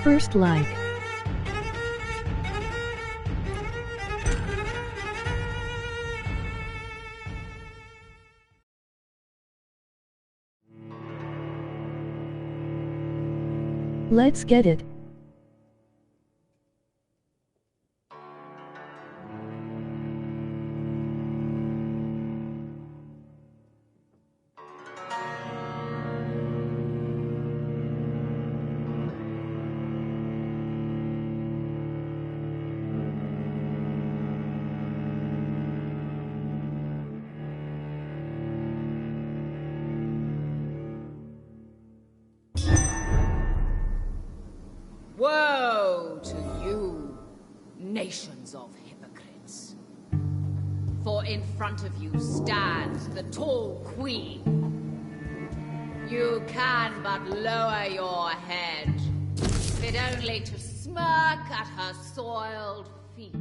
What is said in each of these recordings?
First like. Let's get it. Woe to you, nations of hypocrites. For in front of you stands the tall queen. You can but lower your head, fit only to smirk at her soiled feet.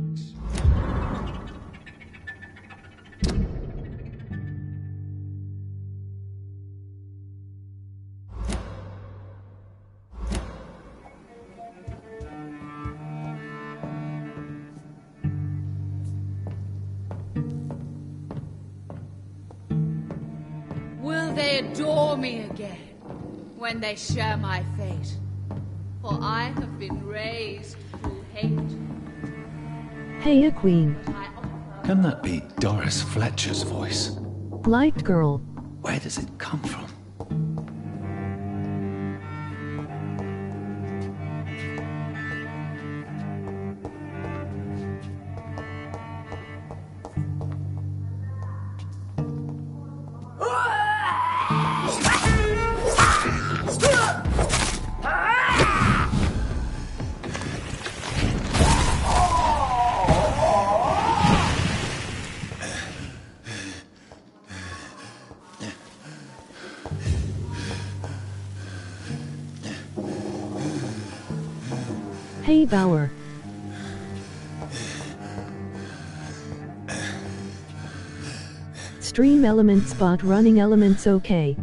Will they adore me again when they share my fate? For I have been raised through hate. Hey, a queen. Can that be Doris Fletcher's voice? Light girl. Where does it come from? Hey, Bower. Stream element spot running elements okay.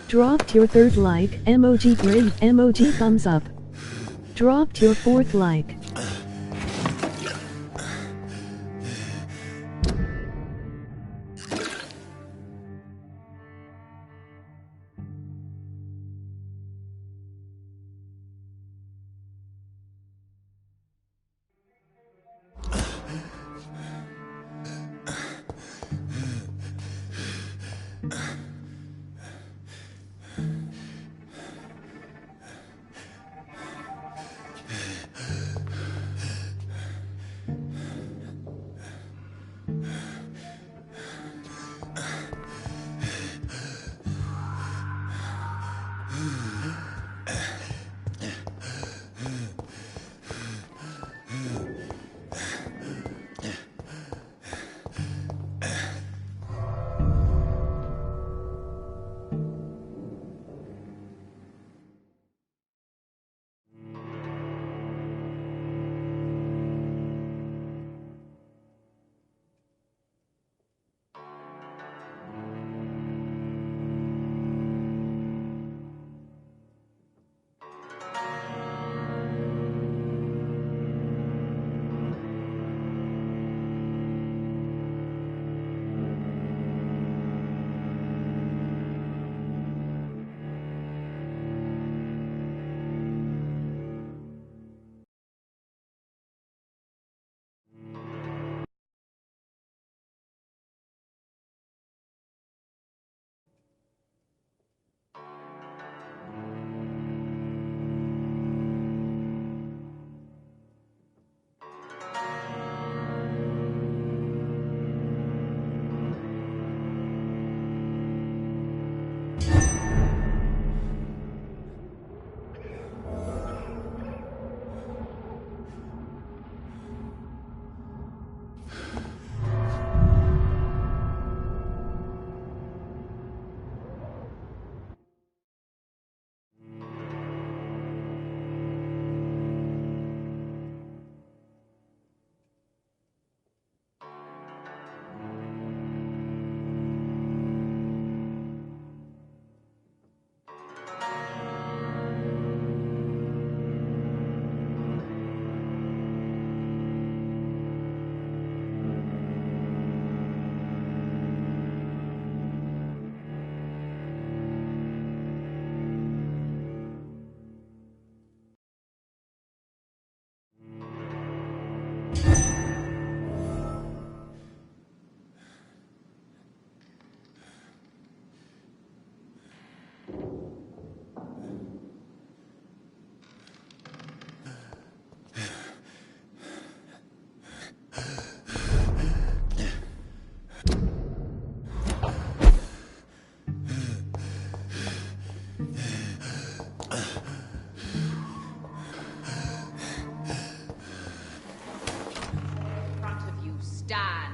Dropped your third like, emoji great, emoji thumbs up. Dropped your fourth like.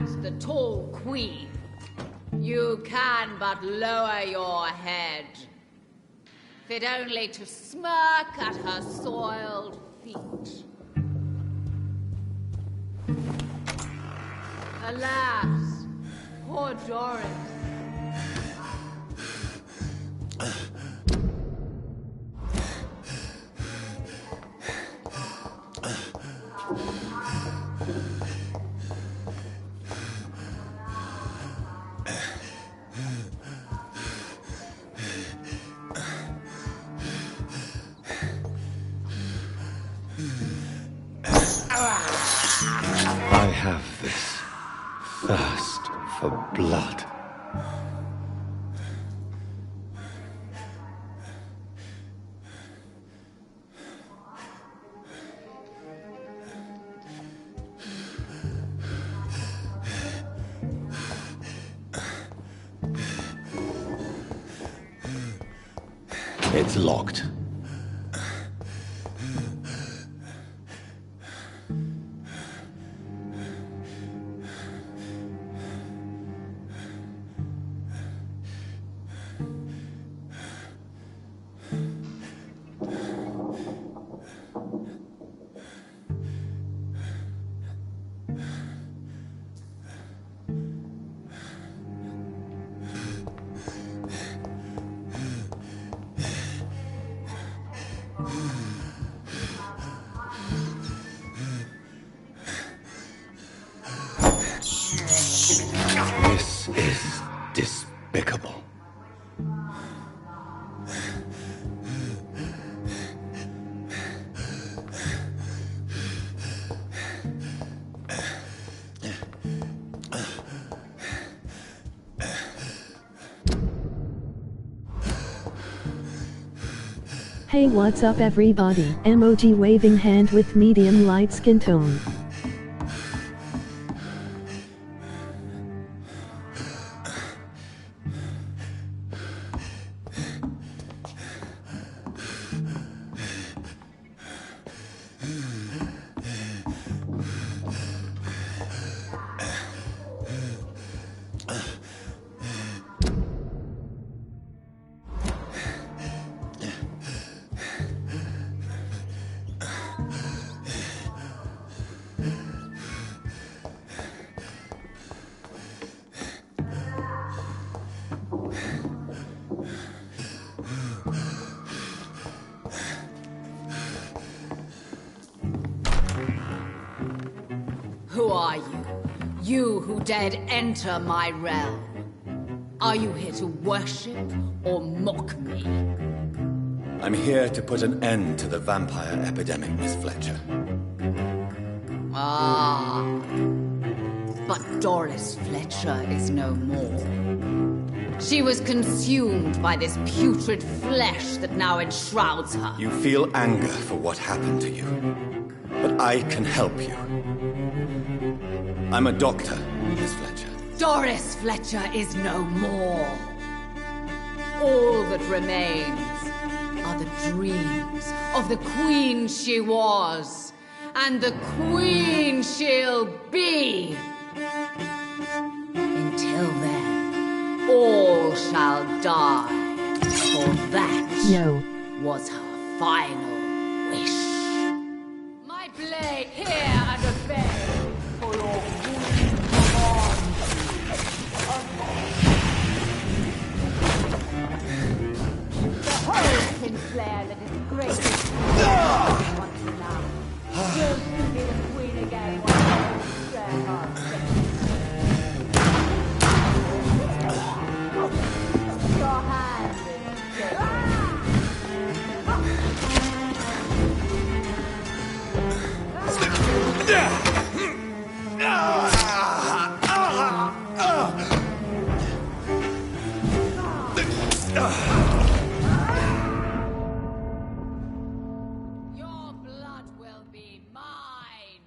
stands the tall queen, you can but lower your head, fit only to smirk at her soiled feet. Alas, poor Doris. I have this thirst for blood. It's locked. This is despicable. Hey, what's up everybody? Emoji waving hand with medium light skin tone. Who are you? You who dared enter my realm. Are you here to worship or mock me? I'm here to put an end to the vampire epidemic, Miss Fletcher. Ah. But Doris Fletcher is no more. She was consumed by this putrid flesh that now enshrouds her. You feel anger for what happened to you, but I can help you. I'm a doctor, Miss Fletcher. Doris Fletcher is no more. All that remains are the dreams of the queen she was, and the queen she'll be. Until then, all shall die, for that Yo. was her final wish. My blade here and obey for your queen commands. The whole Kinsslayer that is greatest once now will soon be the queen again once I share her fate. Your hand is shaking. Your blood will be mine.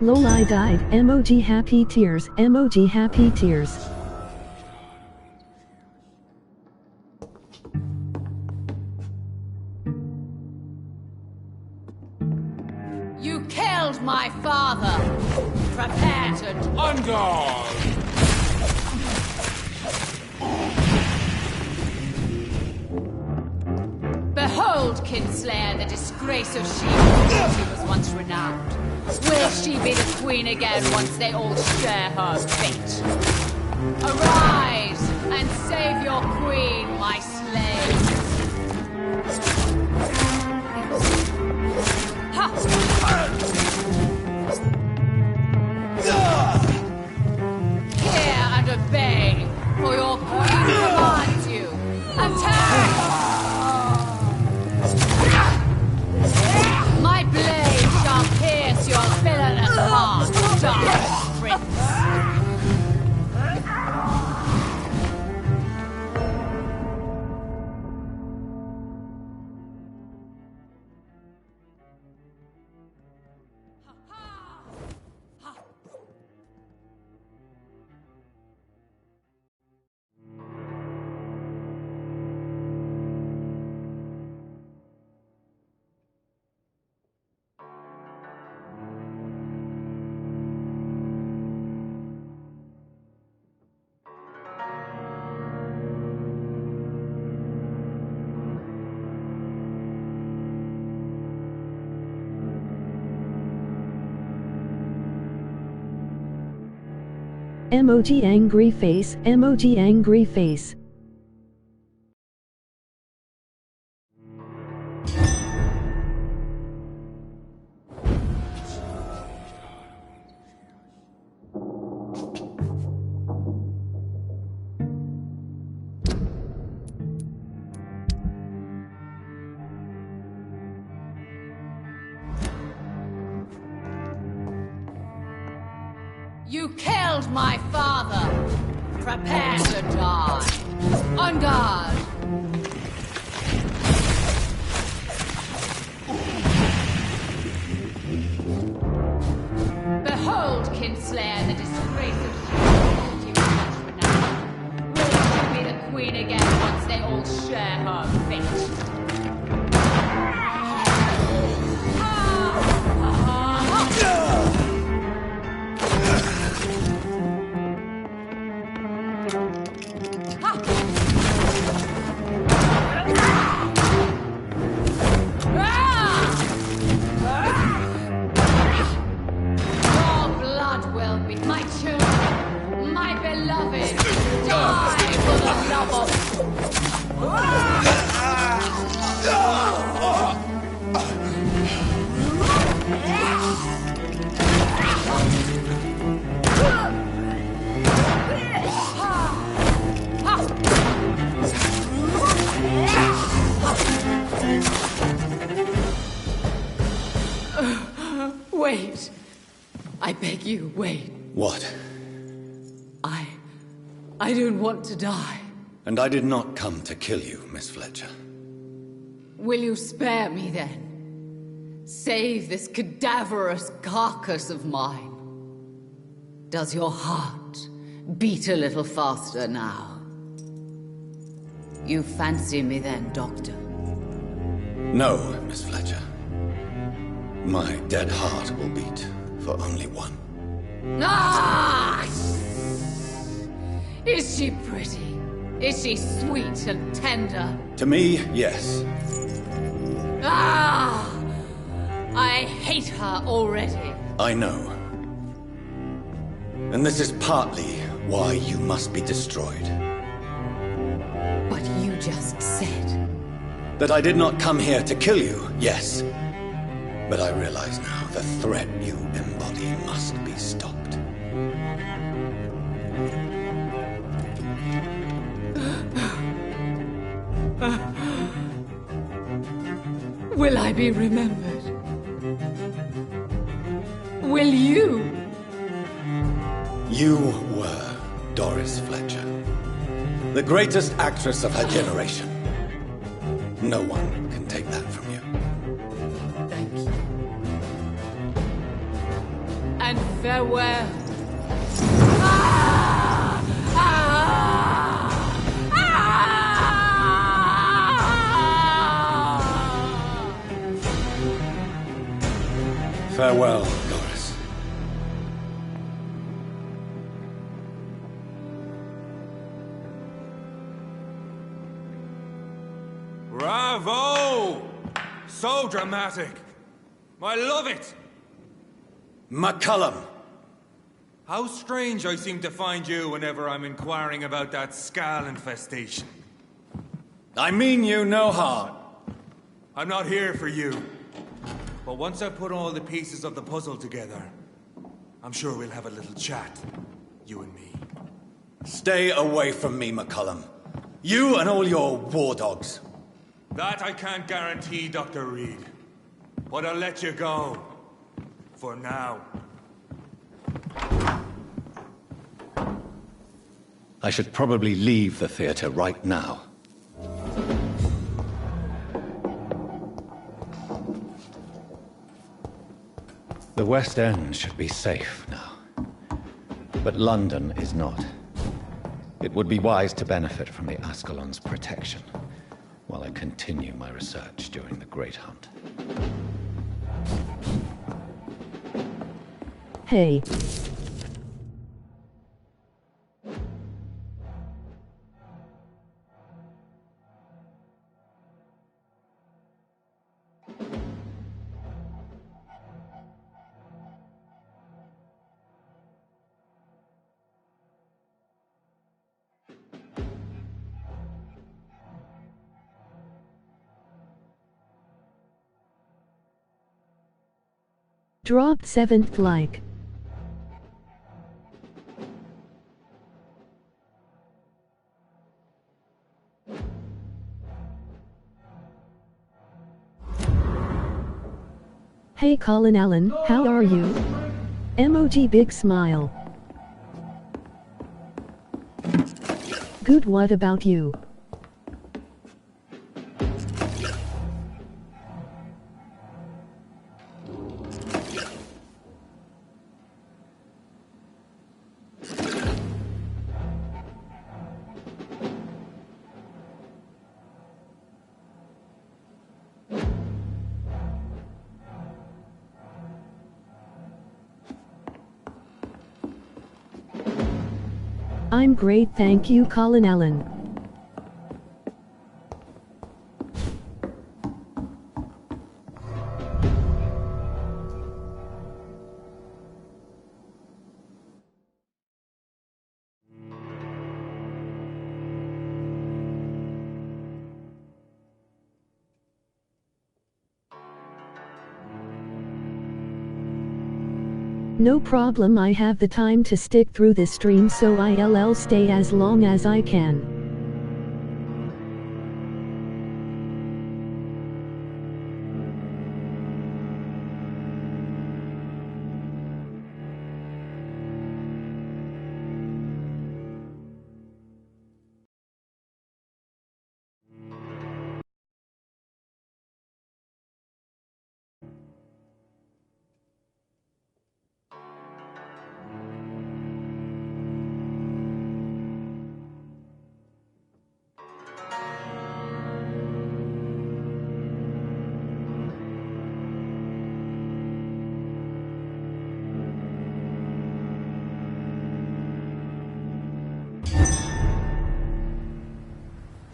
Loli died. Emoji happy tears. Emoji happy tears. You killed my father! Prepare to... On guard! Behold, Kinslayer, the disgrace of she was once renowned. Will she be the queen again once they all share her fate? Arise and save your queen, my slaves! Ha! Hear and obey, for your queen commands you. Attack! My blade shall pierce your villainous heart, dark prince. Emoji angry face. Emoji angry face. You killed my father! Prepare to die! On guard! Behold, Kinslayer, the disgrace of she was once renowned. Will she be the queen again once they all share her fate? Wait. I beg you, wait. What? I don't want to die. And I did not come to kill you, Miss Fletcher. Will you spare me then? Save this cadaverous carcass of mine. Does your heart beat a little faster now? You fancy me then, Doctor? No, Miss Fletcher. My dead heart will beat for only one. Ah! Is she pretty? Is she sweet and tender? To me, yes. Ah! I hate her already. I know. And this is partly why you must be destroyed. But you just said... That I did not come here to kill you, yes. But I realize now the threat you embody must be stopped. Will I be remembered? Will you? You were Doris Fletcher, the greatest actress of her generation. No one can take that from you. Thank you. and farewell. Farewell, Doris. Bravo! So dramatic. I love it. McCullum. How strange I seem to find you whenever I'm inquiring about that Skal infestation. I mean you no harm. I'm not here for you. But once I put all the pieces of the puzzle together, I'm sure we'll have a little chat, you and me. Stay away from me, McCullum. You and all your war dogs. That I can't guarantee, Dr. Reed. But I'll let you go. For now. I should probably leave the theater right now. The West End should be safe now. But London is not. It would be wise to benefit from the Ascalon's protection, while I continue my research during the Great Hunt. Hey. Dropped 7th like. Hey Colin Allen, how are you? Emoji big smile. Good, what about you? I'm great, thank you, Colin Allen. No problem, I have the time to stick through this stream, so I'll stay as long as I can.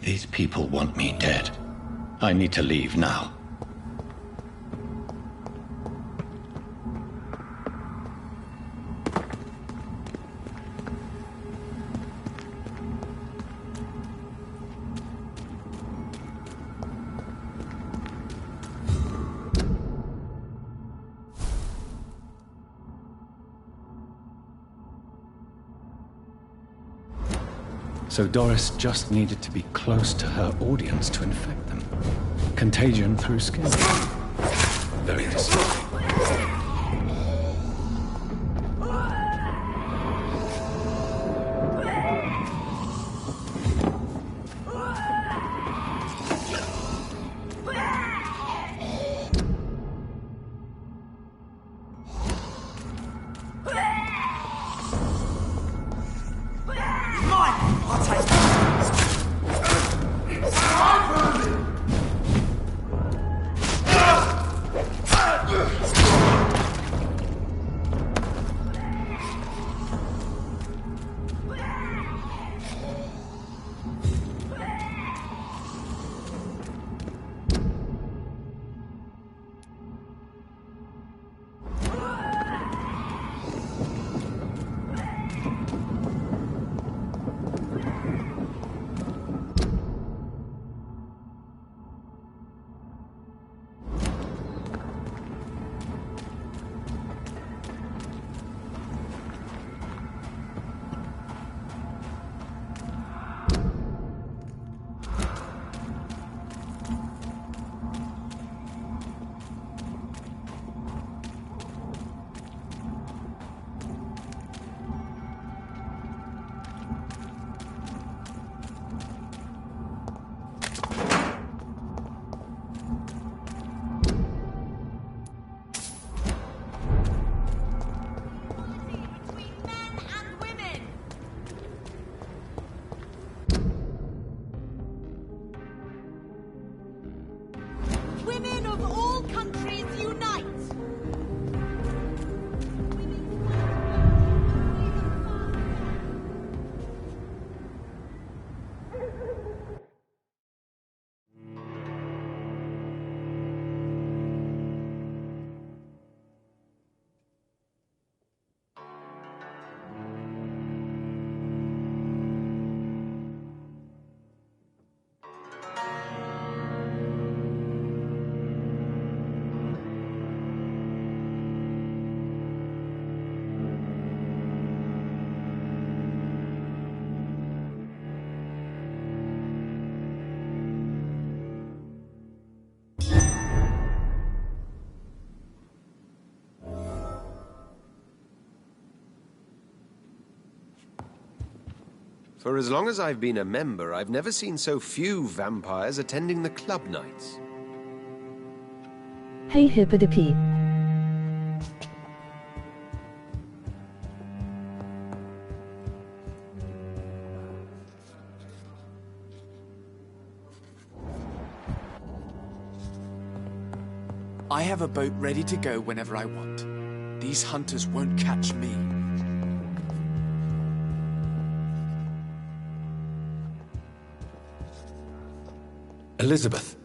These people want me dead. I need to leave now. So Doris just needed to be close to her audience to infect them. Contagion through skin. Very disturbing. Women of all countries unite! For as long as I've been a member, I've never seen so few vampires attending the club nights. Hey Hippity. I have a boat ready to go whenever I want. These hunters won't catch me. Elizabeth,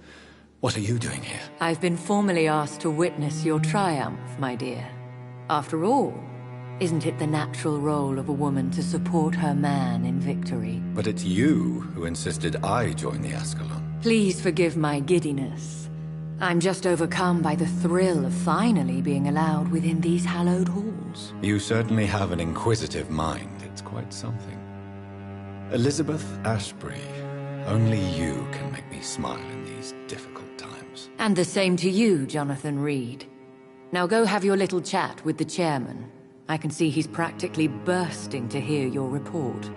what are you doing here? I've been formally asked to witness your triumph, my dear. After all, isn't it the natural role of a woman to support her man in victory? But it's you who insisted I join the Ascalon. Please forgive my giddiness. I'm just overcome by the thrill of finally being allowed within these hallowed halls. You certainly have an inquisitive mind. It's quite something. Elizabeth Ashbury, only you can make me smile in these difficult times. And the same to you, Jonathan Reed. Now go have your little chat with the chairman. I can see he's practically bursting to hear your report.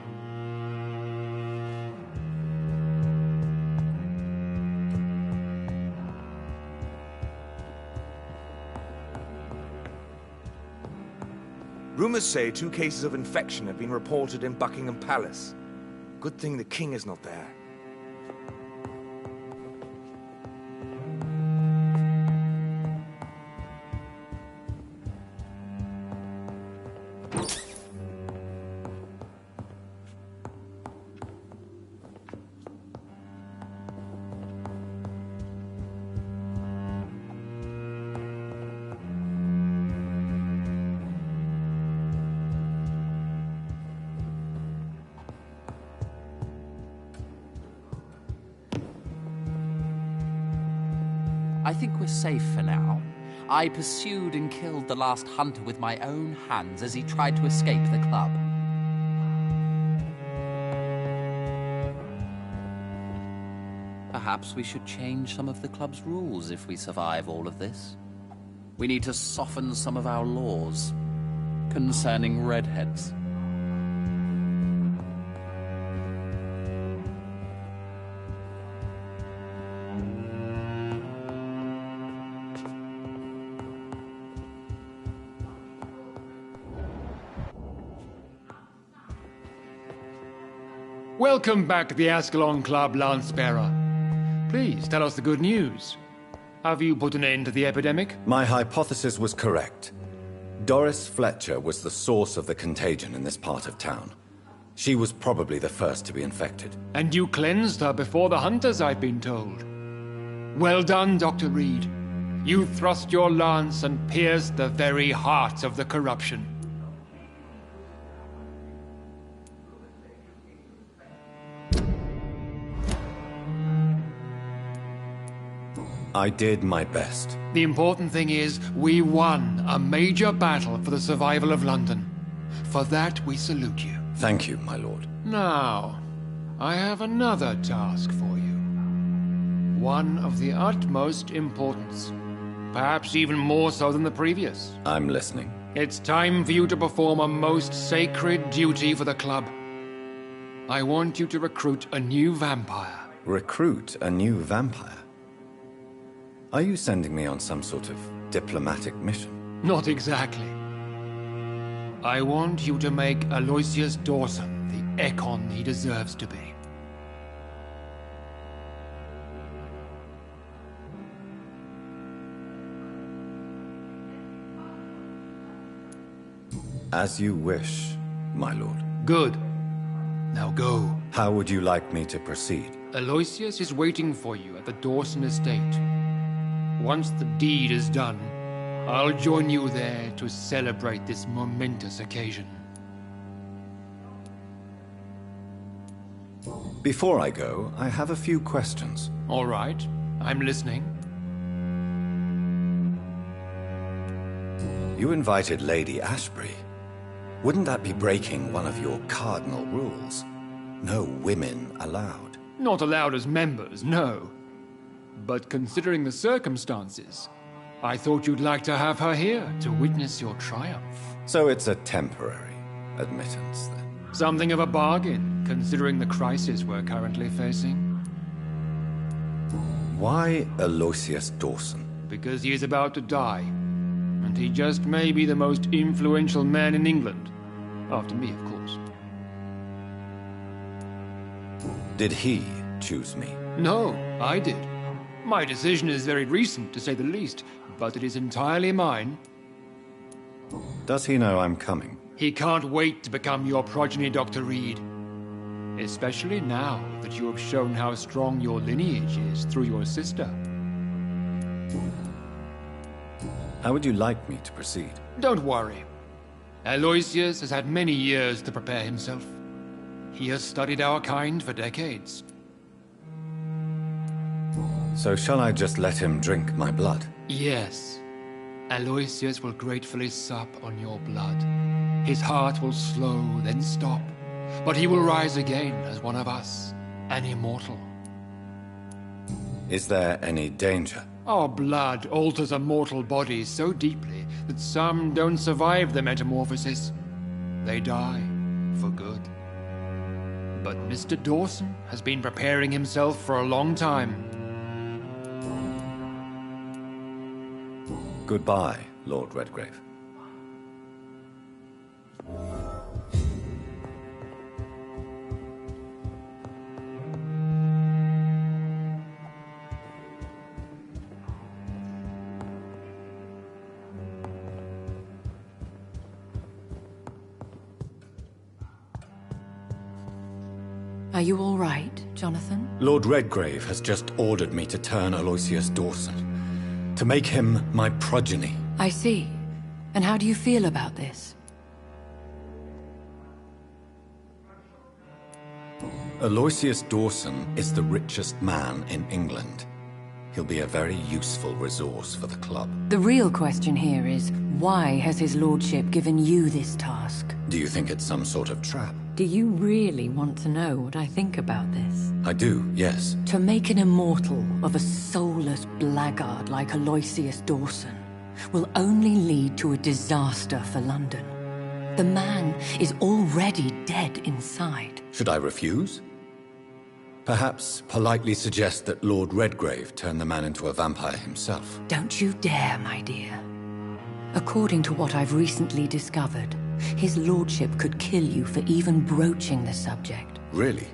Rumors say 2 cases of infection have been reported in Buckingham Palace. Good thing the king is not there. I think we're safe for now. I pursued and killed the last hunter with my own hands as he tried to escape the club. Perhaps we should change some of the club's rules if we survive all of this. We need to soften some of our laws concerning redheads. Welcome back to the Ascalon Club, Lance-Bearer. Please, tell us the good news. Have you put an end to the epidemic? My hypothesis was correct. Doris Fletcher was the source of the contagion in this part of town. She was probably the first to be infected. And you cleansed her before the hunters, I've been told. Well done, Dr. Reed. You thrust your lance and pierced the very heart of the corruption. I did my best. The important thing is, we won a major battle for the survival of London. For that, we salute you. Thank you, my lord. Now, I have another task for you. One of the utmost importance. Perhaps even more so than the previous. I'm listening. It's time for you to perform a most sacred duty for the club. I want you to recruit a new vampire. Recruit a new vampire? Are you sending me on some sort of diplomatic mission? Not exactly. I want you to make Aloysius Dawson the Ekon he deserves to be. As you wish, my lord. Good. Now go. How would you like me to proceed? Aloysius is waiting for you at the Dawson estate. Once the deed is done, I'll join you there to celebrate this momentous occasion. Before I go, I have a few questions. All right, I'm listening. You invited Lady Ashbury. Wouldn't that be breaking one of your cardinal rules? No women allowed. Not allowed as members, no. But considering the circumstances, I thought you'd like to have her here to witness your triumph. So it's a temporary admittance, then? Something of a bargain, considering the crisis we're currently facing. Why Aloysius Dawson? Because he is about to die. And he just may be the most influential man in England. After me, of course. Did he choose me? No, I did. My decision is very recent, to say the least, but it is entirely mine. Does he know I'm coming? He can't wait to become your progeny, Dr. Reed. Especially now that you have shown how strong your lineage is through your sister. How would you like me to proceed? Don't worry. Aloysius has had many years to prepare himself. He has studied our kind for decades. So shall I just let him drink my blood? Yes. Aloysius will gratefully sup on your blood. His heart will slow, then stop. But he will rise again as one of us, an immortal. Is there any danger? Our blood alters a mortal body so deeply that some don't survive the metamorphosis. They die for good. But Mr. Dawson has been preparing himself for a long time. Goodbye, Lord Redgrave. Are you all right, Jonathan? Lord Redgrave has just ordered me to turn Aloysius Dawson, to make him my progeny. I see. And how do you feel about this? Aloysius Dawson is the richest man in England. He'll be a very useful resource for the club. The real question here is, why has his lordship given you this task? Do you think it's some sort of trap? Do you really want to know what I think about this? I do, yes. To make an immortal of a soulless blackguard like Aloysius Dawson will only lead to a disaster for London. The man is already dead inside. Should I refuse? Perhaps politely suggest that Lord Redgrave turn the man into a vampire himself. Don't you dare, my dear. According to what I've recently discovered, his lordship could kill you for even broaching the subject. Really?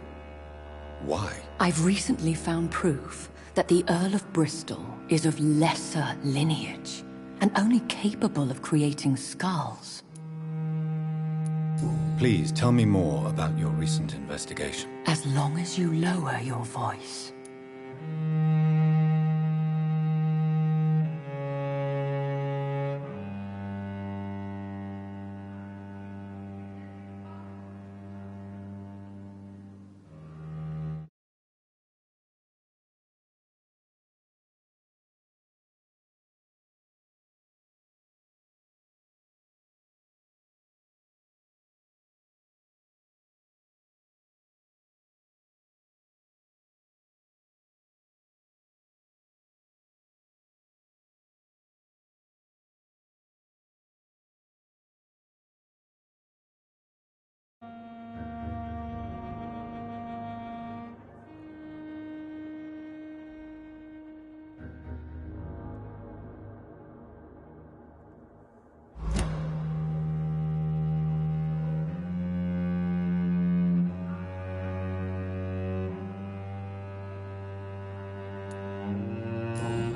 Why? I've recently found proof that the Earl of Bristol is of lesser lineage and only capable of creating skulls. Please tell me more about your recent investigation. As long as you lower your voice.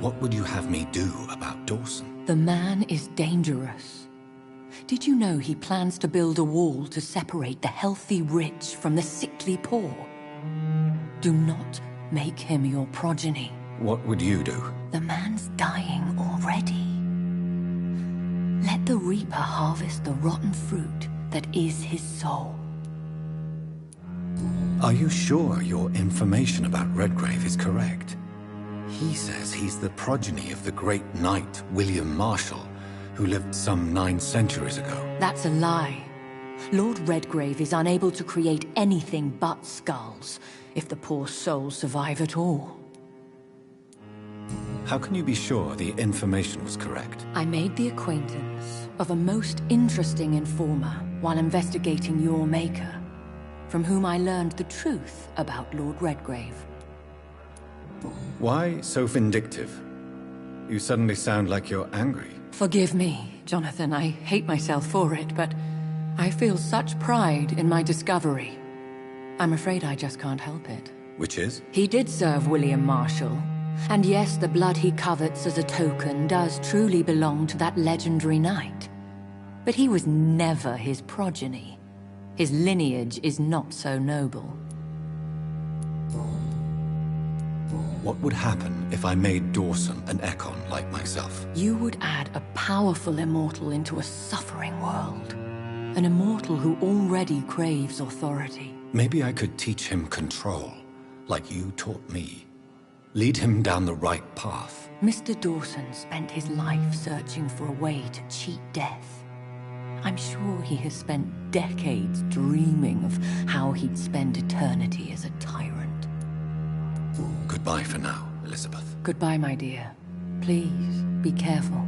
What would you have me do about Dawson? The man is dangerous. Did you know he plans to build a wall to separate the healthy rich from the sickly poor? Do not make him your progeny. What would you do? The man's dying already. Let the reaper harvest the rotten fruit that is his soul. Are you sure your information about Redgrave is correct? He says he's the progeny of the great knight William Marshall, who lived some 9 centuries ago. That's a lie. Lord Redgrave is unable to create anything but skulls, if the poor souls survive at all. How can you be sure the information was correct? I made the acquaintance of a most interesting informer while investigating your maker, from whom I learned the truth about Lord Redgrave. Why so vindictive? You suddenly sound like you're angry. Forgive me, Jonathan. I hate myself for it, but I feel such pride in my discovery. I'm afraid I just can't help it. Which is? He did serve William Marshall. And yes, the blood he covets as a token does truly belong to that legendary knight. But he was never his progeny. His lineage is not so noble. What would happen if I made Dawson an Ekon like myself? You would add a powerful immortal into a suffering world. An immortal who already craves authority. Maybe I could teach him control, like you taught me. Lead him down the right path. Mr. Dawson spent his life searching for a way to cheat death. I'm sure he has spent decades dreaming of how he'd spend eternity as a tyrant. Goodbye for now, Elizabeth. Goodbye, my dear. Please, be careful.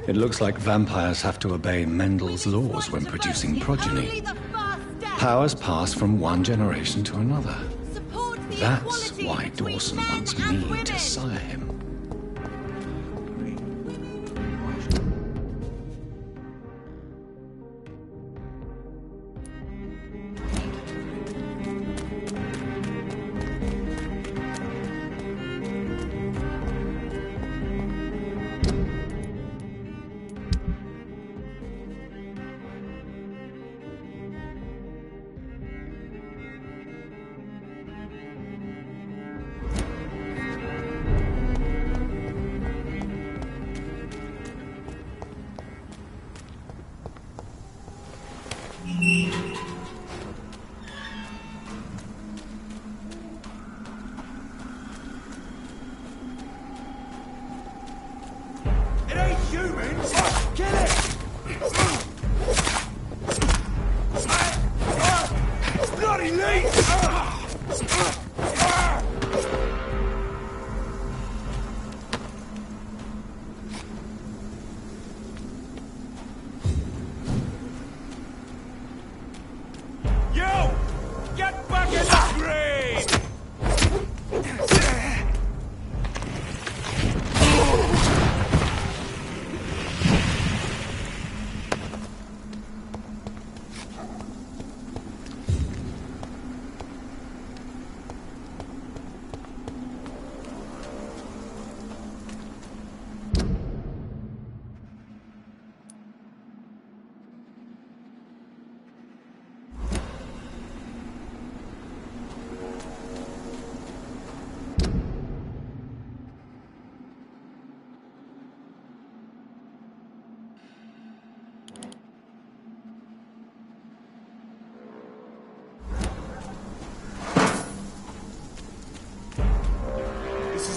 It looks like vampires have to obey Mendel's laws when producing progeny. Powers pass from one generation to another. That's why Dawson wants me to sire him.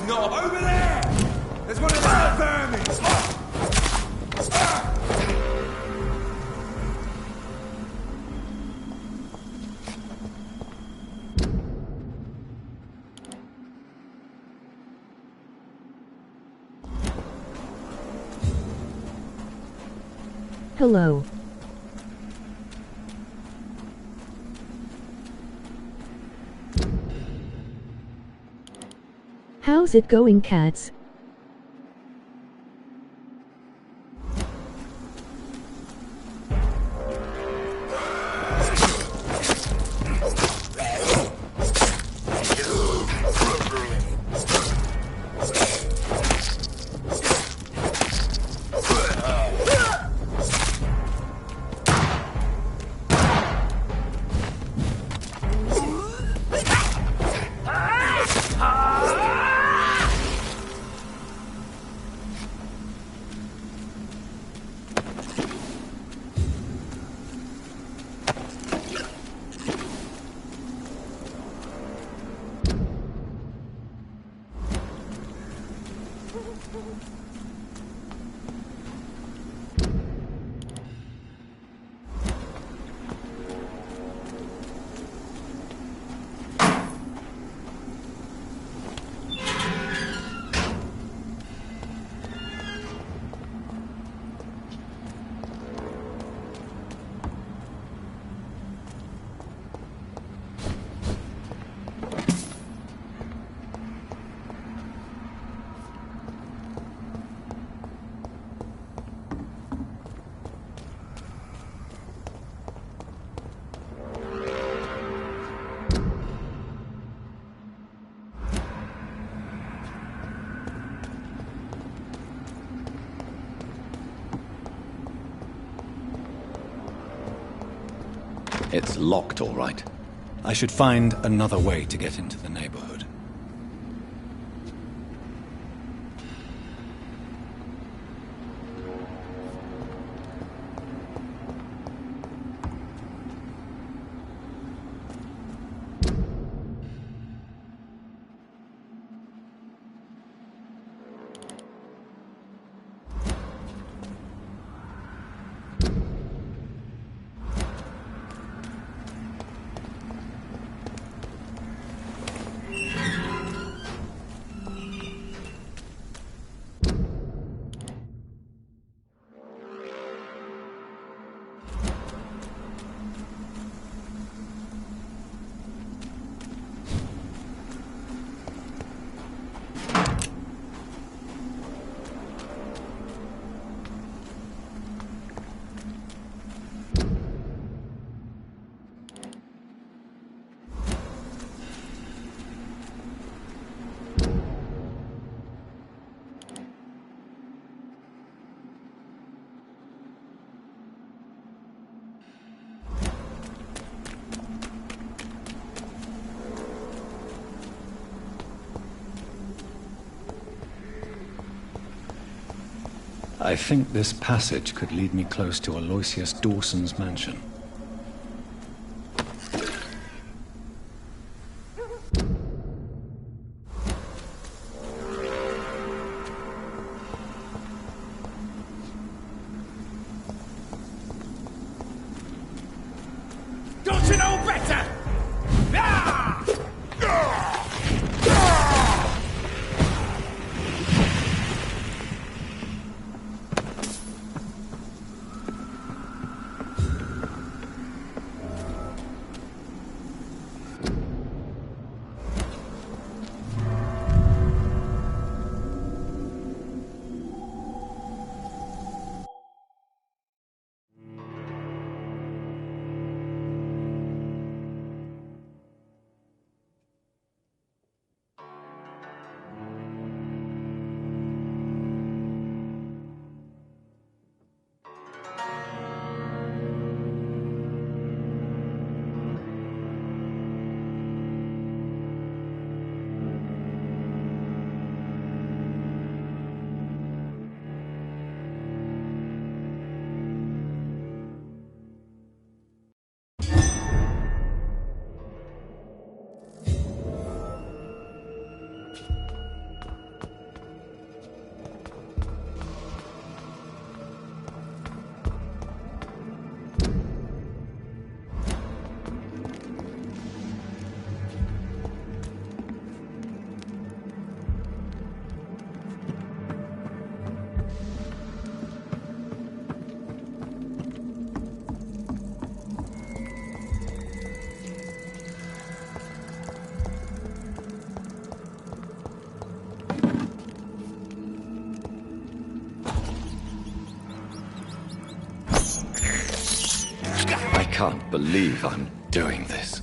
No, over there! There's one of the vermin! Hello. How's it going, cats? It's locked, all right. I should find another way to get into the neighborhood. I think this passage could lead me close to Aloysius Dawson's mansion. Don't you know better? cannot believe I'm doing this.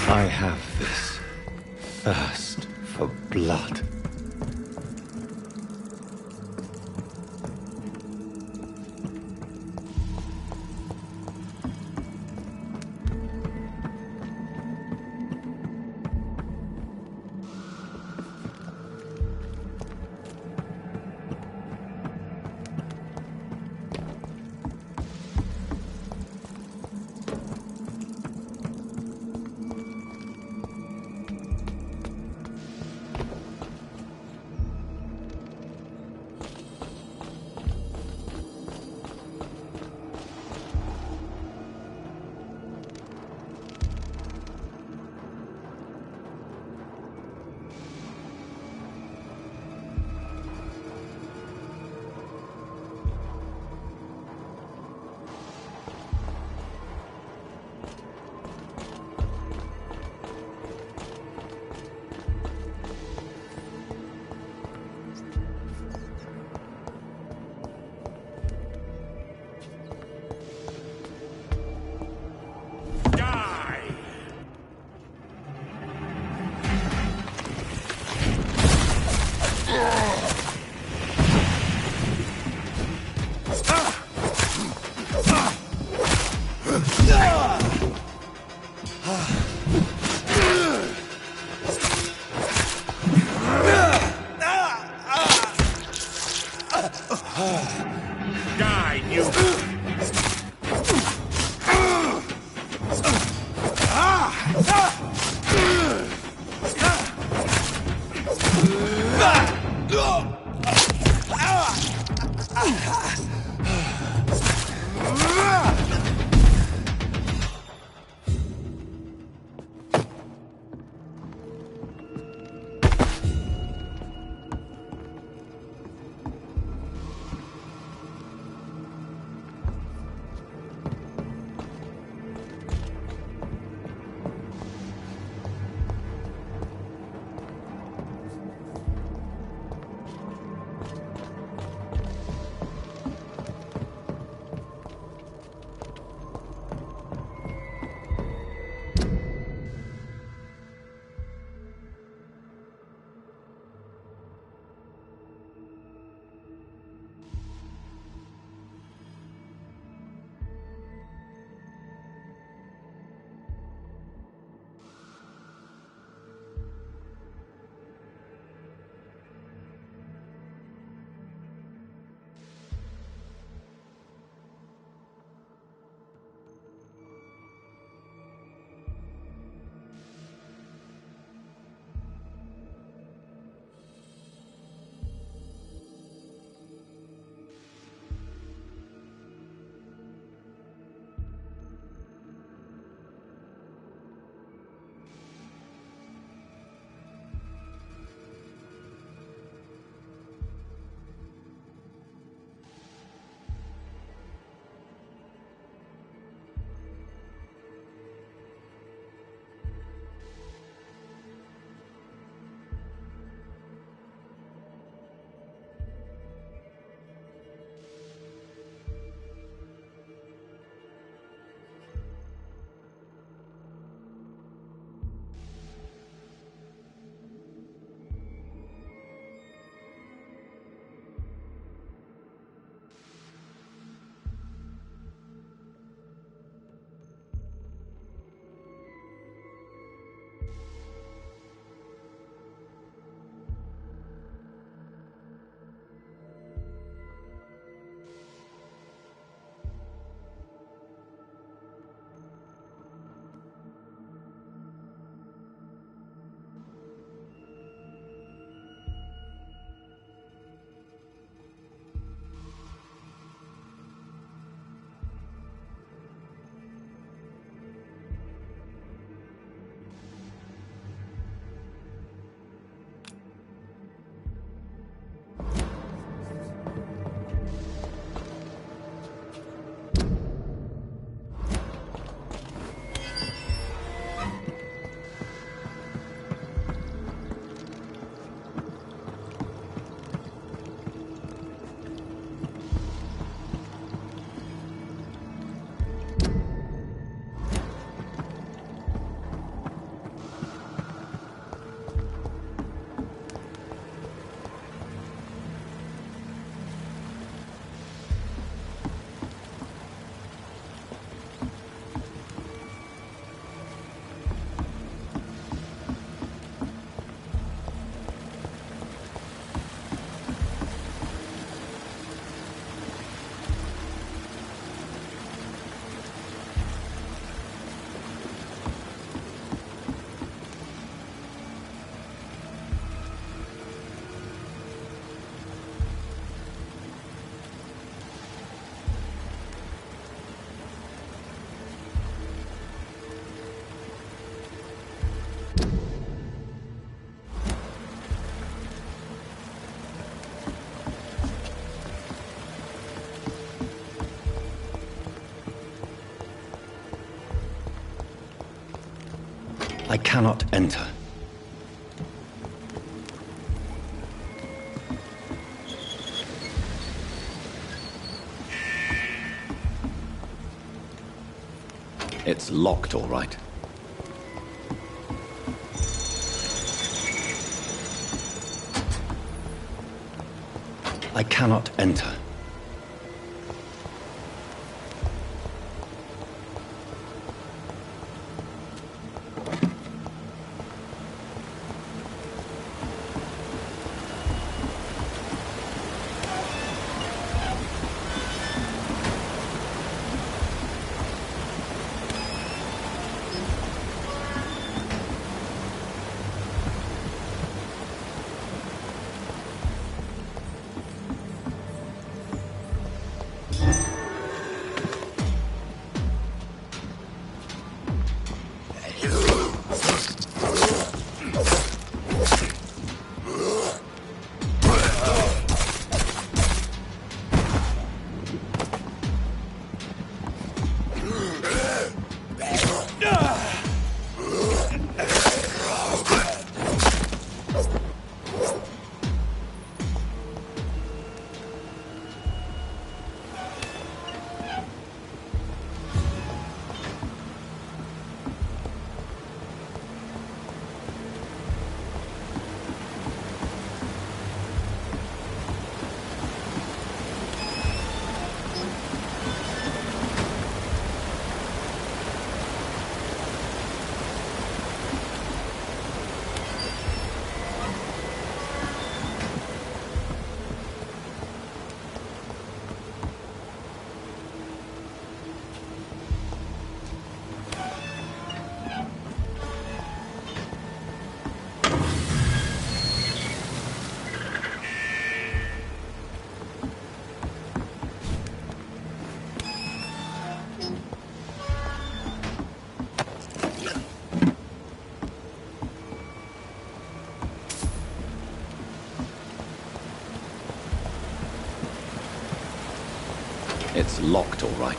I have this thirst for blood. Die, you... I cannot enter. It's locked, all right. I cannot enter. It's locked, all right.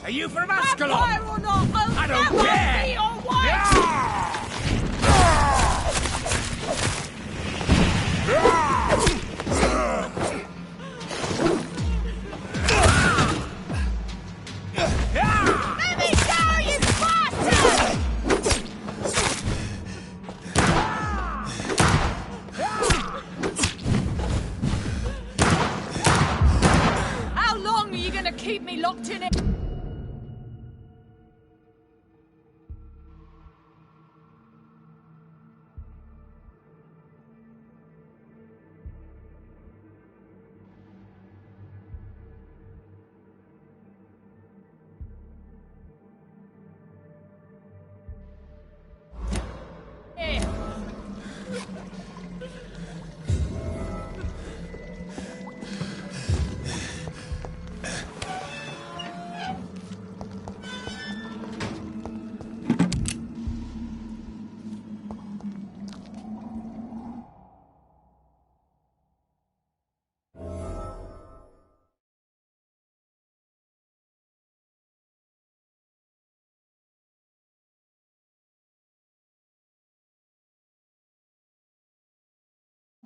Are you from Ascalon? Vampire or not, I don't care! Your wife! Let me go, you bastard! How long are you gonna keep me locked in it?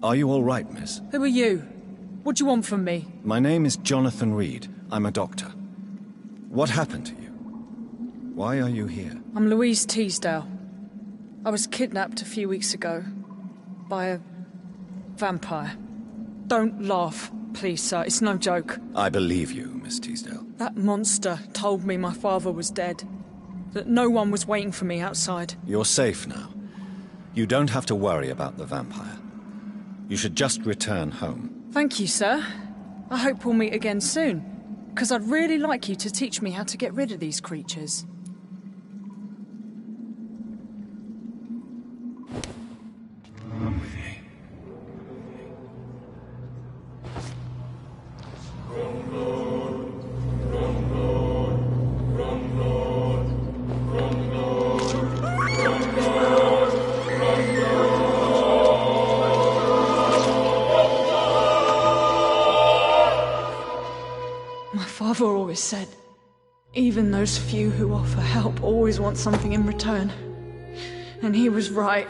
Are you all right, miss? Who are you? What do you want from me? My name is Jonathan Reed. I'm a doctor. What happened to you? Why are you here? I'm Louise Teasdale. I was kidnapped a few weeks ago by a vampire. Don't laugh, please, sir. It's no joke. I believe you, Miss Teasdale. That monster told me my father was dead. That no one was waiting for me outside. You're safe now. You don't have to worry about the vampire. You should just return home. Thank you, sir. I hope we'll meet again soon. Because I'd really like you to teach me how to get rid of these creatures. My father always said, even those few who offer help always want something in return. And he was right.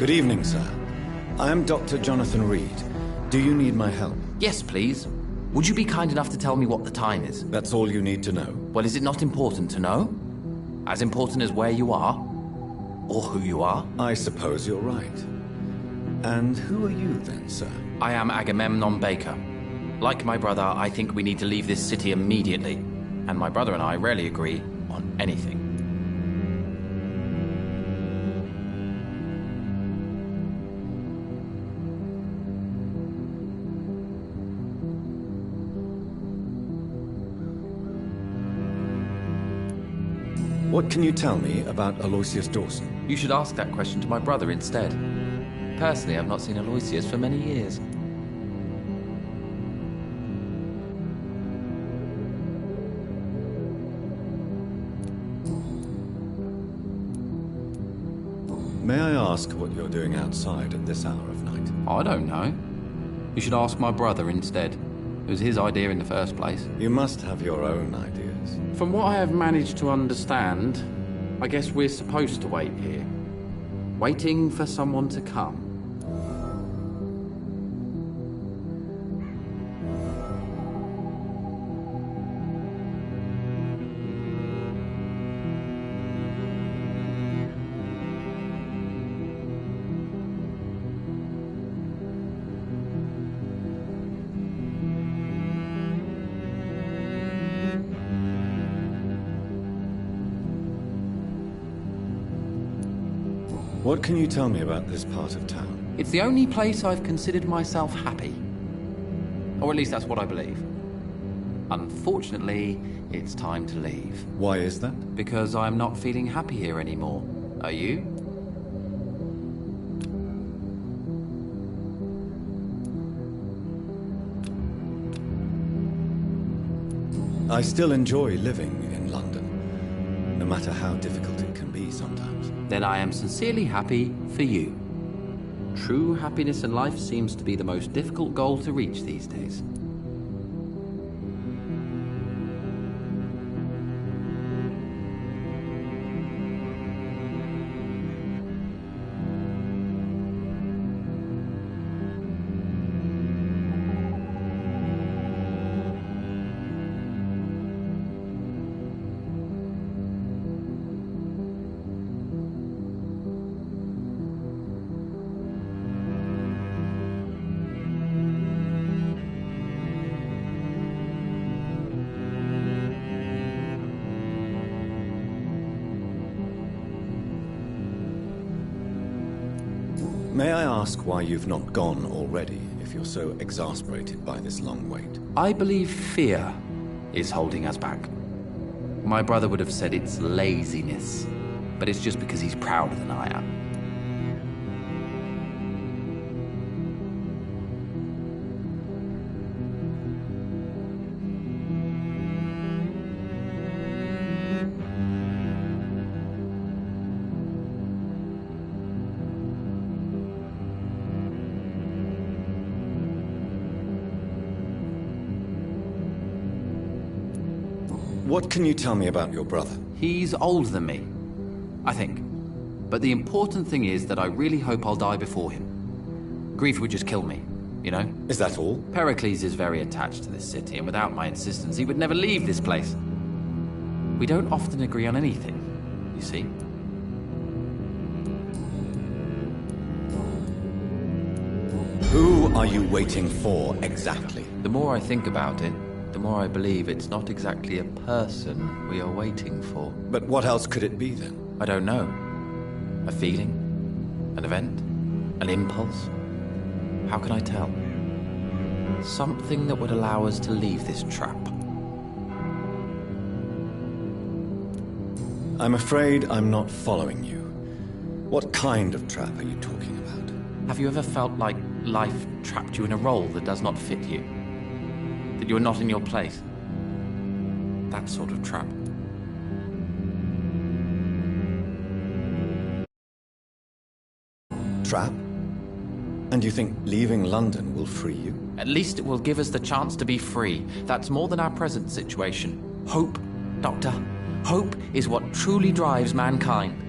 Good evening, sir. I am Dr. Jonathan Reed. Do you need my help? Yes, please. Would you be kind enough to tell me what the time is? That's all you need to know. Well, is it not important to know? As important as where you are? Or who you are? I suppose you're right. And who are you then, sir? I am Agamemnon Baker. Like my brother, I think we need to leave this city immediately. And my brother and I rarely agree on anything. What can you tell me about Aloysius Dawson? You should ask that question to my brother instead. Personally, I've not seen Aloysius for many years. May I ask what you're doing outside at this hour of night? I don't know. You should ask my brother instead. It was his idea in the first place. You must have your own ideas. From what I have managed to understand, I guess we're supposed to wait here. Waiting for someone to come. What can you tell me about this part of town? It's the only place I've considered myself happy. Or at least that's what I believe. Unfortunately, it's time to leave. Why is that? Because I'm not feeling happy here anymore. Are you? I still enjoy living in London, no matter how difficult it can be sometimes. Then I am sincerely happy for you. True happiness in life seems to be the most difficult goal to reach these days. May I ask why you've not gone already, if you're so exasperated by this long wait? I believe fear is holding us back. My brother would have said it's laziness, but it's just because he's prouder than I am. What can you tell me about your brother? He's older than me, I think. But the important thing is that I really hope I'll die before him. Grief would just kill me, you know? Is that all? Pericles is very attached to this city, and without my insistence, he would never leave this place. We don't often agree on anything, you see? Who are you waiting for, exactly? The more I think about it, the more I believe it's not exactly a person we are waiting for. But what else could it be, then? I don't know. A feeling? An event? An impulse? How can I tell? Something that would allow us to leave this trap. I'm afraid I'm not following you. What kind of trap are you talking about? Have you ever felt like life trapped you in a role that does not fit you? That you're not in your place? That sort of trap. Trap? And you think leaving London will free you? At least it will give us the chance to be free. That's more than our present situation. Hope, Doctor. Hope is what truly drives mankind.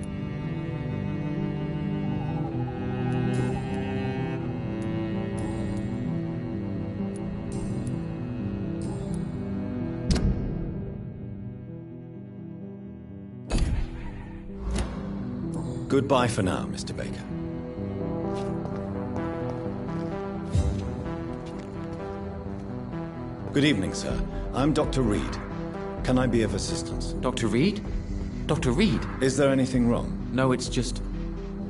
Goodbye for now, Mr. Baker. Good evening, sir. I'm Dr. Reed. Can I be of assistance? Dr. Reed? Dr. Reed? Is there anything wrong? No, it's just...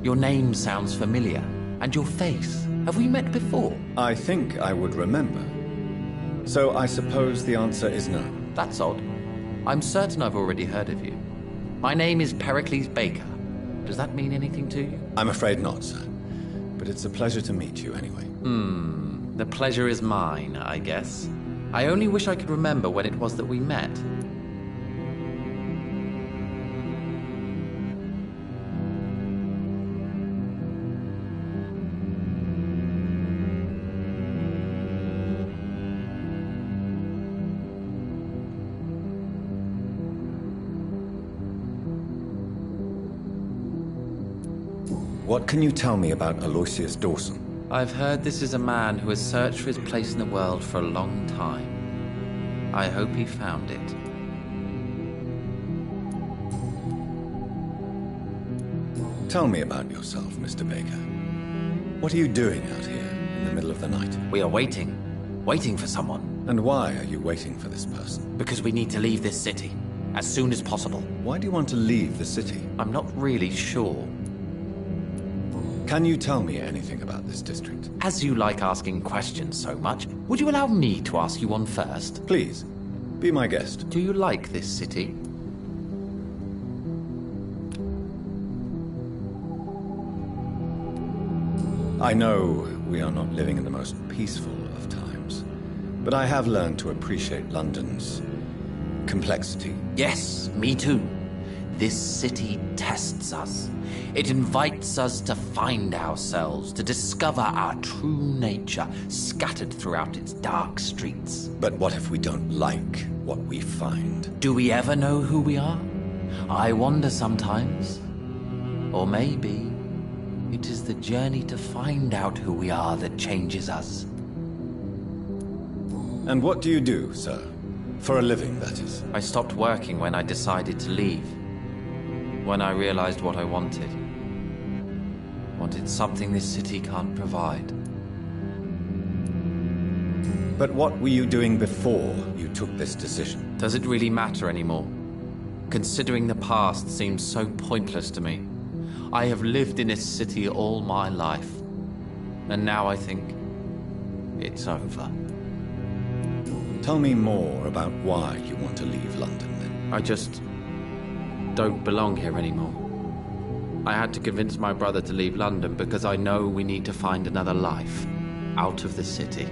your name sounds familiar. And your face. Have we met before? I think I would remember. So I suppose the answer is no. That's odd. I'm certain I've already heard of you. My name is Pericles Baker. Does that mean anything to you? I'm afraid not, sir. But it's a pleasure to meet you anyway. The pleasure is mine, I guess. I only wish I could remember when it was that we met. What can you tell me about Aloysius Dawson? I've heard this is a man who has searched for his place in the world for a long time. I hope he found it. Tell me about yourself, Mr. Baker. What are you doing out here in the middle of the night? We are waiting. Waiting for someone. And why are you waiting for this person? Because we need to leave this city. As soon as possible. Why do you want to leave the city? I'm not really sure. Can you tell me anything about this district? As you like asking questions so much, would you allow me to ask you one first? Please, be my guest. Do you like this city? I know we are not living in the most peaceful of times, but I have learned to appreciate London's complexity. Yes, me too. This city tests us. It invites us to find ourselves, to discover our true nature scattered throughout its dark streets. But what if we don't like what we find? Do we ever know who we are? I wonder sometimes. Or maybe it is the journey to find out who we are that changes us. And what do you do, sir? For a living, that is. I stopped working when I decided to leave. When I realized what I wanted. Wanted something this city can't provide. But what were you doing before you took this decision? Does it really matter anymore? Considering the past seems so pointless to me. I have lived in this city all my life. And now I think it's over. Tell me more about why you want to leave London, then. I just don't belong here anymore. I had to convince my brother to leave London because I know we need to find another life out of the city.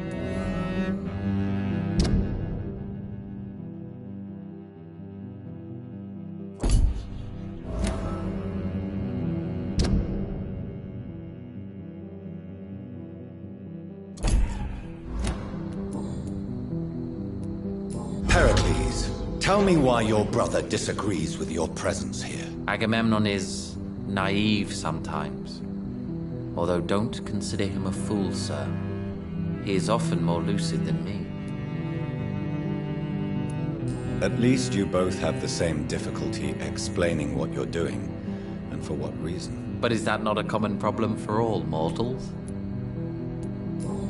Pericles, tell me why your brother disagrees with your presence here. Agamemnon is naive sometimes. Although don't consider him a fool, sir. He is often more lucid than me. At least you both have the same difficulty explaining what you're doing, and for what reason. But is that not a common problem for all mortals?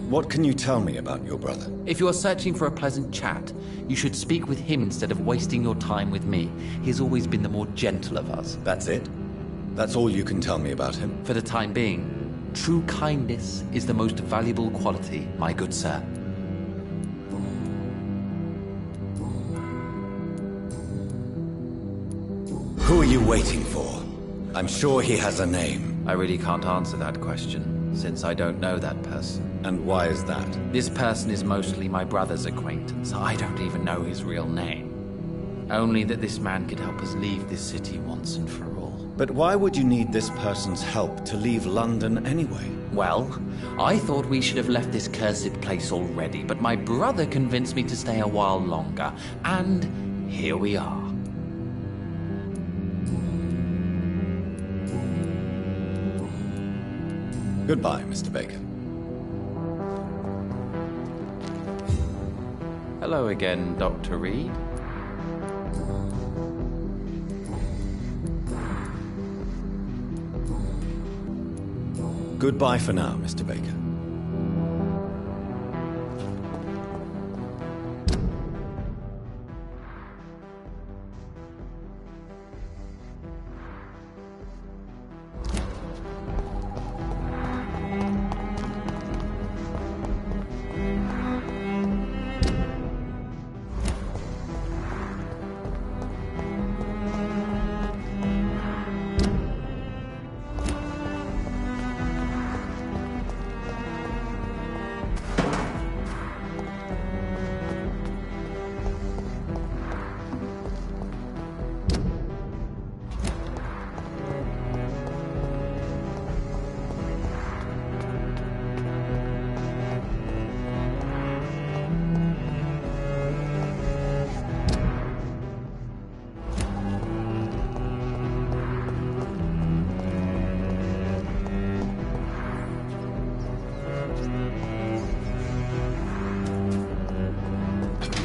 What can you tell me about your brother? If you are searching for a pleasant chat, you should speak with him instead of wasting your time with me. He has always been the more gentle of us. That's it? That's all you can tell me about him? For the time being, true kindness is the most valuable quality, my good sir. Who are you waiting for? I'm sure he has a name. I really can't answer that question, since I don't know that person. And why is that? This person is mostly my brother's acquaintance. I don't even know his real name. Only that this man could help us leave this city once and for all. But why would you need this person's help to leave London anyway? Well, I thought we should have left this cursed place already, but my brother convinced me to stay a while longer, and here we are. Goodbye, Mr. Baker. Hello again, Dr. Reed. Goodbye for now, Mr. Baker.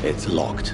It's locked.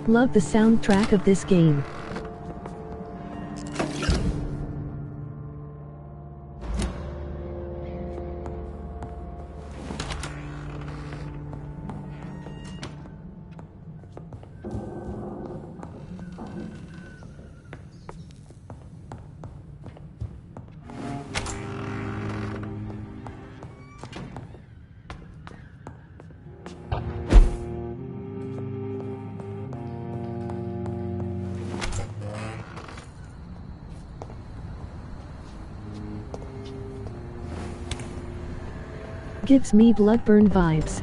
Love the soundtrack of this game. Gives me Bloodburn vibes.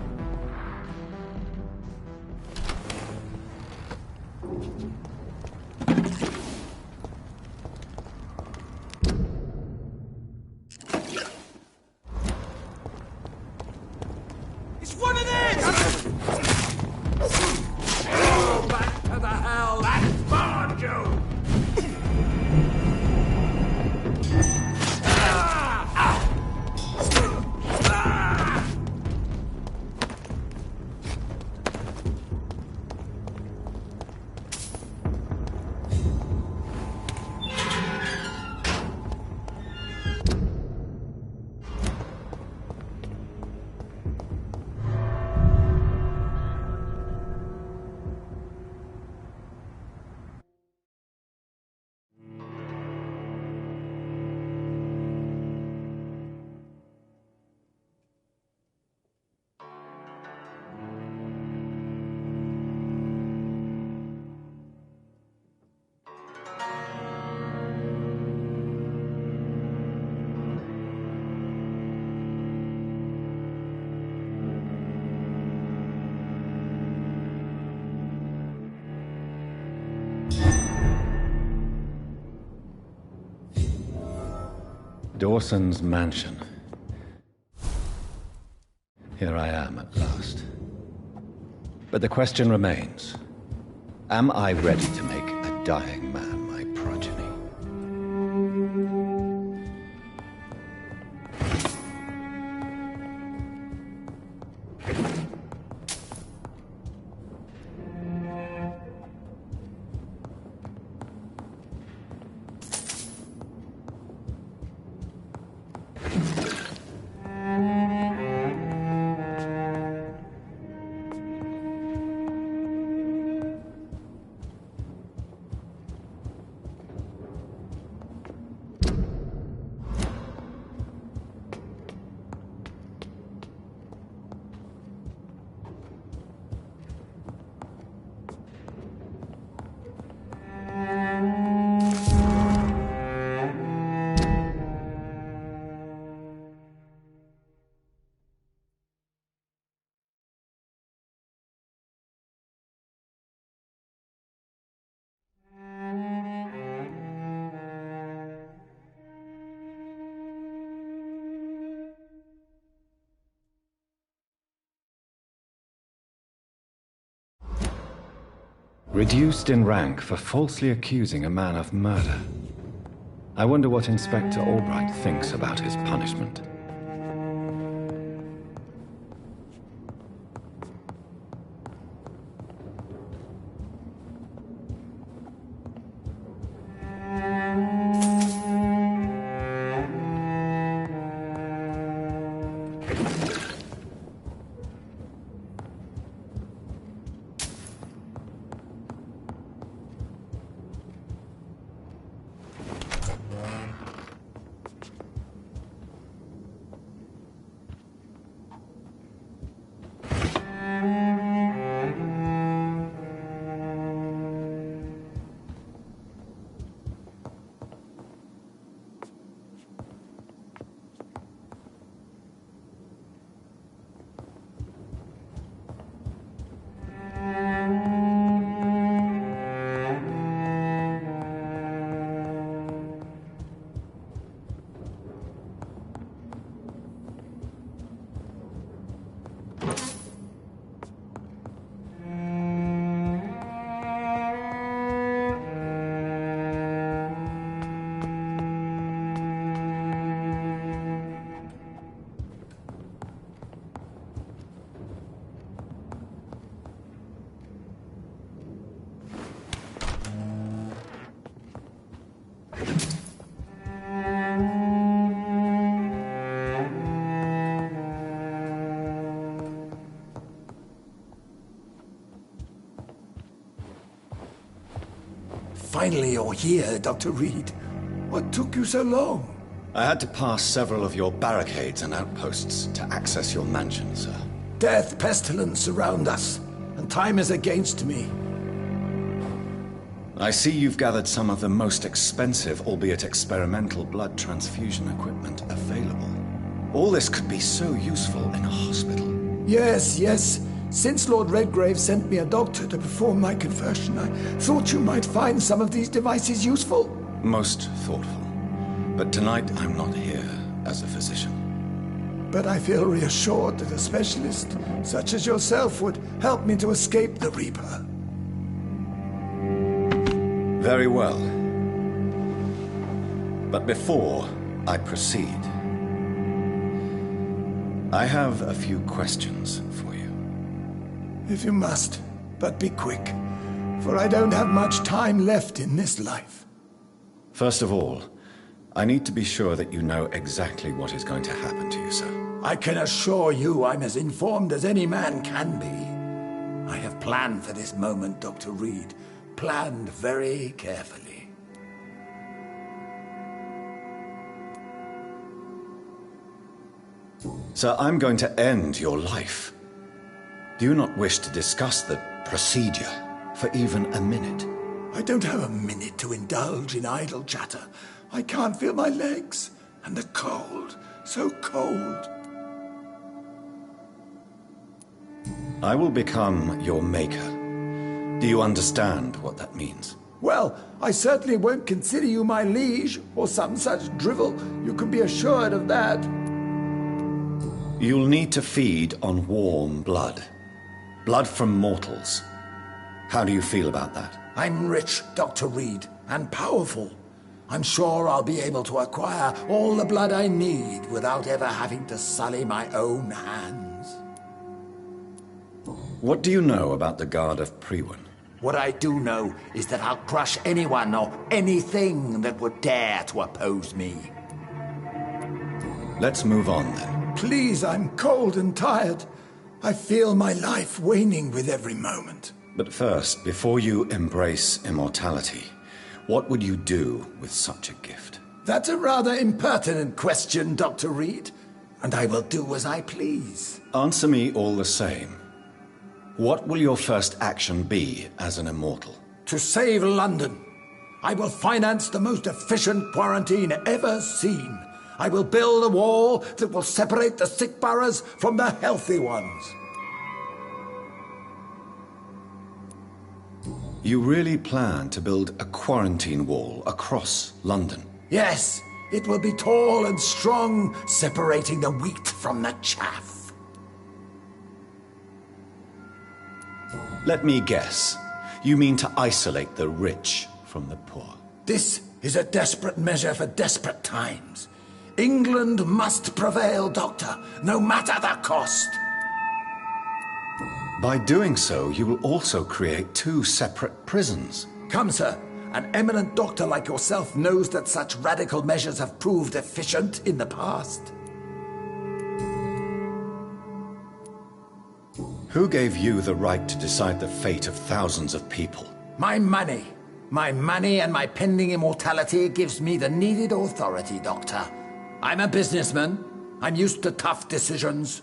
It's one of these! Oh, back to the hell! That's far, Joe! Dawson's mansion. Here I am at last. But the question remains, am I ready to make a dying man my progeny? Reduced in rank for falsely accusing a man of murder. I wonder what Inspector Albright thinks about his punishment. finally you're here, Dr. Reed. What took you so long? I had to pass several of your barricades and outposts to access your mansion, sir. Death, pestilence surround us, and time is against me. I see you've gathered some of the most expensive, albeit experimental, blood transfusion equipment available. All this could be so useful in a hospital. Yes, yes. Since Lord Redgrave sent me a doctor to perform my conversion, I thought you might find some of these devices useful. Most thoughtful. But tonight I'm not here as a physician. But I feel reassured that a specialist such as yourself would help me to escape the Reaper. Very well. But before I proceed, I have a few questions for you. If you must, but be quick, for I don't have much time left in this life. First of all, I need to be sure that you know exactly what is going to happen to you, sir. I can assure you I'm as informed as any man can be. I have planned for this moment, Dr. Reed. Planned very carefully. Sir, I'm going to end your life. Do you not wish to discuss the procedure for even a minute? I don't have a minute to indulge in idle chatter. I can't feel my legs, and the cold, so cold. I will become your maker. Do you understand what that means? Well, I certainly won't consider you my liege, or some such drivel. You can be assured of that. You'll need to feed on warm blood. Blood from mortals. How do you feel about that? I'm rich, Dr. Reed, and powerful. I'm sure I'll be able to acquire all the blood I need without ever having to sully my own hands. What do you know about the Guard of Priwen? What I do know is that I'll crush anyone or anything that would dare to oppose me. Let's move on then. Please, I'm cold and tired. I feel my life waning with every moment. But first, before you embrace immortality, what would you do with such a gift? That's a rather impertinent question, Dr. Reed. And I will do as I please. Answer me all the same. What will your first action be as an immortal? To save London. I will finance the most efficient quarantine ever seen. I will build a wall that will separate the sick boroughs from the healthy ones. You really plan to build a quarantine wall across London? Yes, it will be tall and strong, separating the wheat from the chaff. Let me guess. You mean to isolate the rich from the poor? This is a desperate measure for desperate times. England must prevail, Doctor, no matter the cost. By doing so, you will also create two separate prisons. Come, sir. An eminent doctor like yourself knows that such radical measures have proved efficient in the past. Who gave you the right to decide the fate of thousands of people? My money. My money and my pending immortality gives me the needed authority, Doctor. I'm a businessman. I'm used to tough decisions.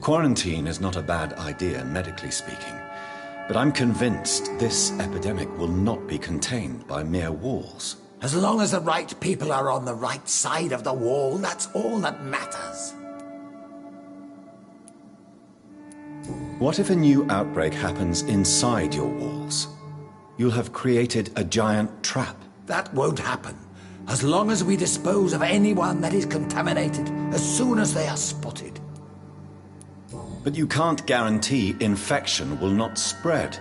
Quarantine is not a bad idea, medically speaking. But I'm convinced this epidemic will not be contained by mere walls. As long as the right people are on the right side of the wall, that's all that matters. What if a new outbreak happens inside your walls? You'll have created a giant trap. That won't happen. As long as we dispose of anyone that is contaminated as soon as they are spotted. But you can't guarantee infection will not spread.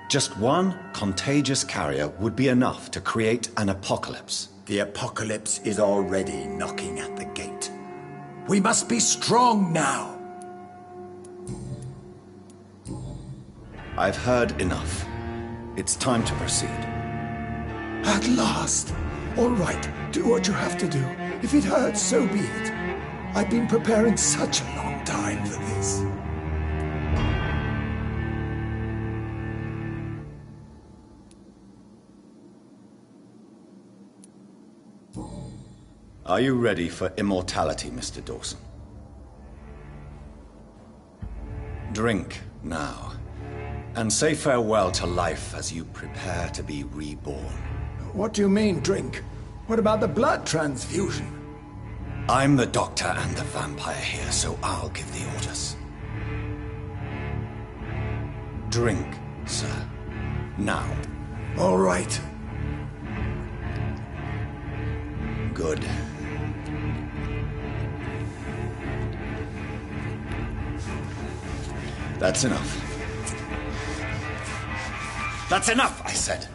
Just one contagious carrier would be enough to create an apocalypse. The apocalypse is already knocking at the gate. We must be strong now. I've heard enough. It's time to proceed. At last. All right, do what you have to do. If it hurts, so be it. I've been preparing such a long time for this. Are you ready for immortality, Mr. Dawson? Drink now, and say farewell to life as you prepare to be reborn. What do you mean, drink? What about the blood transfusion? I'm the doctor and the vampire here, so I'll give the orders. Drink, sir. Now. All right. Good. That's enough. That's enough, I said.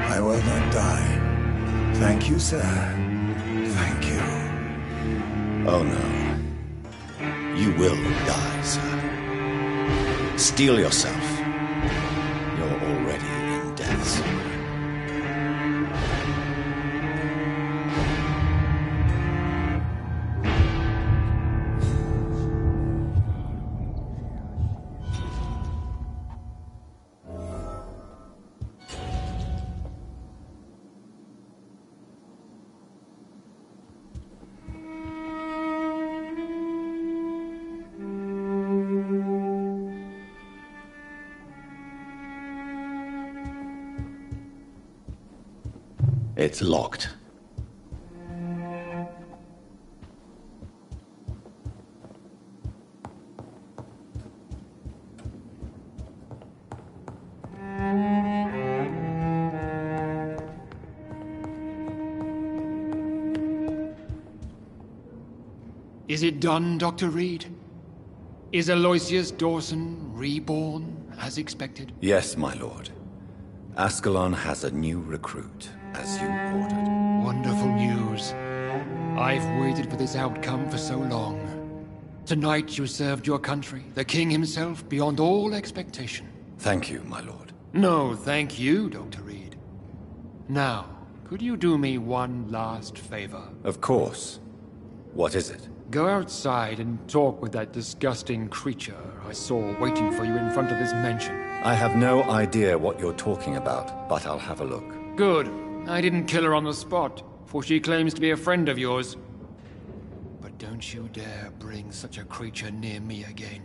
I will not die. Thank you, sir. Thank you. Oh, no. You will die, sir. Steel yourself. You're already in death's door. It's locked. Is it done, Dr. Reed? Is Aloysius Dawson reborn, as expected? Yes, my lord. Ascalon has a new recruit, as you ordered. Wonderful news. I've waited for this outcome for so long. Tonight you served your country, the king himself, beyond all expectation. Thank you, my lord. No, thank you, Dr. Reed. Now, could you do me one last favor? Of course. What is it? Go outside and talk with that disgusting creature I saw waiting for you in front of this mansion. I have no idea what you're talking about, but I'll have a look. Good. I didn't kill her on the spot, for she claims to be a friend of yours. But don't you dare bring such a creature near me again.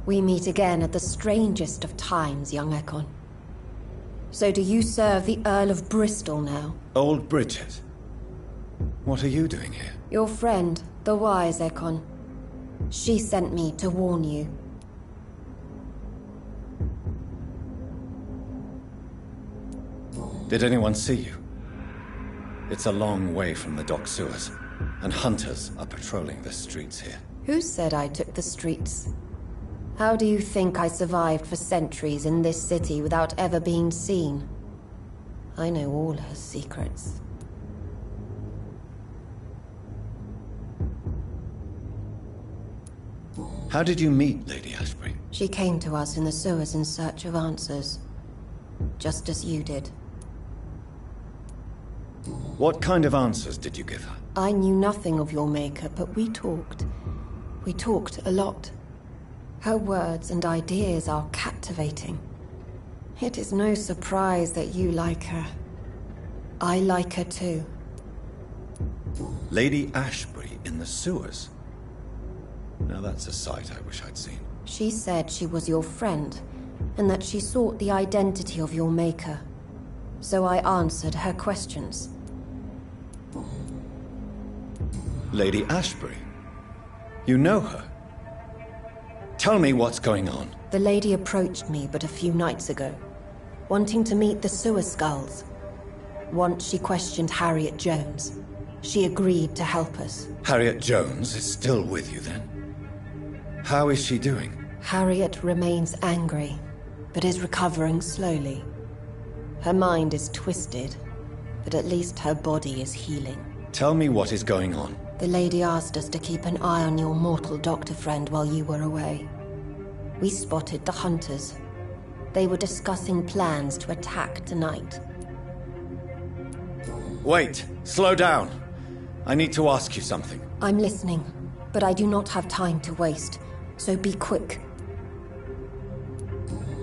We meet again at the strangest of times, young Ekon. So do you serve the Earl of Bristol now? Old Bridget. What are you doing here? Your friend, the wise Ekon. She sent me to warn you. Did anyone see you? It's a long way from the dock sewers, and hunters are patrolling the streets here. Who said I took the streets? How do you think I survived for centuries in this city without ever being seen? I know all her secrets. How did you meet Lady Ashbury? She came to us in the sewers in search of answers. Just as you did. What kind of answers did you give her? I knew nothing of your maker, but we talked. We talked a lot. Her words and ideas are captivating. It is no surprise that you like her. I like her too. Lady Ashbury in the sewers? Now that's a sight I wish I'd seen. She said she was your friend, and that she sought the identity of your maker. So I answered her questions. Lady Ashbury? You know her? Tell me what's going on. The lady approached me but a few nights ago, wanting to meet the sewer skulls. Once she questioned Harriet Jones. She agreed to help us. Harriet Jones is still with you then? How is she doing? Harriet remains angry, but is recovering slowly. Her mind is twisted, but at least her body is healing. Tell me what is going on. The lady asked us to keep an eye on your mortal doctor friend while you were away. We spotted the hunters. They were discussing plans to attack tonight. Wait, slow down. I need to ask you something. I'm listening, but I do not have time to waste, so be quick.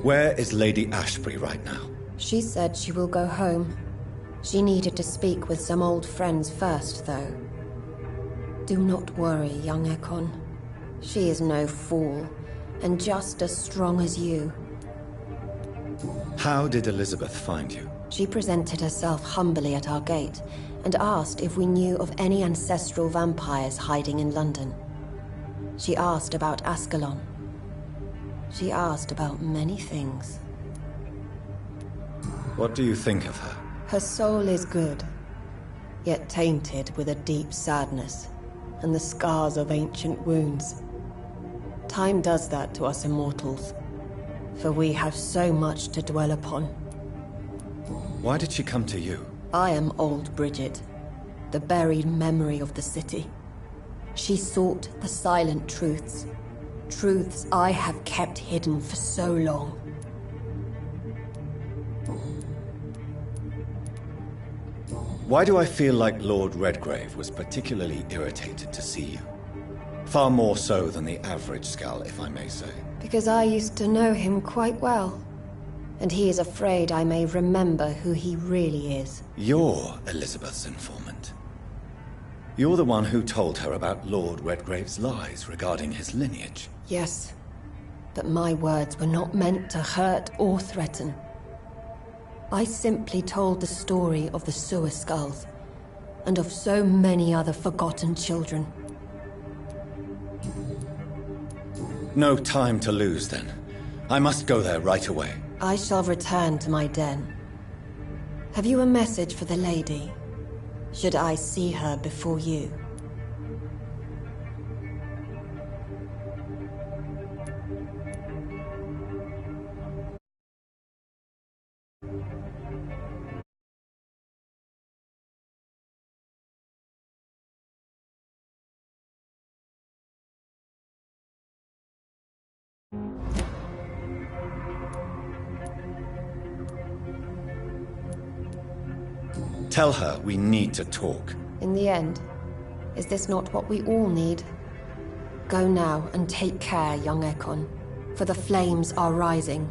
Where is Lady Ashbury right now? She said she will go home. She needed to speak with some old friends first, though. Do not worry, young Ekon. She is no fool, and just as strong as you. How did Elizabeth find you? She presented herself humbly at our gate, and asked if we knew of any ancestral vampires hiding in London. She asked about Ascalon. She asked about many things. What do you think of her? Her soul is good, yet tainted with a deep sadness, and the scars of ancient wounds. Time does that to us immortals, for we have so much to dwell upon. Why did she come to you? I am old Bridget, the buried memory of the city. She sought the silent truths, truths I have kept hidden for so long. Why do I feel like Lord Redgrave was particularly irritated to see you? Far more so than the average Skull, if I may say. Because I used to know him quite well, and he is afraid I may remember who he really is. You're Elizabeth's informant. You're the one who told her about Lord Redgrave's lies regarding his lineage. Yes, but my words were not meant to hurt or threaten. I simply told the story of the sewer skulls, and of so many other forgotten children. No time to lose, then. I must go there right away. I shall return to my den. Have you a message for the lady? Should I see her before you? Tell her we need to talk. In the end, is this not what we all need? Go now and take care, young Ekon, for the flames are rising.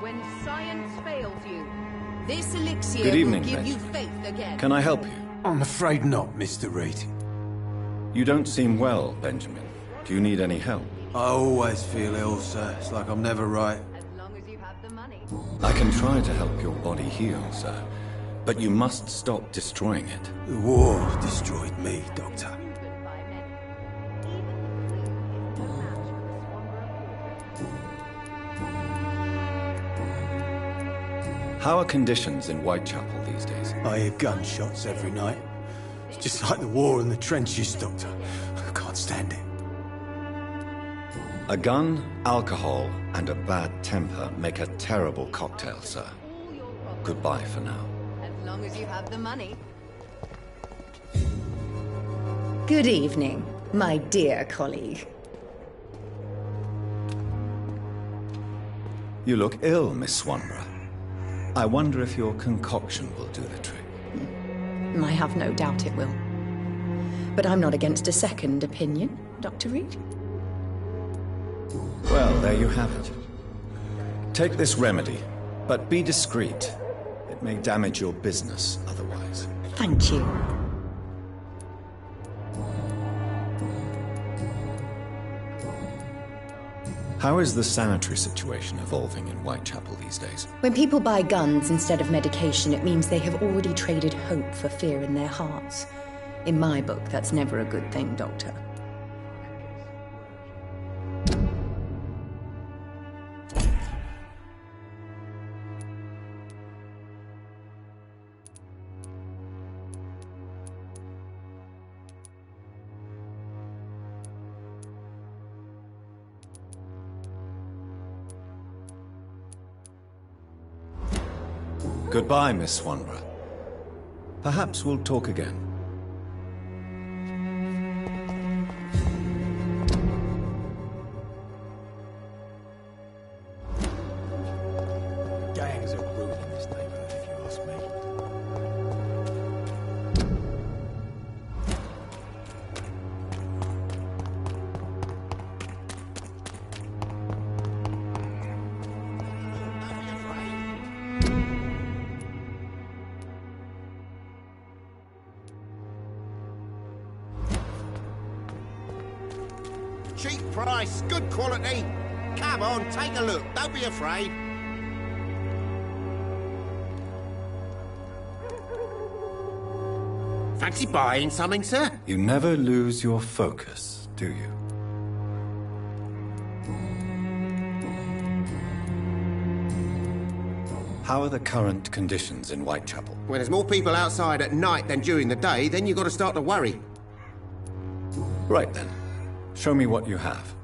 When science fails you, this elixir Good evening, will give you Benjamin. faith again. Can I help you? I'm afraid not, Mr. Reed. You don't seem well, Benjamin. Do you need any help? I always feel ill, sir. It's like I'm never right. As long as you have the money. I can try to help your body heal, sir. But you must stop destroying it. The war destroyed me, Doctor. How are conditions in Whitechapel these days? I hear gunshots every night. It's just like the war in the trenches, Doctor. I can't stand it. A gun, alcohol, and a bad temper make a terrible cocktail, sir. Goodbye for now. As long as you have the money. Good evening, my dear colleague. You look ill, Miss Swanborough. I wonder if your concoction will do the trick. I have no doubt it will. But I'm not against a second opinion, Dr. Reed. Well, there you have it. Take this remedy, but be discreet. It may damage your business otherwise. Thank you. How is the sanitary situation evolving in Whitechapel these days? When people buy guns instead of medication, it means they have already traded hope for fear in their hearts. In my book, that's never a good thing, Doctor. Goodbye, Miss Swanborough. Perhaps we'll talk again. Gangs are ruining this neighborhood, if you ask me. Cheap price, good quality. Come on, take a look. Don't be afraid. Fancy buying something, sir? You never lose your focus, do you? How are the current conditions in Whitechapel? When there's more people outside at night than during the day, then you've got to start to worry. Right then. Show me what you have.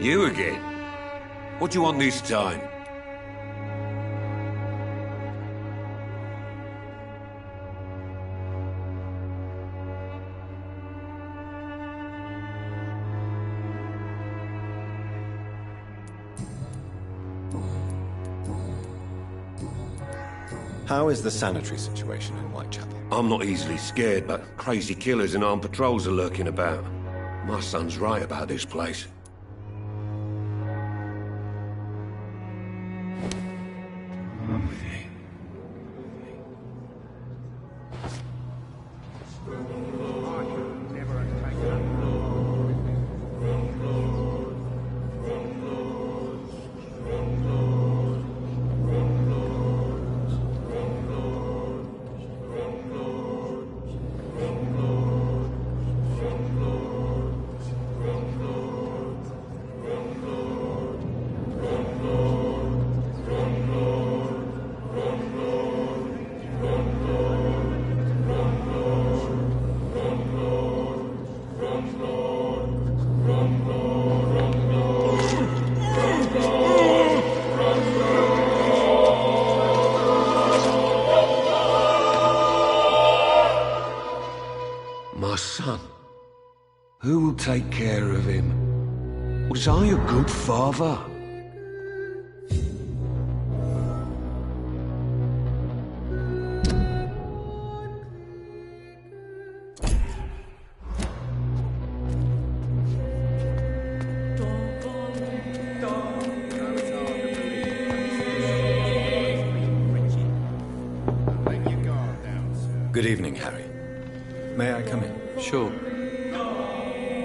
You again? What do you want this time? How is the sanitary situation in Whitechapel? I'm not easily scared, but crazy killers and armed patrols are lurking about. My son's right about this place. My son. Who will take care of him? Was I a good father? Good evening, Harry. May I come in? Sure.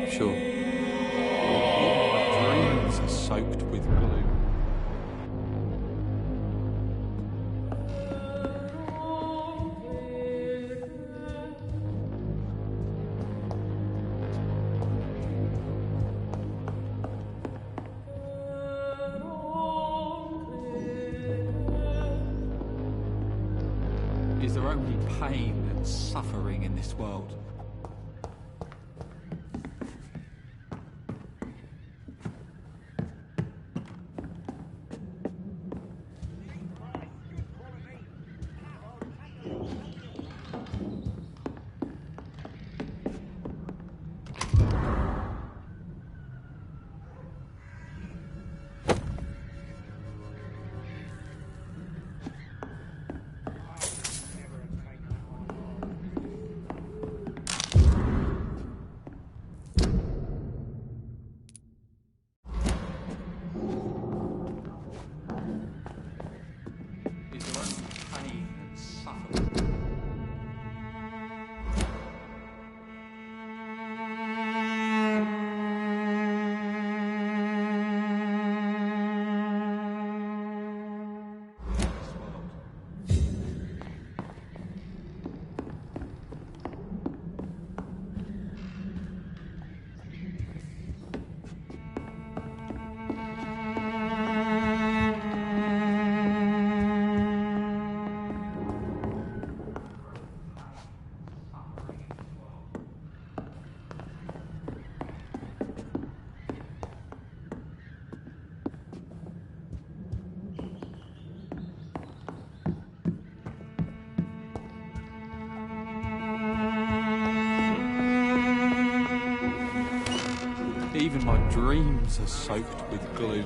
Sure. My dreams are soaked with glue. Is there only pain and suffering in this world? Is there only pain and suffering? Even my dreams are soaked with gloom.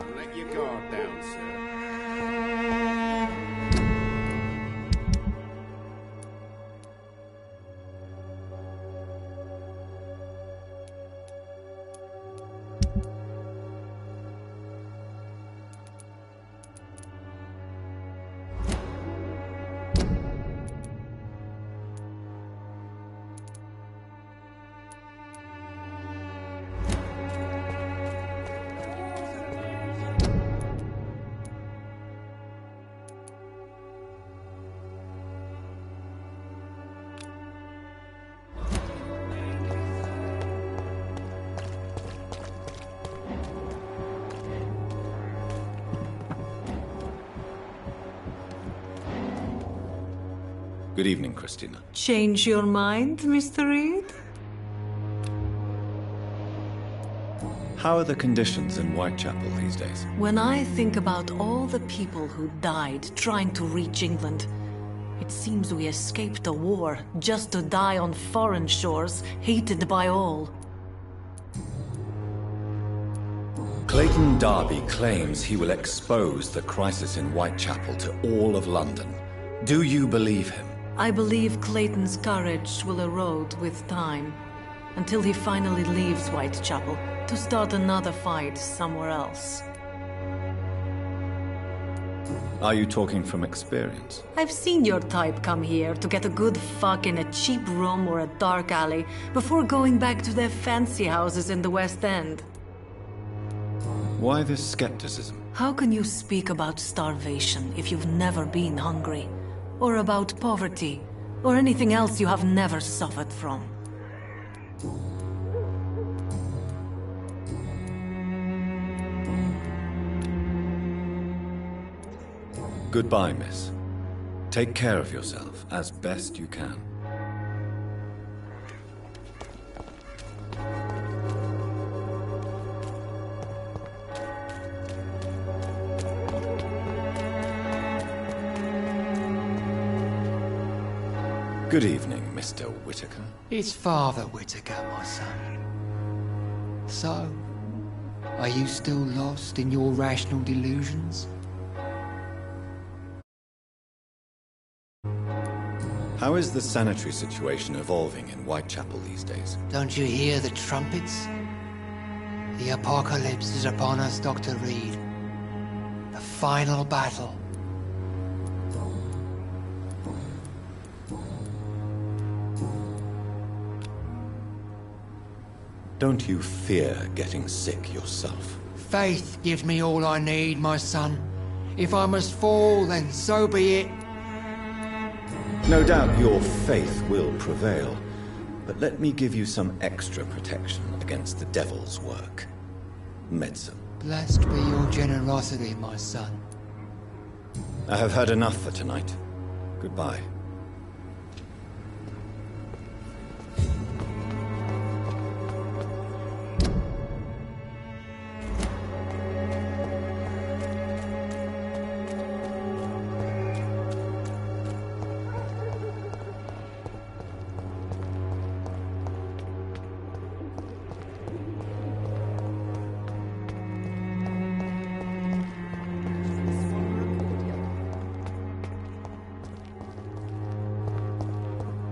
And let your guard down, sir. Good evening, Christina. Change your mind, Mr. Reed? How are the conditions in Whitechapel these days? When I think about all the people who died trying to reach England, it seems we escaped a war just to die on foreign shores, hated by all. Clayton Darby claims he will expose the crisis in Whitechapel to all of London. Do you believe him? I believe Clayton's courage will erode with time, until he finally leaves Whitechapel to start another fight somewhere else. Are you talking from experience? I've seen your type come here to get a good fuck in a cheap room or a dark alley before going back to their fancy houses in the West End. Why this skepticism? How can you speak about starvation if you've never been hungry? Or about poverty? Or anything else you have never suffered from? Goodbye, miss. Take care of yourself as best you can. Good evening, Mr. Whitaker. It's Father Whitaker, my son. So, are you still lost in your rational delusions? How is the sanitary situation evolving in Whitechapel these days? Don't you hear the trumpets? The apocalypse is upon us, Dr. Reed. The final battle. Don't you fear getting sick yourself? Faith gives me all I need, my son. If I must fall, then so be it. No doubt your faith will prevail, but let me give you some extra protection against the devil's work. Medicine. Blessed be your generosity, my son. I have had enough for tonight. Goodbye.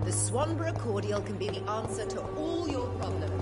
The Swanborough cordial can be the answer to all your problems.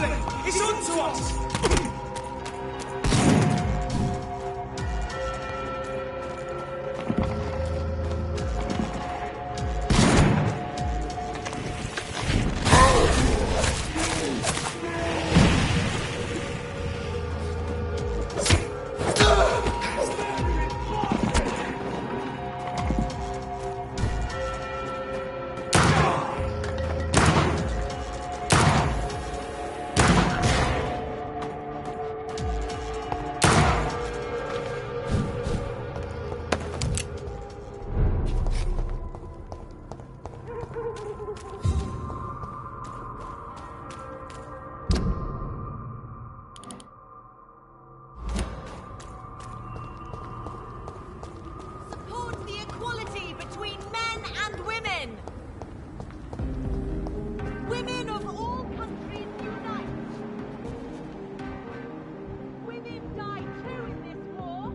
Quickly! It's unto us! Support the equality between men and women! Women of all countries unite! Women die too in this war!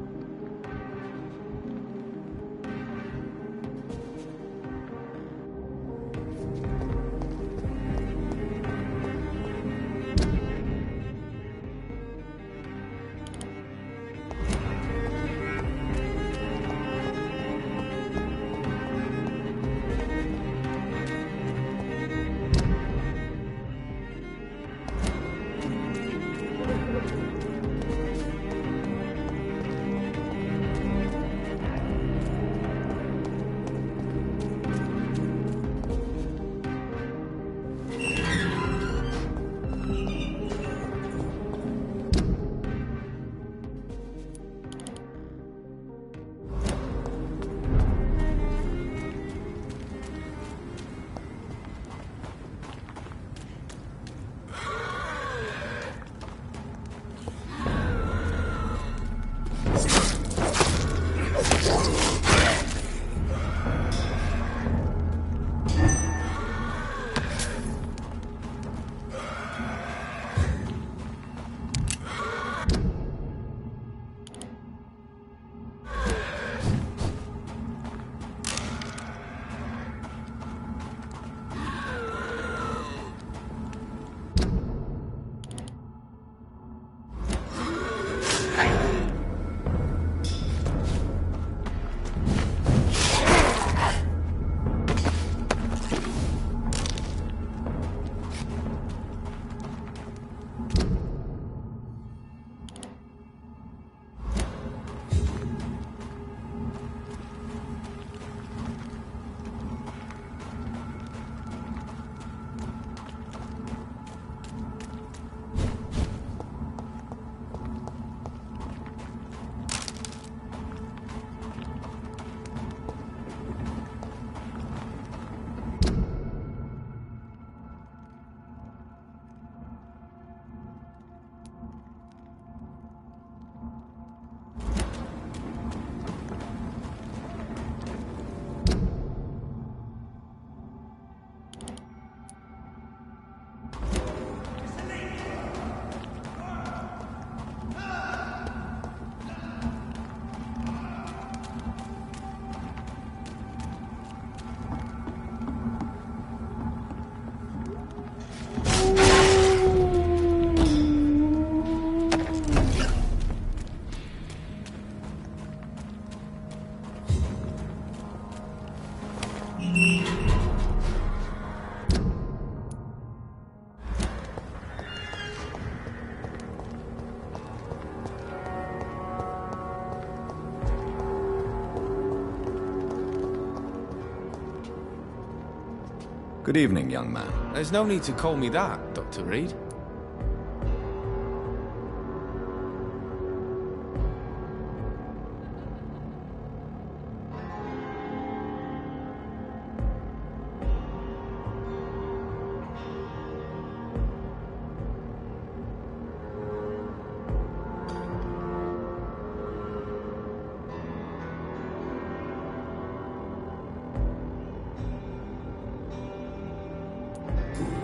Good evening, young man. There's no need to call me that, Dr. Reed.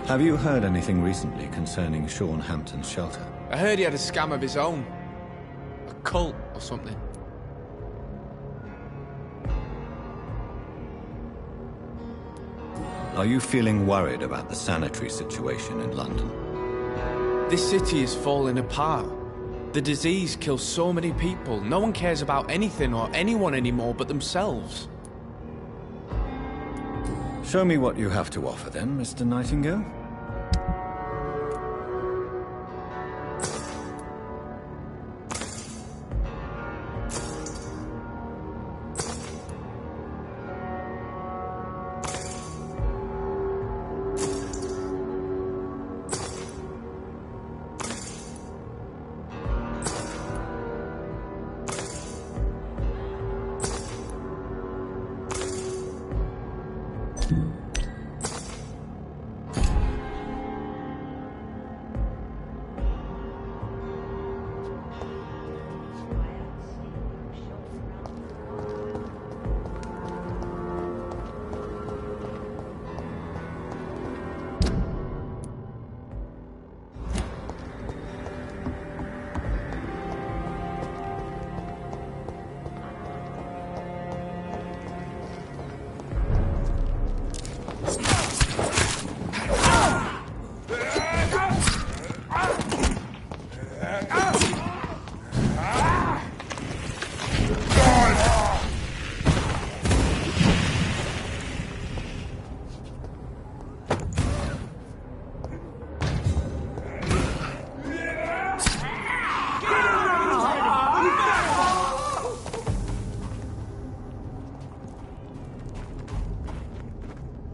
Have you heard anything recently concerning Sean Hampton's shelter? I heard he had a scam of his own. A cult or something. Are you feeling worried about the sanitary situation in London? This city is falling apart. The disease kills so many people. No one cares about anything or anyone anymore but themselves. Show me what you have to offer then, Mr. Nightingale.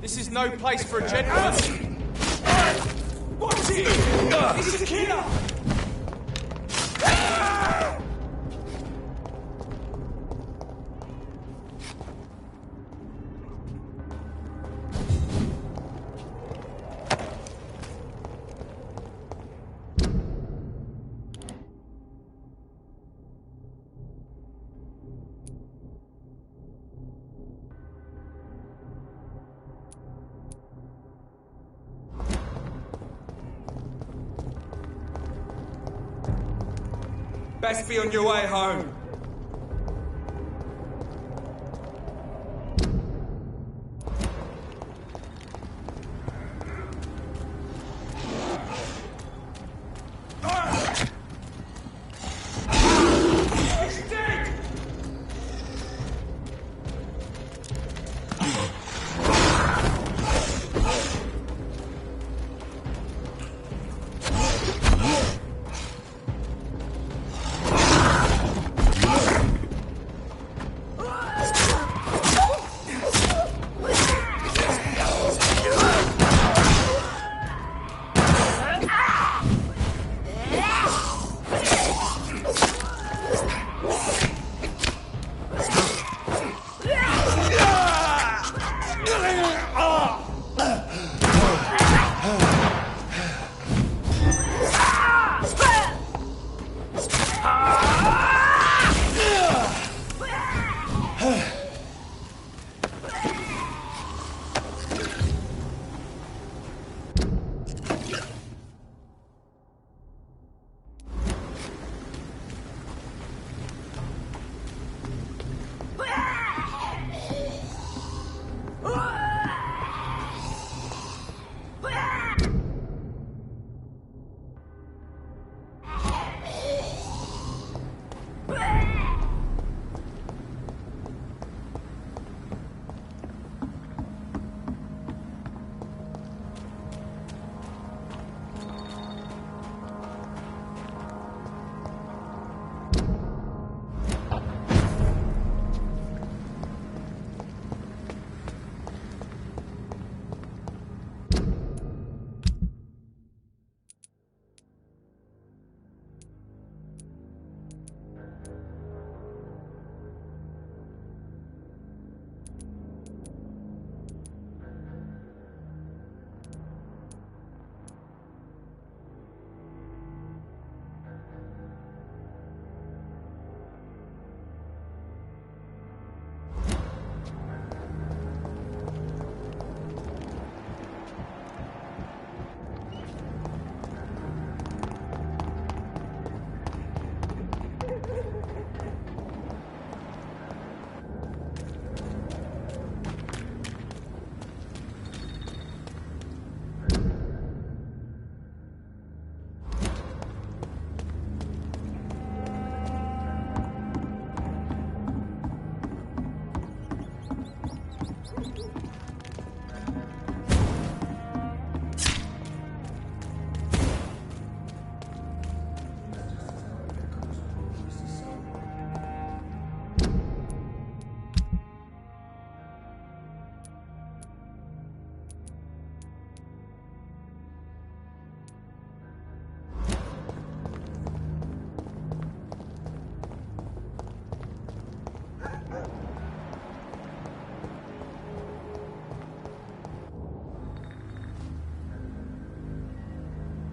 This is no place for a gentleman. What's it? He's a killer! Best be on your way home.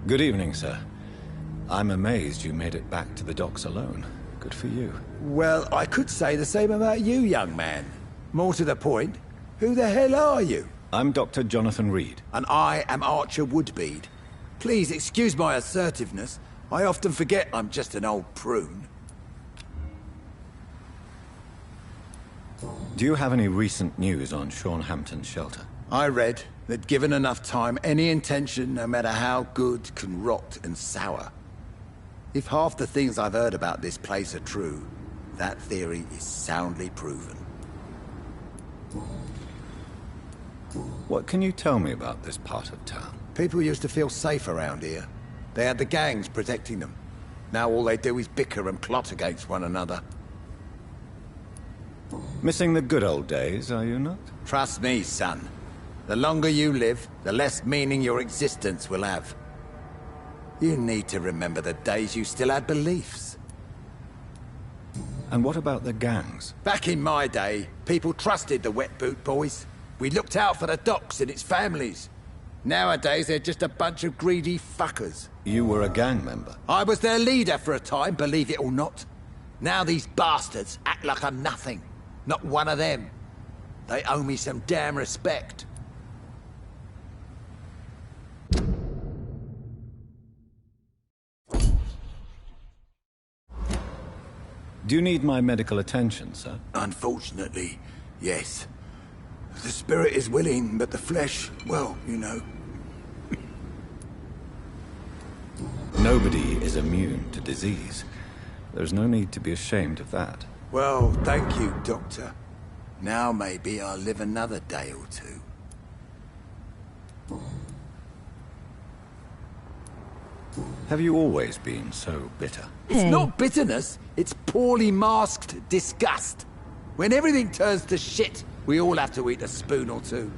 Good evening, sir. I'm amazed you made it back to the docks alone. Good for you. Well, I could say the same about you, young man. More to the point, who the hell are you? I'm Dr. Jonathan Reed. And I am Archer Woodbead. Please excuse my assertiveness. I often forget I'm just an old prune. Do you have any recent news on Sean Hampton's shelter? I read that given enough time, any intention, no matter how good, can rot and sour. If half the things I've heard about this place are true, that theory is soundly proven. What can you tell me about this part of town? People used to feel safe around here. They had the gangs protecting them. Now all they do is bicker and plot against one another. Missing the good old days, are you not? Trust me, son. The longer you live, the less meaning your existence will have. You need to remember the days you still had beliefs. And what about the gangs? Back in my day, people trusted the Wet Boot Boys. We looked out for the docks and its families. Nowadays, they're just a bunch of greedy fuckers. You were a gang member? I was their leader for a time, believe it or not. Now these bastards act like I'm nothing. Not one of them. They owe me some damn respect. Do you need my medical attention, sir? Unfortunately, yes. The spirit is willing, but the flesh, well, you know. Nobody is immune to disease. There's no need to be ashamed of that. Well, thank you, Doctor. Now maybe I'll live another day or two. Have you always been so bitter? It's not bitterness, it's poorly masked disgust. When everything turns to shit, we all have to eat a spoon or two.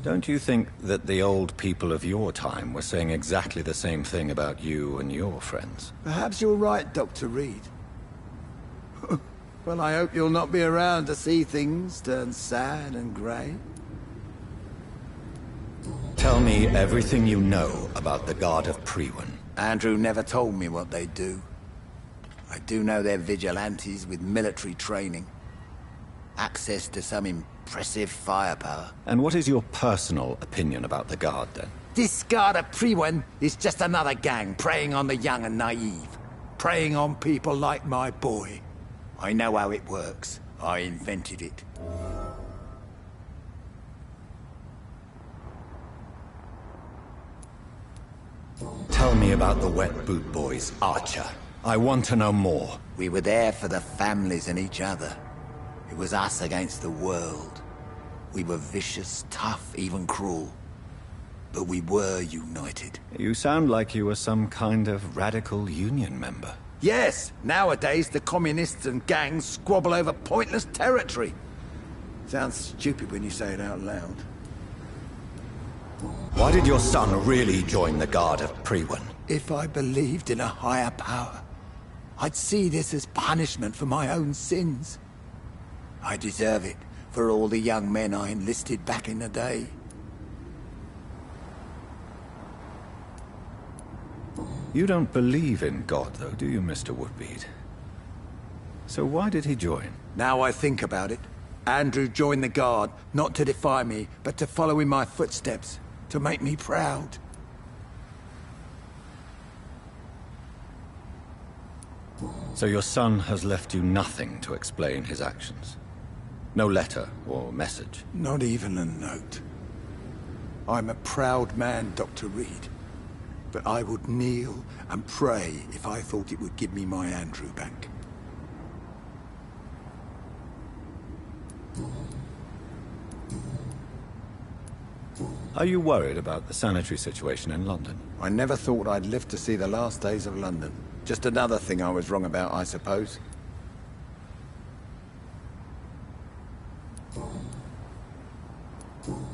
Don't you think that the old people of your time were saying exactly the same thing about you and your friends? Perhaps you're right, Dr. Reed. Well, I hope you'll not be around to see things turn sad and grey. Tell me everything you know about the Guard of Priwen. Andrew never told me what they do. I do know they're vigilantes with military training. Access to some impressive firepower. And what is your personal opinion about the Guard, then? This Guard of Priwen is just another gang preying on the young and naive. Preying on people like my boy. I know how it works. I invented it. Tell me about the Wet Boot Boys, Archer. I want to know more. We were there for the families and each other. It was us against the world. We were vicious, tough, even cruel. But we were united. You sound like you were some kind of radical union member. Yes, nowadays the communists and gangs squabble over pointless territory. Sounds stupid when you say it out loud. Why did your son really join the Guard of Priwen? If I believed in a higher power, I'd see this as punishment for my own sins. I deserve it for all the young men I enlisted back in the day. You don't believe in God, though, do you, Mr. Woodbead? So why did he join? Now I think about it, Andrew joined the Guard, not to defy me, but to follow in my footsteps, to make me proud. So your son has left you nothing to explain his actions? No letter or message? Not even a note. I'm a proud man, Dr. Reed. But I would kneel and pray if I thought it would give me my Andrew back. Are you worried about the sanitary situation in London? I never thought I'd live to see the last days of London. Just another thing I was wrong about, I suppose.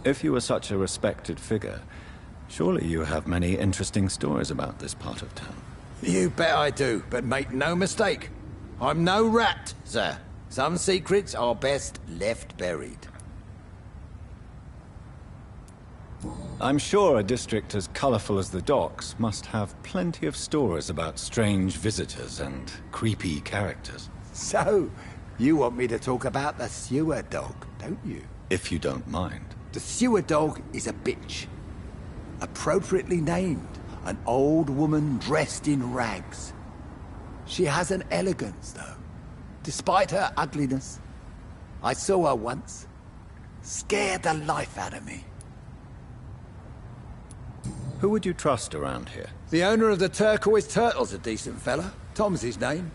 If you were such a respected figure, surely you have many interesting stories about this part of town. You bet I do, but make no mistake. I'm no rat, sir. Some secrets are best left buried. I'm sure a district as colorful as the docks must have plenty of stories about strange visitors and creepy characters. So, you want me to talk about the sewer dog, don't you? If you don't mind. The sewer dog is a bitch. Appropriately named. An old woman dressed in rags. She has an elegance, though, despite her ugliness. I saw her once. Scared the life out of me. Who would you trust around here? The owner of the Turquoise Turtle's a decent fella. Tom's his name.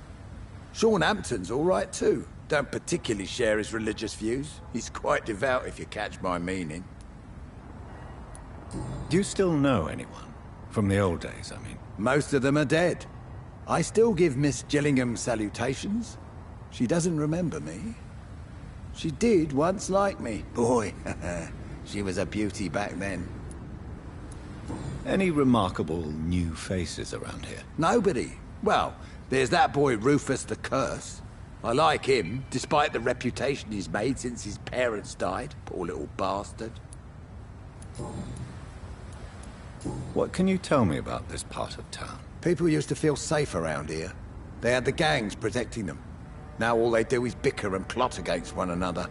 Sean Hampton's all right, too. Don't particularly share his religious views. He's quite devout, if you catch my meaning. Do you still know anyone? From the old days, I mean. Most of them are dead. I still give Miss Gillingham salutations. She doesn't remember me. She did once like me. Boy, she was a beauty back then. Any remarkable new faces around here? Nobody. Well, there's that boy Rufus the Curse. I like him, despite the reputation he's made since his parents died. Poor little bastard. What can you tell me about this part of town? People used to feel safe around here. They had the gangs protecting them. Now all they do is bicker and plot against one another.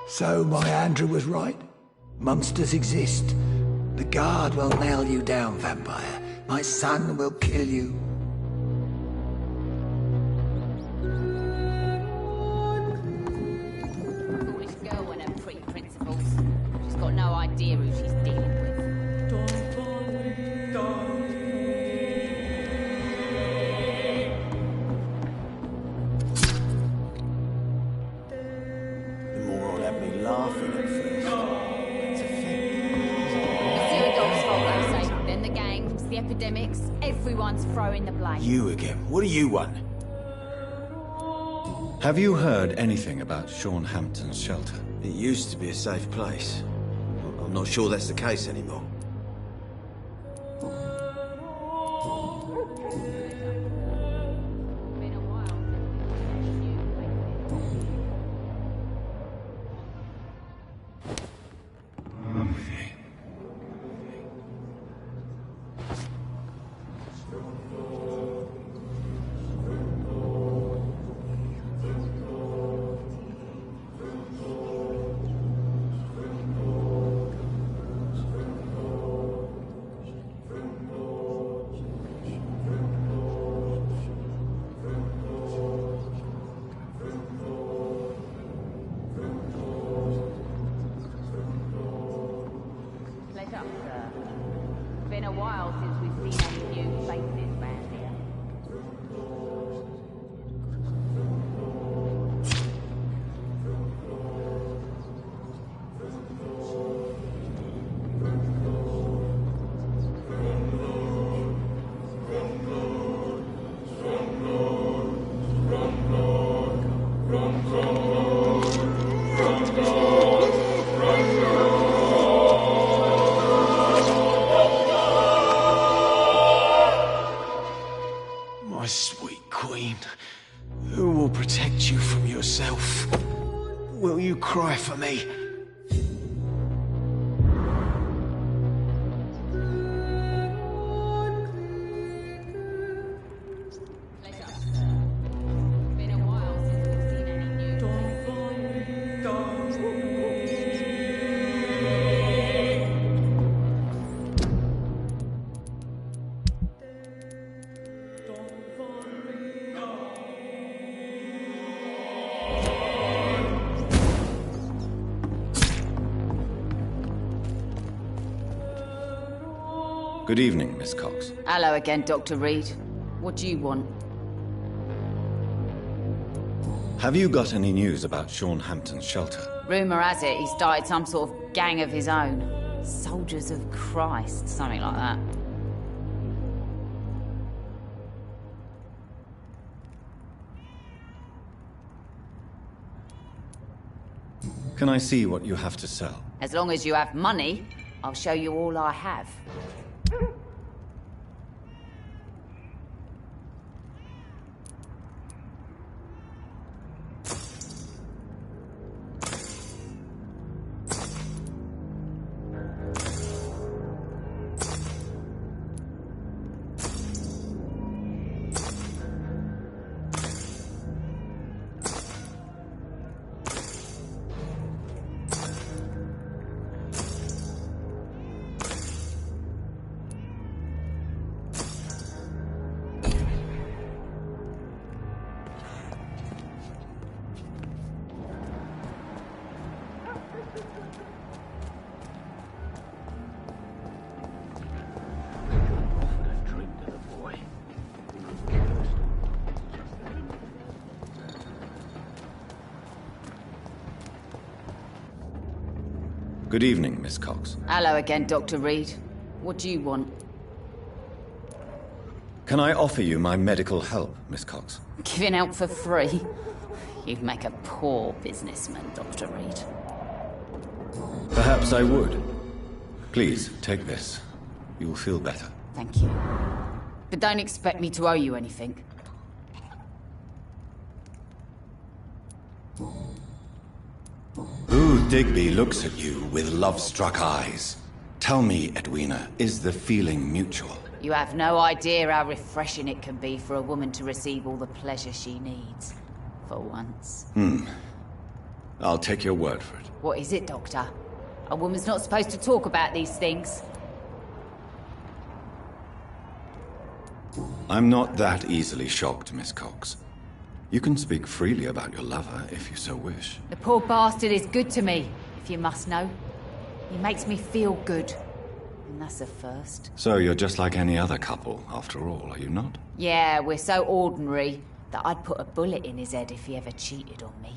So my Andrew was right. Monsters exist. The guard will nail you down, vampire. My son will kill you. Foolish girl and her pretty principles. She's got no idea who she's dealing with. The more I'll have me laughing at first. It's a The sewer dog's fault, they say. Then the gangs, the epidemics, everyone's throwing the blame. You again. What do you want? Have you heard anything about Sean Hampton's shelter? It used to be a safe place. I'm not sure that's the case anymore. Been a while since we've seen any new faces round here. cry for me. Good evening, Miss Cox. Hello again, Dr. Reed. What do you want? Have you got any news about Sean Hampton's shelter? Rumour has it he started some sort of gang of his own. Soldiers of Christ, something like that. Can I see what you have to sell? As long as you have money, I'll show you all I have. Good evening, Miss Cox. Hello again, Dr. Reed. What do you want? Can I offer you my medical help, Miss Cox? Giving out for free? You'd make a poor businessman, Dr. Reed. Perhaps I would. Please, take this. You'll feel better. Thank you. But don't expect me to owe you anything. Ooh, Digby looks at you with love-struck eyes. Tell me, Edwina, is the feeling mutual? You have no idea how refreshing it can be for a woman to receive all the pleasure she needs. For once. I'll take your word for it. What is it, Doctor? A woman's not supposed to talk about these things. I'm not that easily shocked, Miss Cox. You can speak freely about your lover, if you so wish. The poor bastard is good to me, if you must know. He makes me feel good. And that's a first. So you're just like any other couple, after all, are you not? Yeah, we're so ordinary that I'd put a bullet in his head if he ever cheated on me.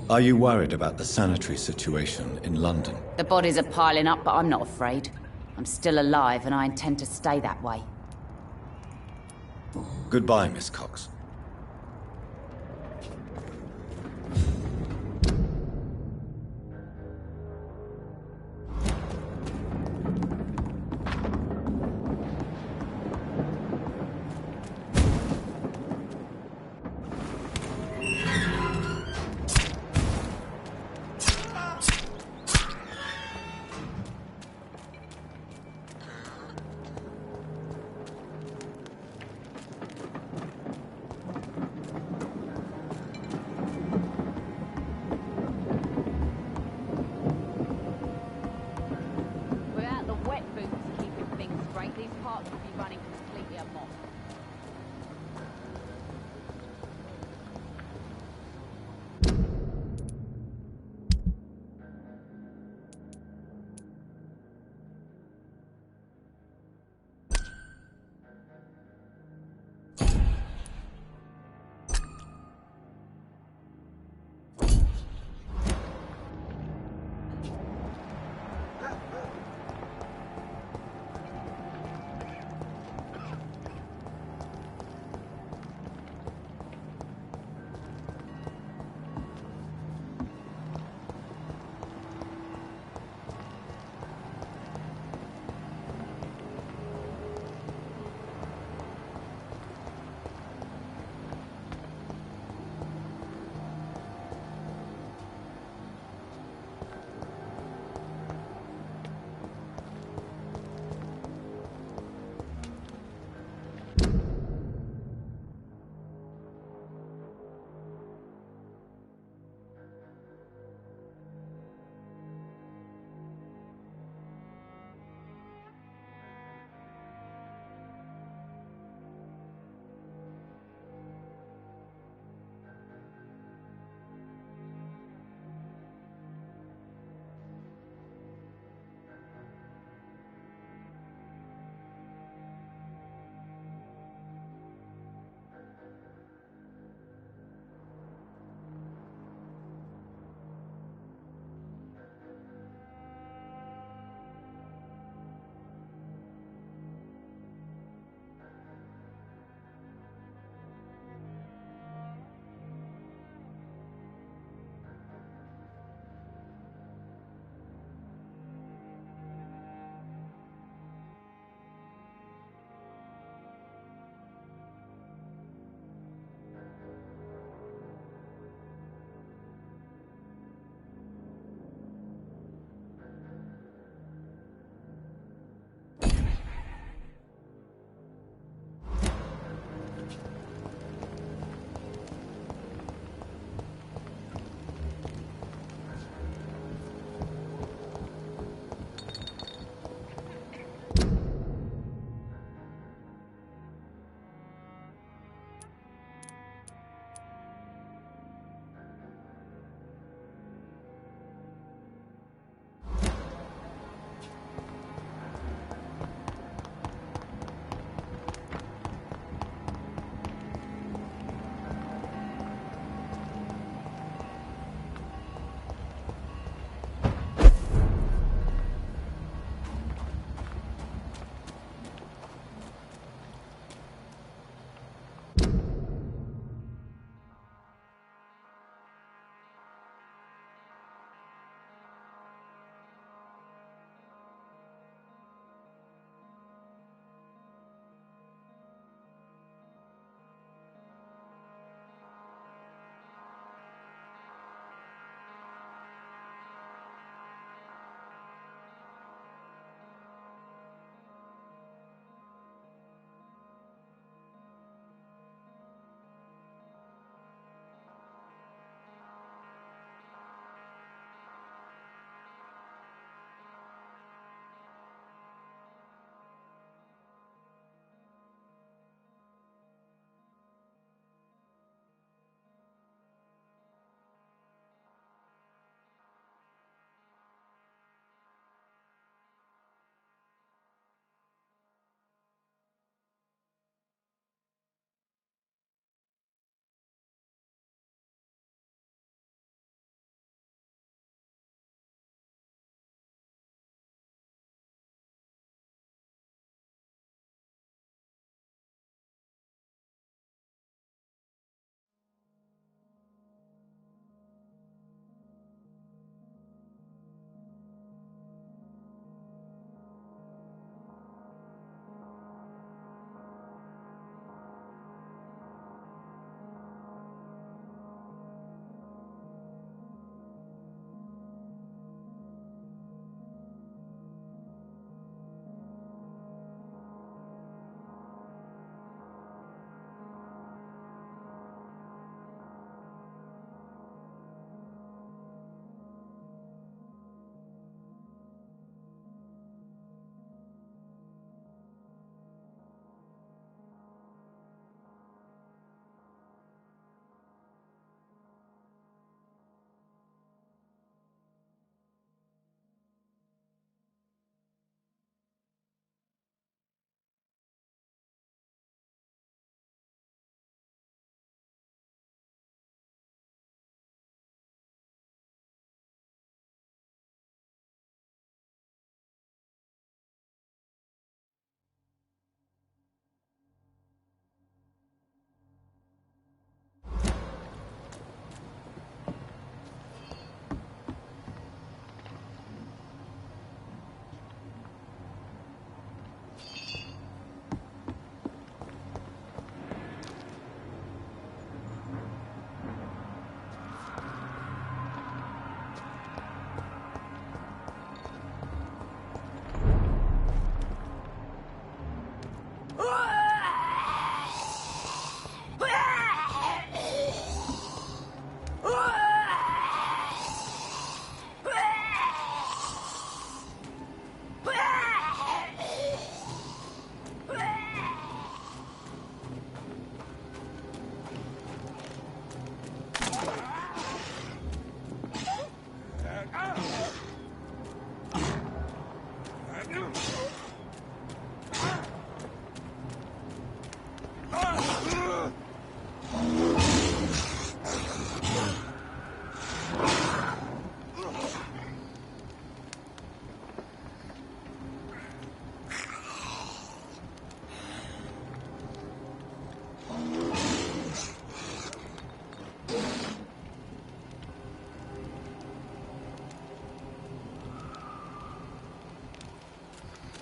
Are you worried about the sanitary situation in London? The bodies are piling up, but I'm not afraid. I'm still alive, and I intend to stay that way. Goodbye, Miss Cox.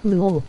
Lol.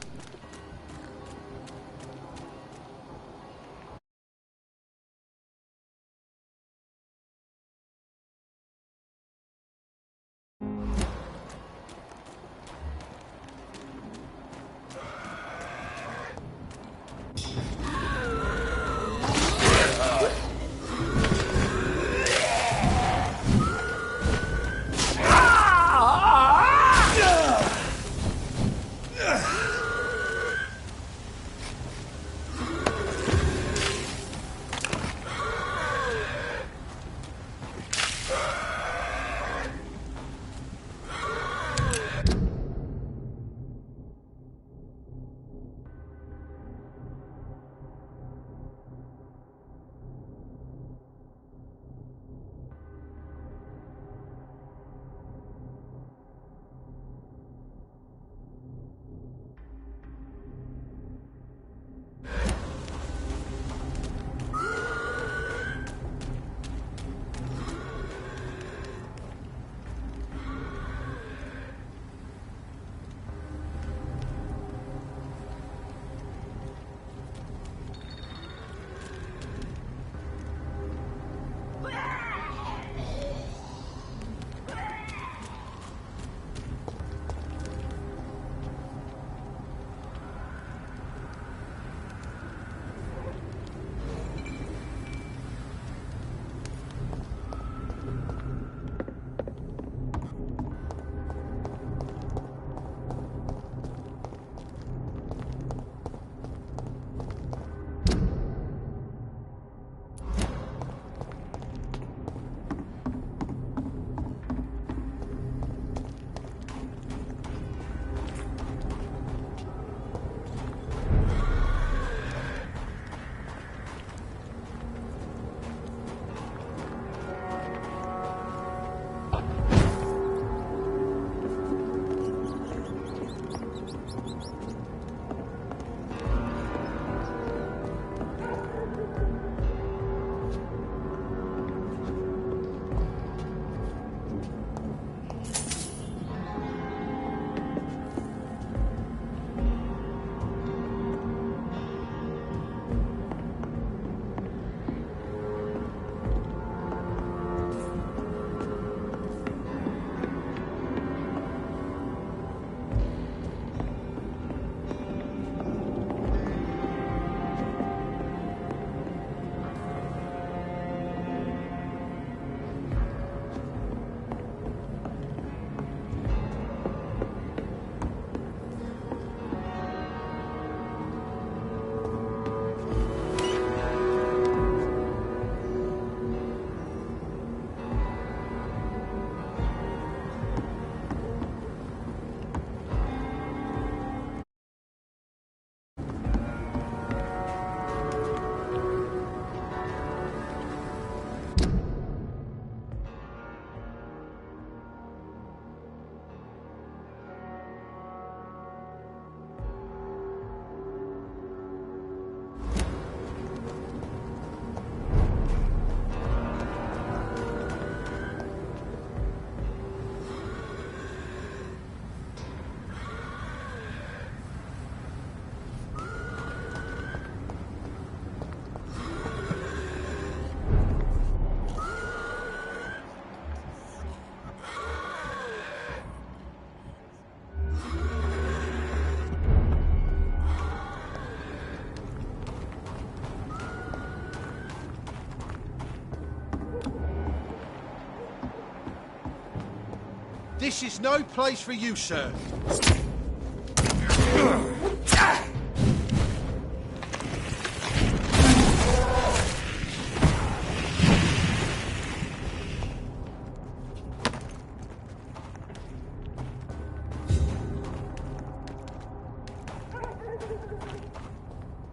This is no place for you, sir.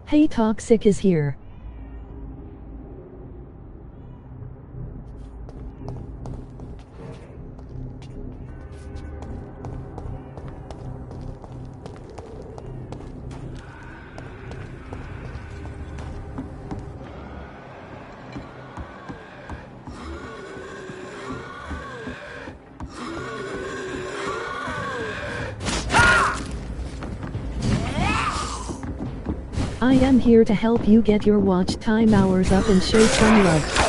Hey, Toxic is here. I am here to help you get your watch time hours up and show some love.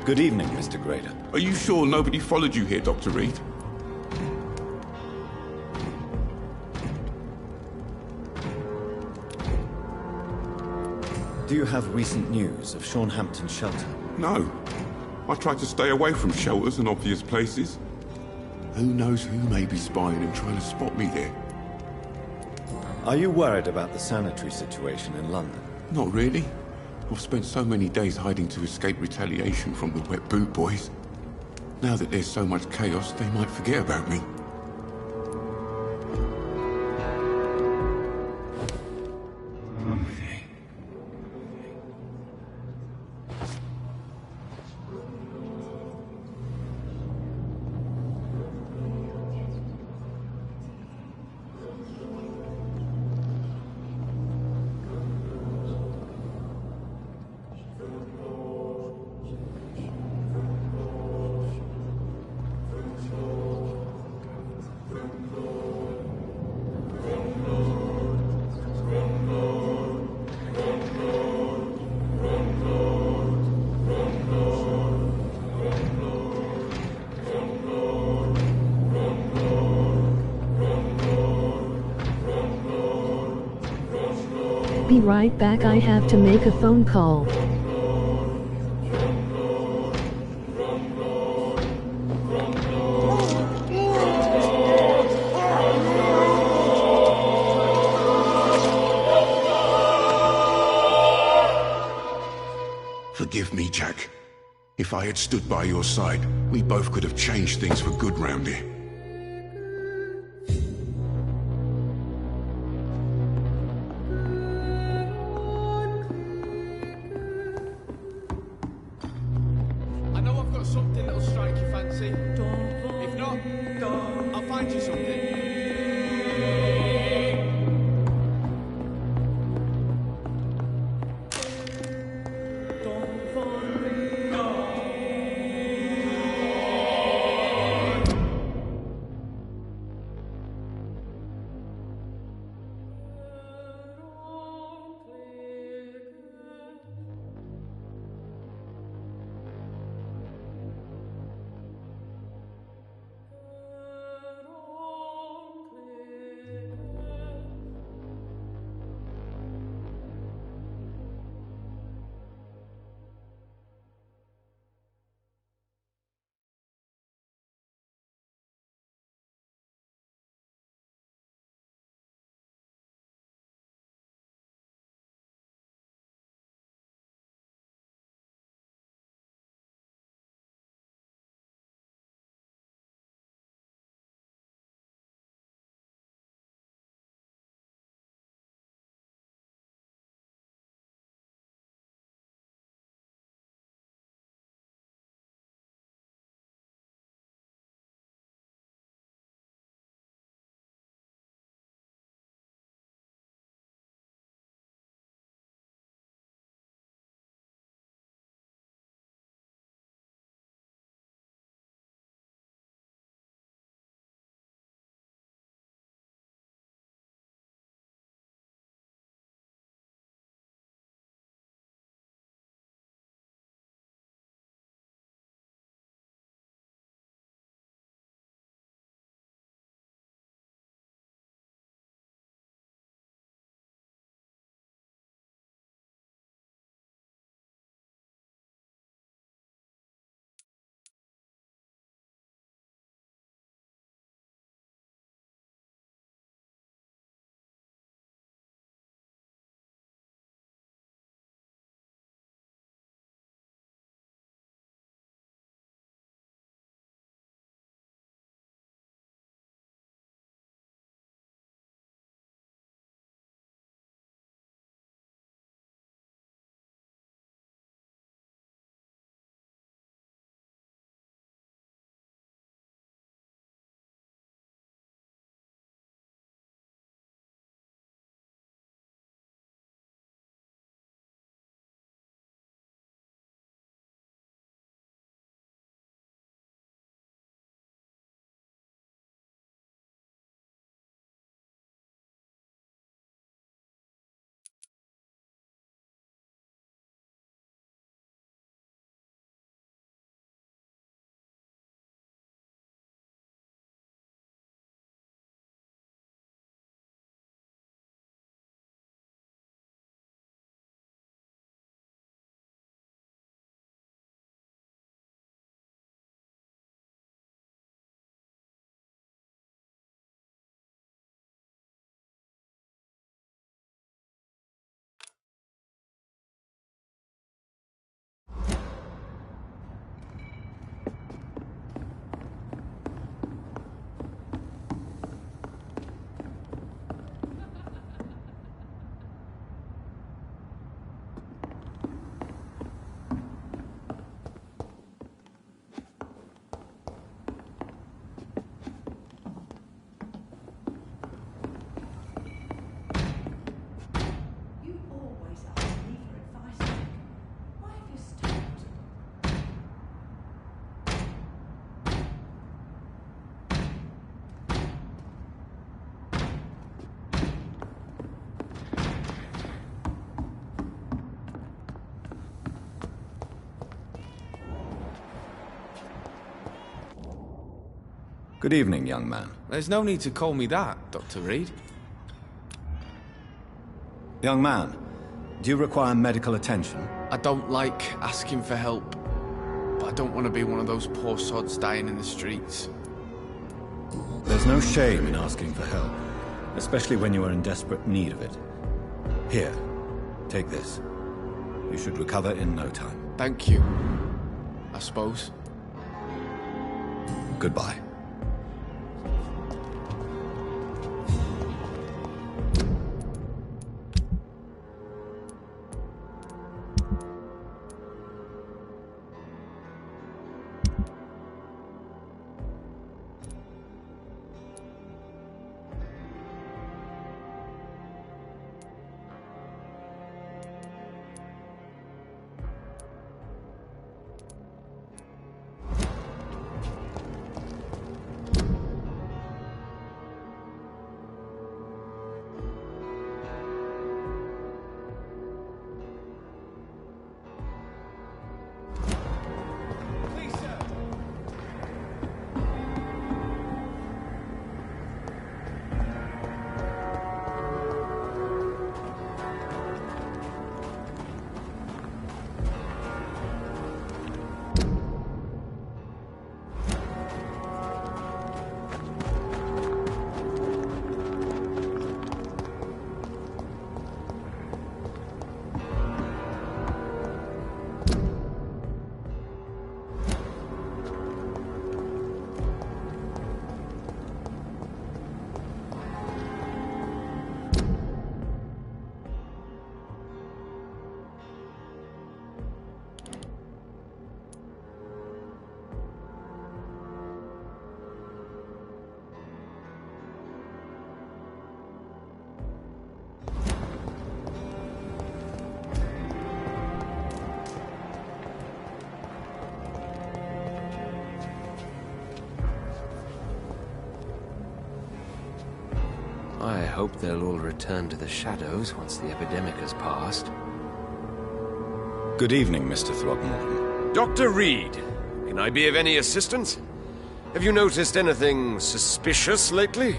Good evening, Mr. Grader. Are you sure nobody followed you here, Dr. Reed? Do you have recent news of Hampton Shelter? No. I try to stay away from shelters and obvious places. Who knows who may be spying and trying to spot me there? Are you worried about the sanitary situation in London? Not really. I've spent so many days hiding to escape retaliation from the Wet Boot Boys. Now that there's so much chaos, they might forget about me. Be right back, I have to make a phone call. Forgive me, Jack. If I had stood by your side, we both could have changed things for good round here. I know I've got something that'll strike your fancy. If not, I'll find you something. Good evening, young man. There's no need to call me that, Dr. Reed. Young man, do you require medical attention? I don't like asking for help, but I don't want to be one of those poor sods dying in the streets. There's no shame in asking for help, especially when you are in desperate need of it. Here, take this. You should recover in no time. Thank you, I suppose. Goodbye. I hope they'll all return to the shadows once the epidemic has passed. Good evening, Mr. Throckmorton. Dr. Reed, can I be of any assistance? Have you noticed anything suspicious lately?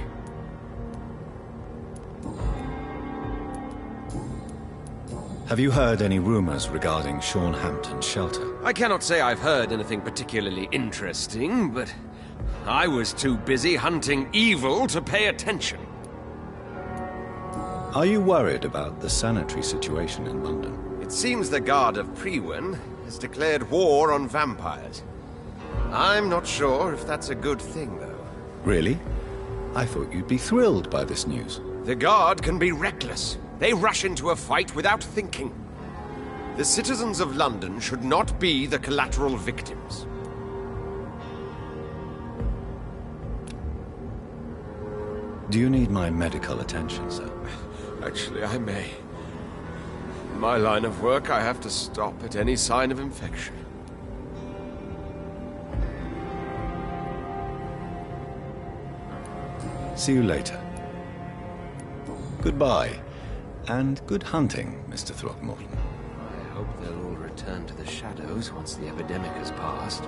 Have you heard any rumors regarding Sean Hampton's shelter? I cannot say I've heard anything particularly interesting, but I was too busy hunting evil to pay attention. Are you worried about the sanitary situation in London? It seems the Guard of Priwen has declared war on vampires. I'm not sure if that's a good thing, though. Really? I thought you'd be thrilled by this news. The Guard can be reckless. They rush into a fight without thinking. The citizens of London should not be the collateral victims. Do you need my medical attention, sir? Actually, I may. In my line of work, I have to stop at any sign of infection. See you later. Goodbye, and good hunting, Mr. Throckmorton. I hope they'll all return to the shadows once the epidemic has passed.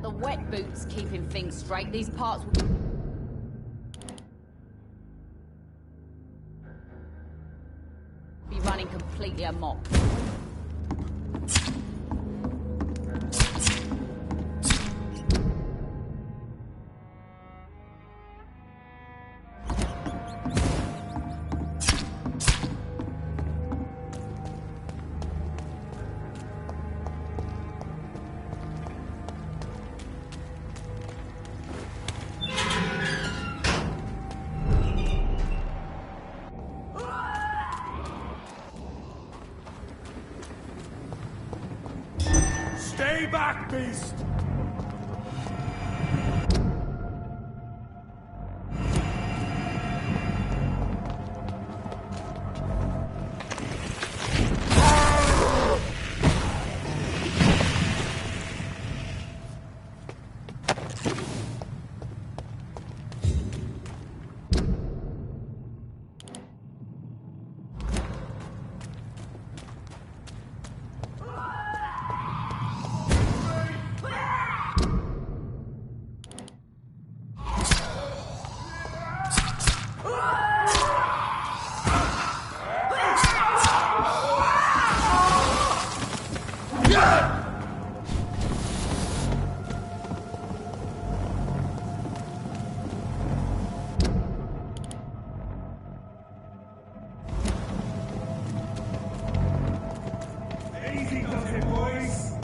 without the wet boots keeping things straight, these parts would be running completely amok. Stay back, beast! Easy does it, boys!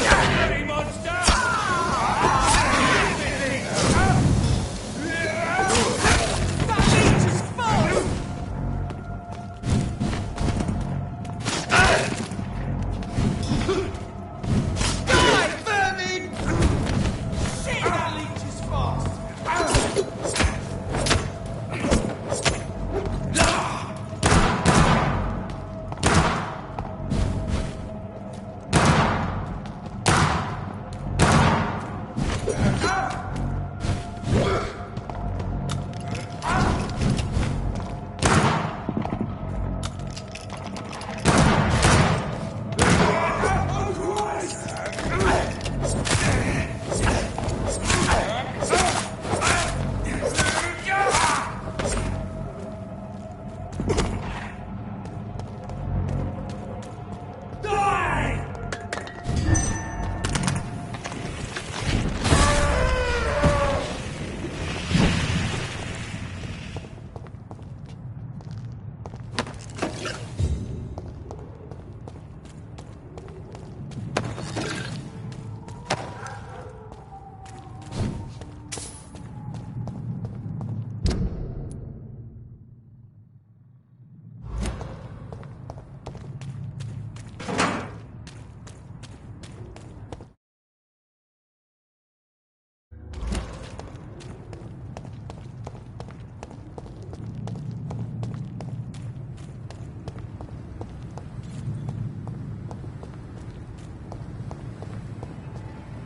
Heavy monster!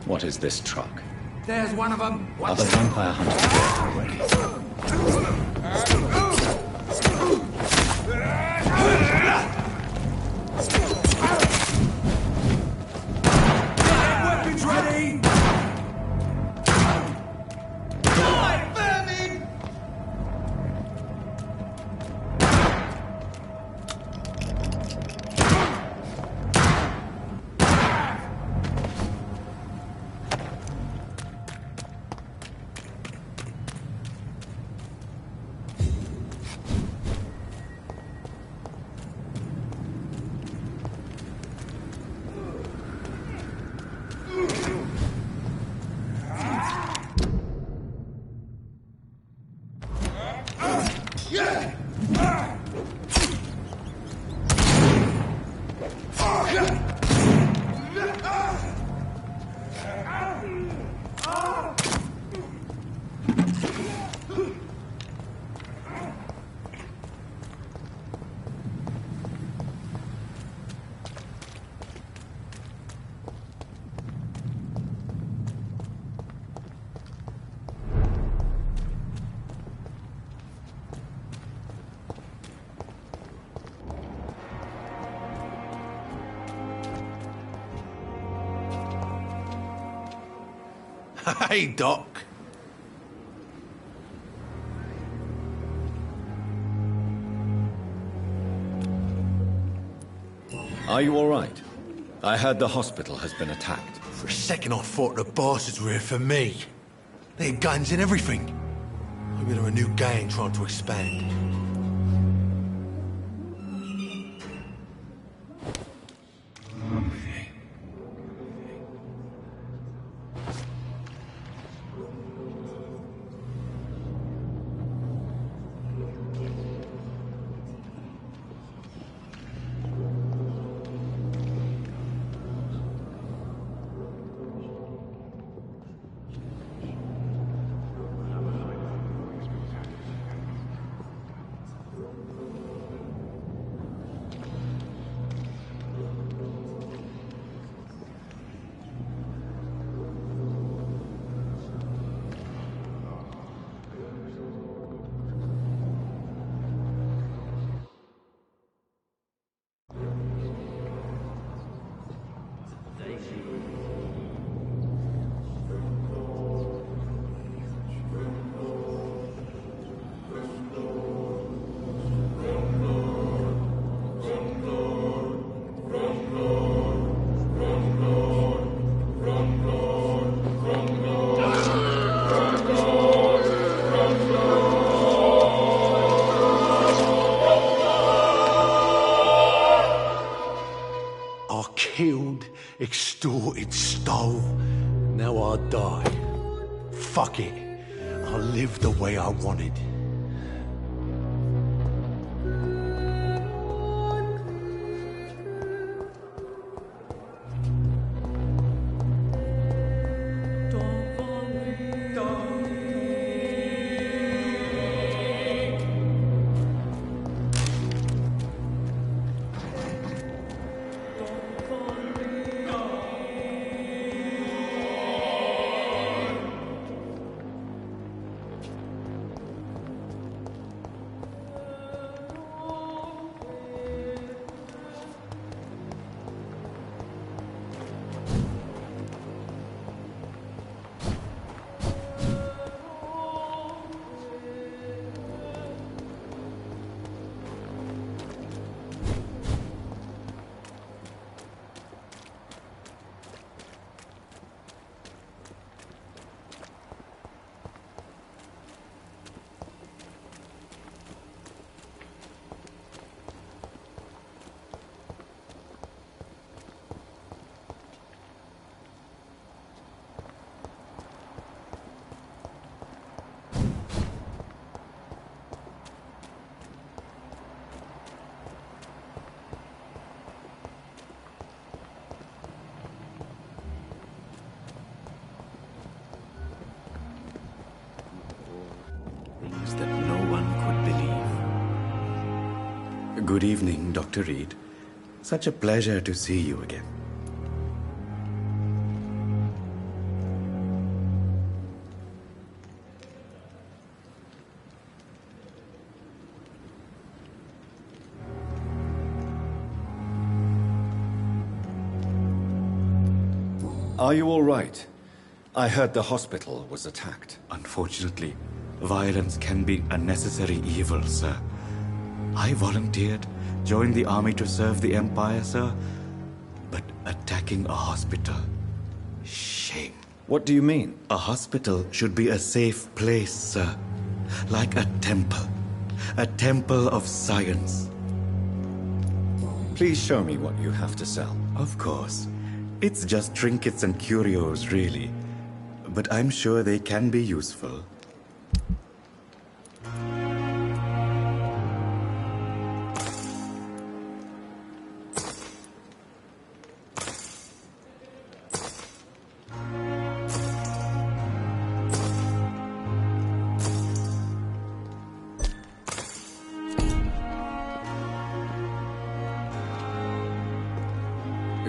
What is this truck? There's one of them. Are the vampire hunters here already? Weapons ready! Die, vermin! Hey, Doc. Are you all right? I heard the hospital has been attacked. For a second I thought the bastards were here for me. They had guns and everything. Maybe they're a new gang trying to expand. Extorted, stole. Now I die. Fuck it. I'll live the way I wanted. That no one could believe. Good evening, Dr. Reed. Such a pleasure to see you again. Are you all right? I heard the hospital was attacked. Unfortunately, violence can be a necessary evil, sir. I volunteered, joined the army to serve the Empire, sir. But attacking a hospital... shame. What do you mean? A hospital should be a safe place, sir. Like a temple. A temple of science. Please show me what you have to sell. Of course. It's just trinkets and curios, really. But I'm sure they can be useful.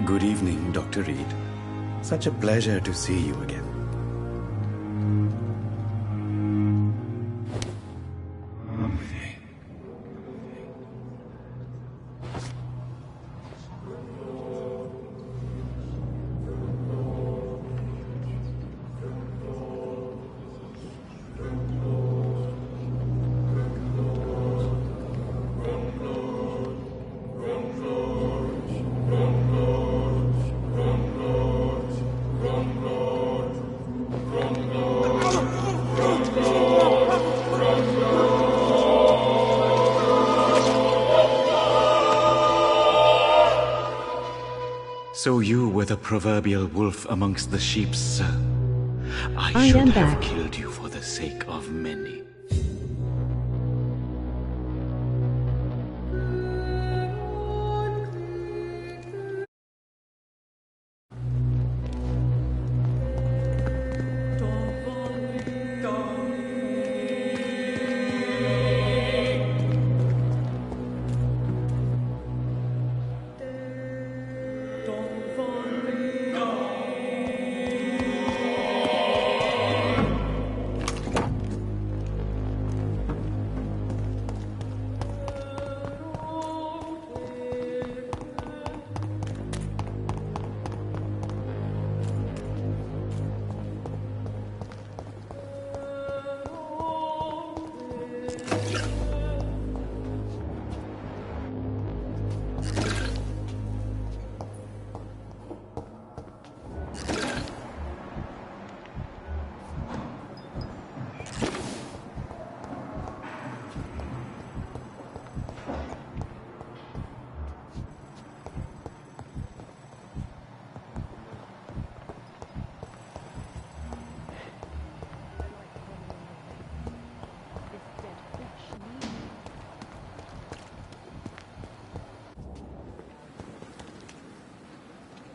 Good evening, Dr. Reed. Such a pleasure to see you again. So you were the proverbial wolf amongst the sheep, sir. I I should am have back. killed you for the sake of many.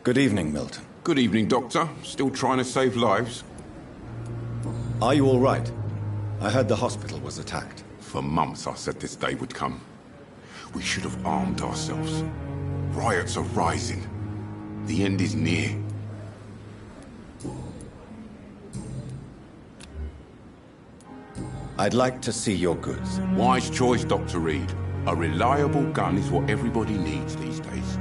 Good evening, Milton. Good evening, Doctor. Still trying to save lives? Are you all right? I heard the hospital was attacked. For months I said this day would come. We should have armed ourselves. Riots are rising. The end is near. I'd like to see your goods. Wise choice, Dr. Reed. A reliable gun is what everybody needs these days.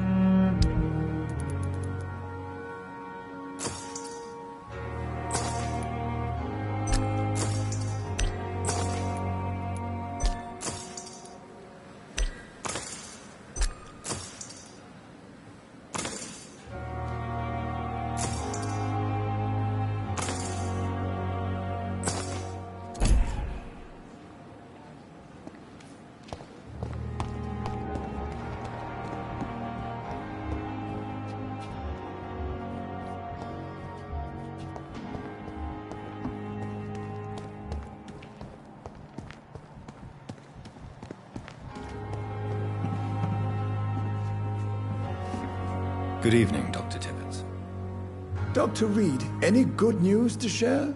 Good evening, Dr. Tibbets. Dr. Reed, any good news to share?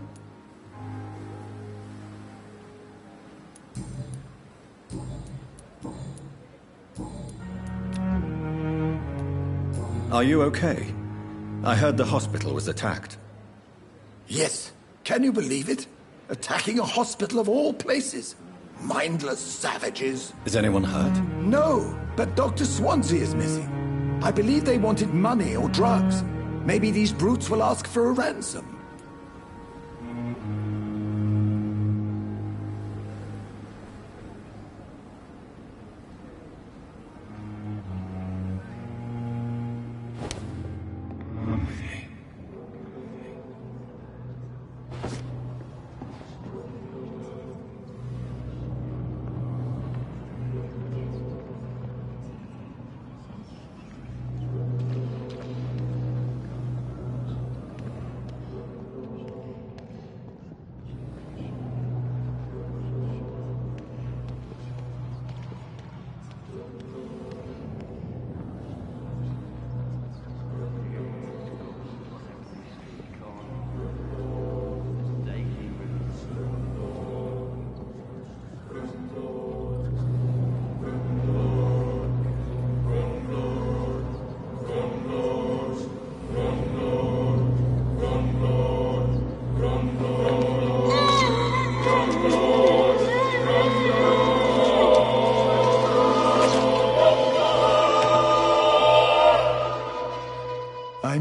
Are you okay? I heard the hospital was attacked. Yes. Can you believe it? Attacking a hospital of all places. Mindless savages. Is anyone hurt? No, but Dr. Swansea is missing. I believe they wanted money or drugs. Maybe these brutes will ask for a ransom.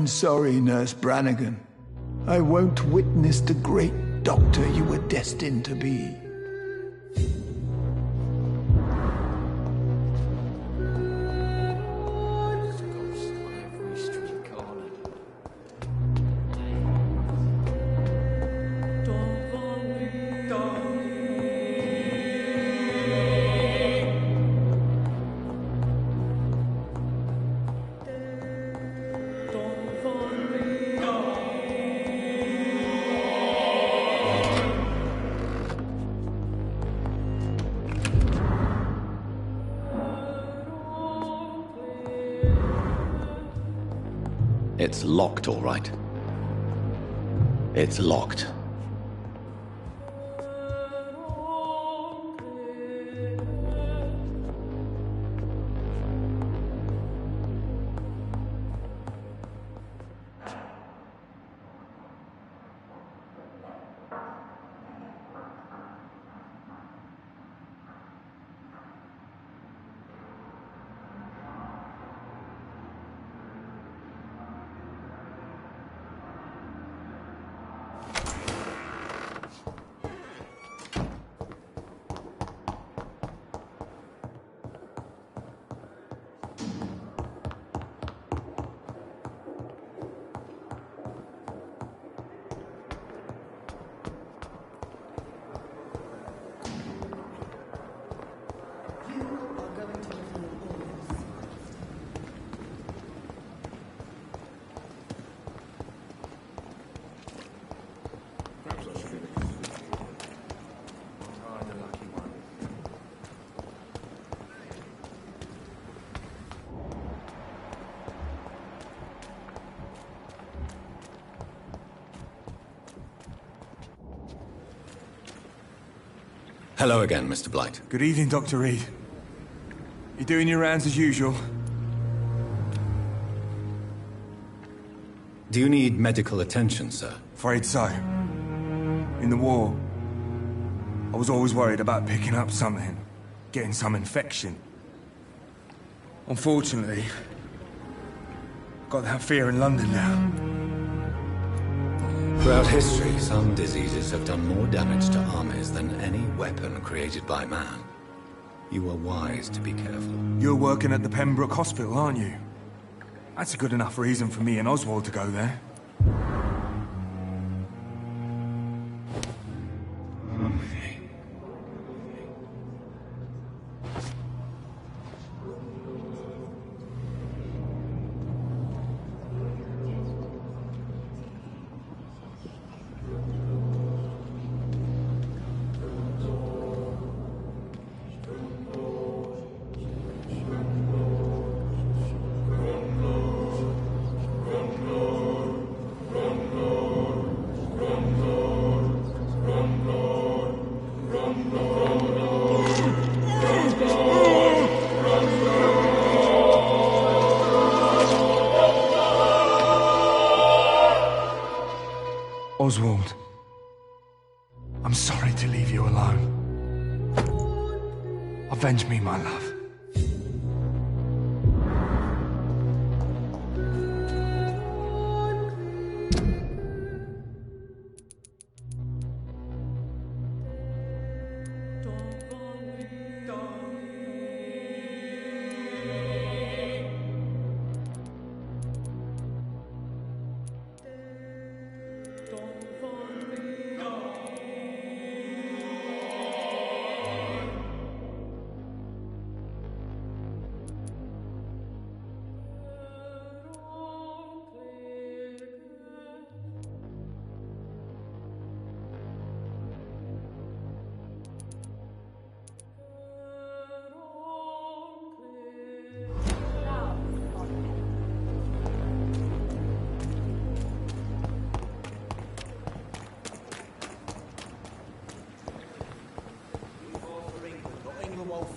I'm sorry, Nurse Brannigan. I won't witness the great doctor you were destined to be. It's locked, all right. It's locked. Hello again, Mr. Blight. Good evening, Dr. Reed. You doing your rounds as usual? Do you need medical attention, sir? Afraid so. In the war, I was always worried about picking up something, getting some infection. Unfortunately, I've got that fear in London now. Throughout history, some diseases have done more damage to armies than any weapon created by man. You are wise to be careful. You're working at the Pembroke Hospital, aren't you? That's a good enough reason for me and Oswald to go there. Oswald, I'm sorry to leave you alone. Avenge me, my love.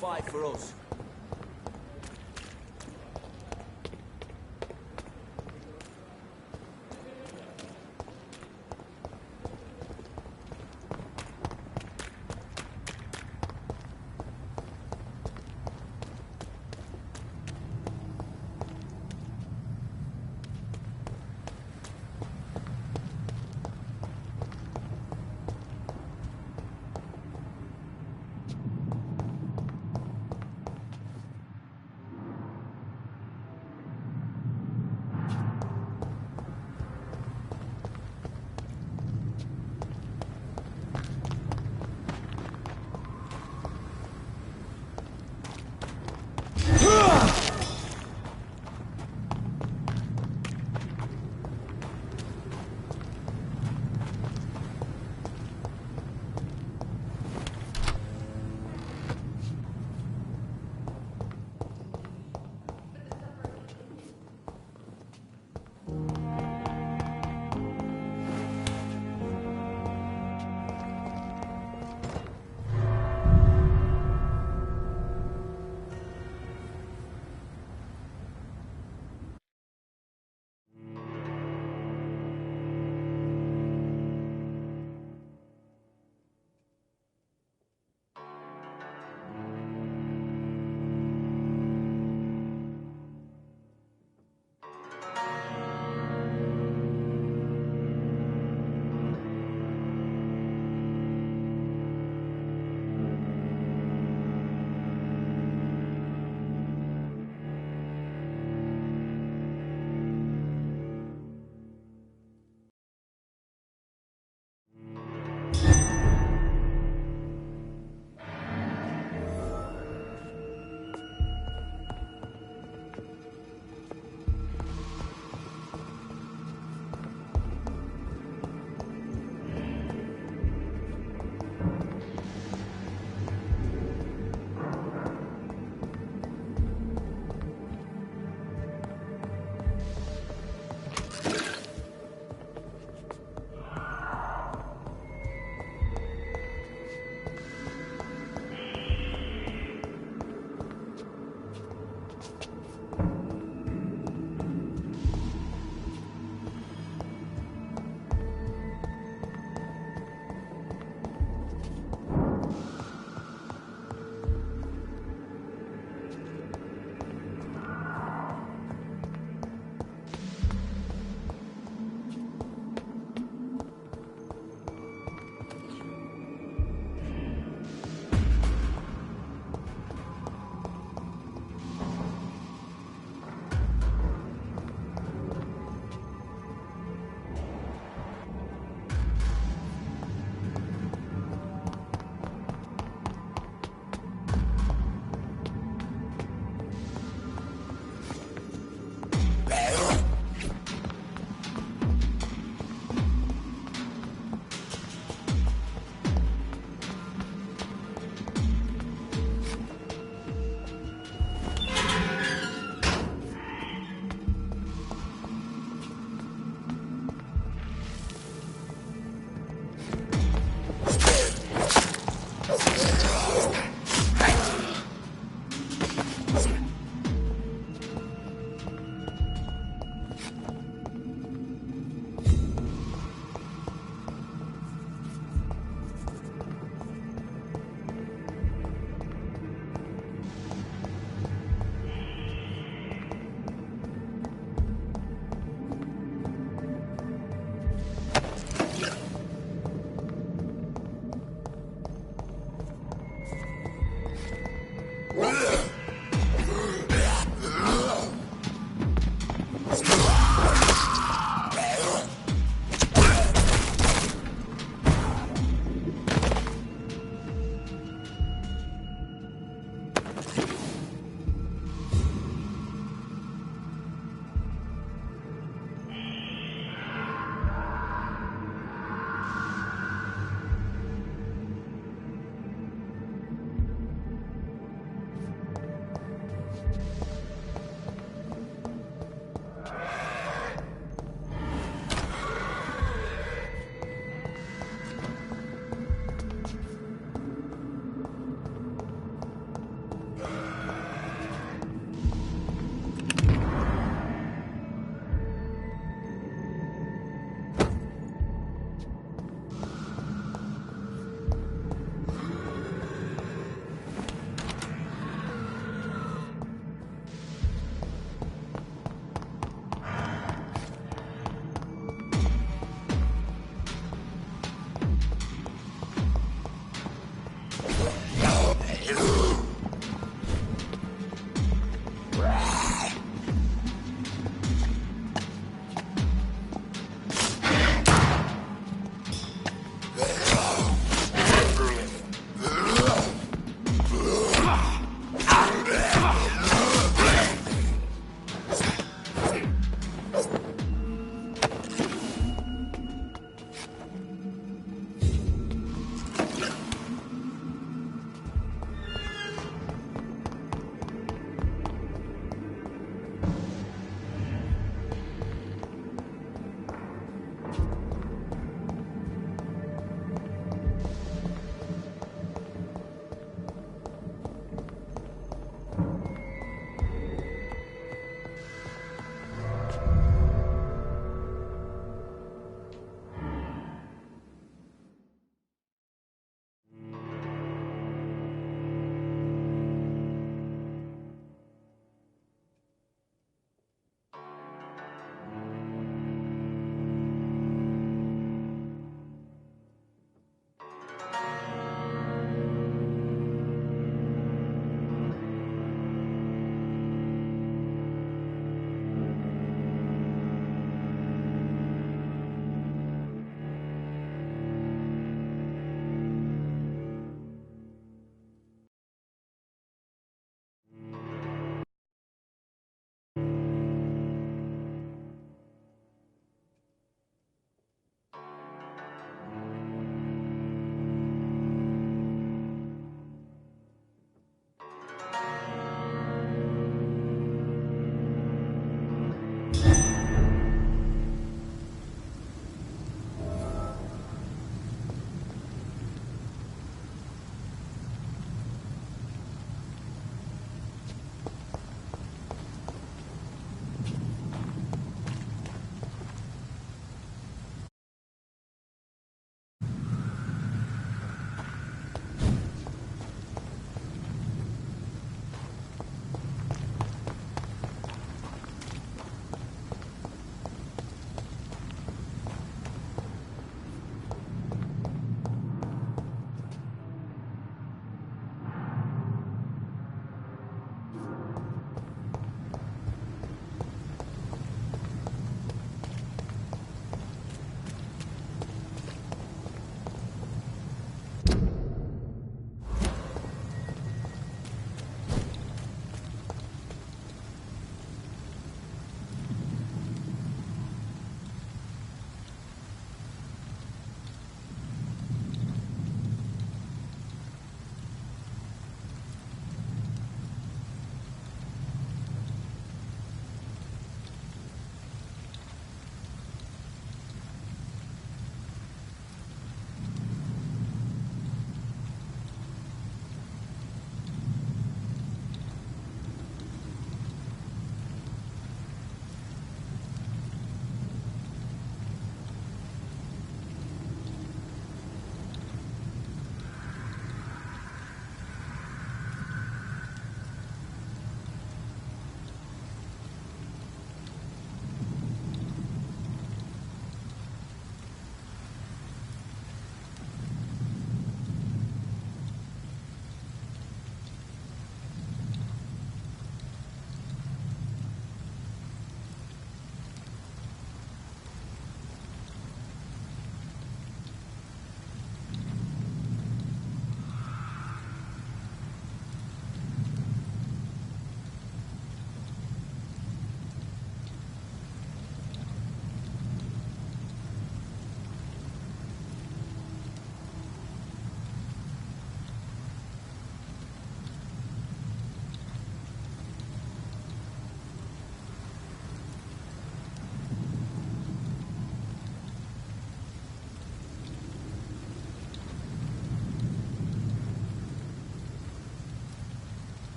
Fight for us.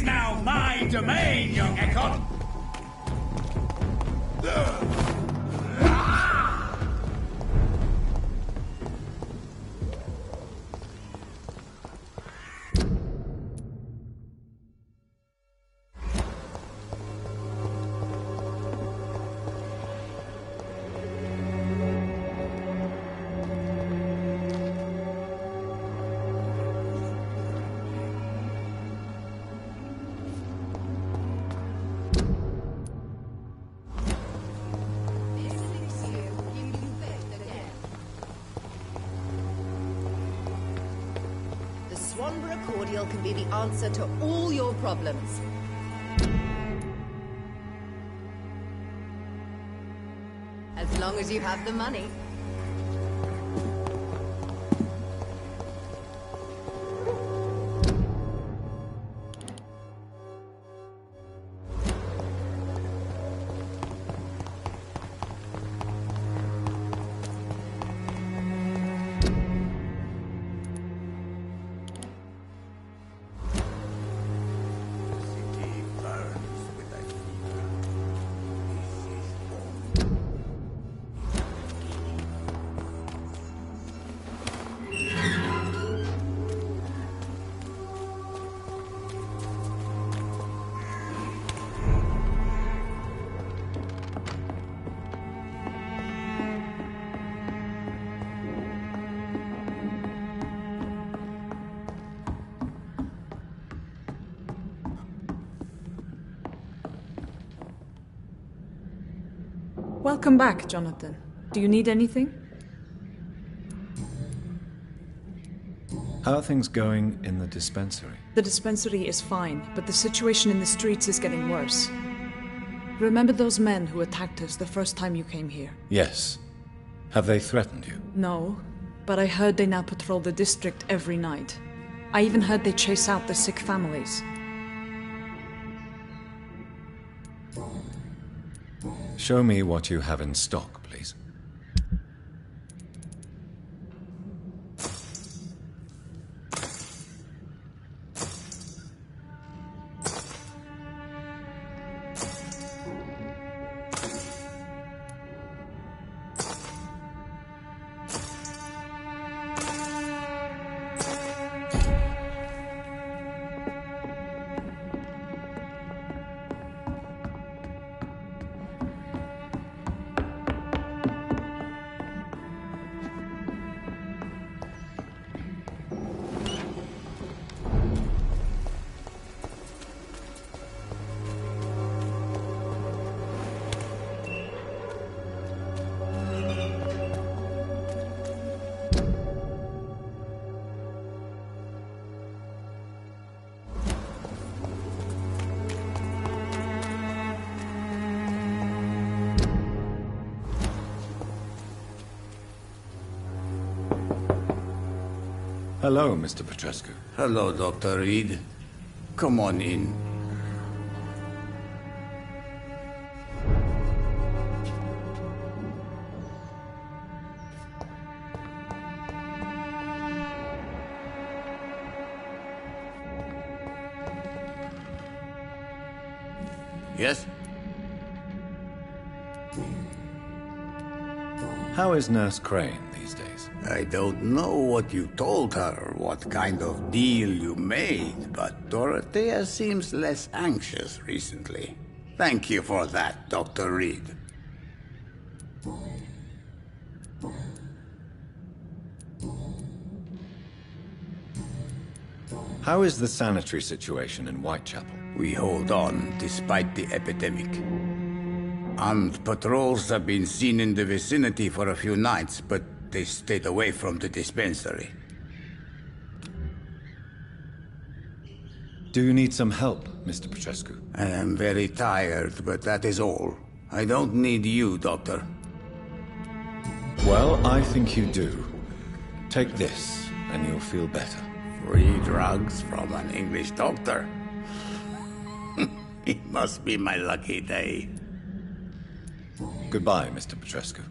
is now my domain, young Ekon! Can be the answer to all your problems. As long as you have the money. Welcome back, Jonathan. Do you need anything? How are things going in the dispensary? The dispensary is fine, but the situation in the streets is getting worse. Remember those men who attacked us the first time you came here? Yes. Have they threatened you? No, but I heard they now patrol the district every night. I even heard they chase out the sick families. Show me what you have in stock, please. Hello, Mr. Petrescu. Hello, Dr. Reed. Come on in. Yes? How is Nurse Crane these days? I don't know what you told her, what kind of deal you made, but Dorothea seems less anxious recently. Thank you for that, Dr. Reed. How is the sanitary situation in Whitechapel? We hold on, despite the epidemic. Armed patrols have been seen in the vicinity for a few nights, but they stayed away from the dispensary. Do you need some help, Mr. Petrescu? I am very tired, but that is all. I don't need you, Doctor. Well, I think you do. Take this, and you'll feel better. Free drugs from an English doctor? It must be my lucky day. Goodbye, Mr. Petrescu.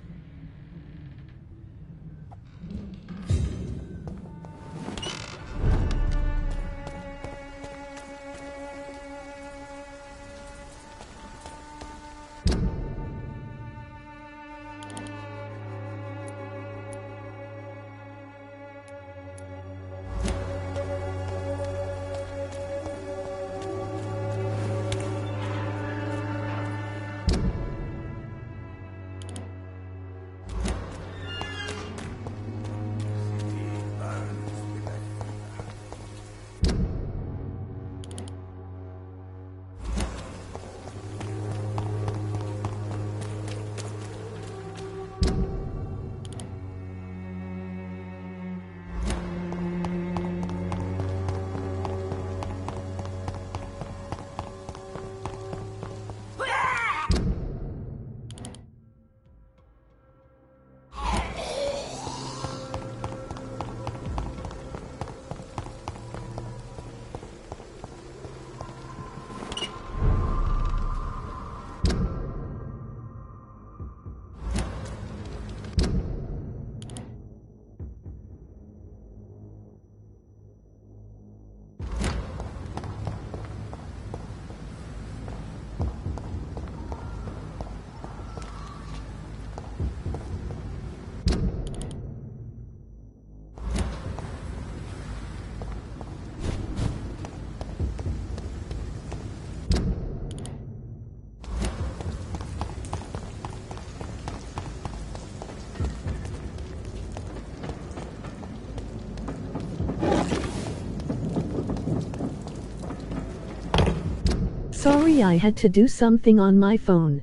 Sorry, I had to do something on my phone.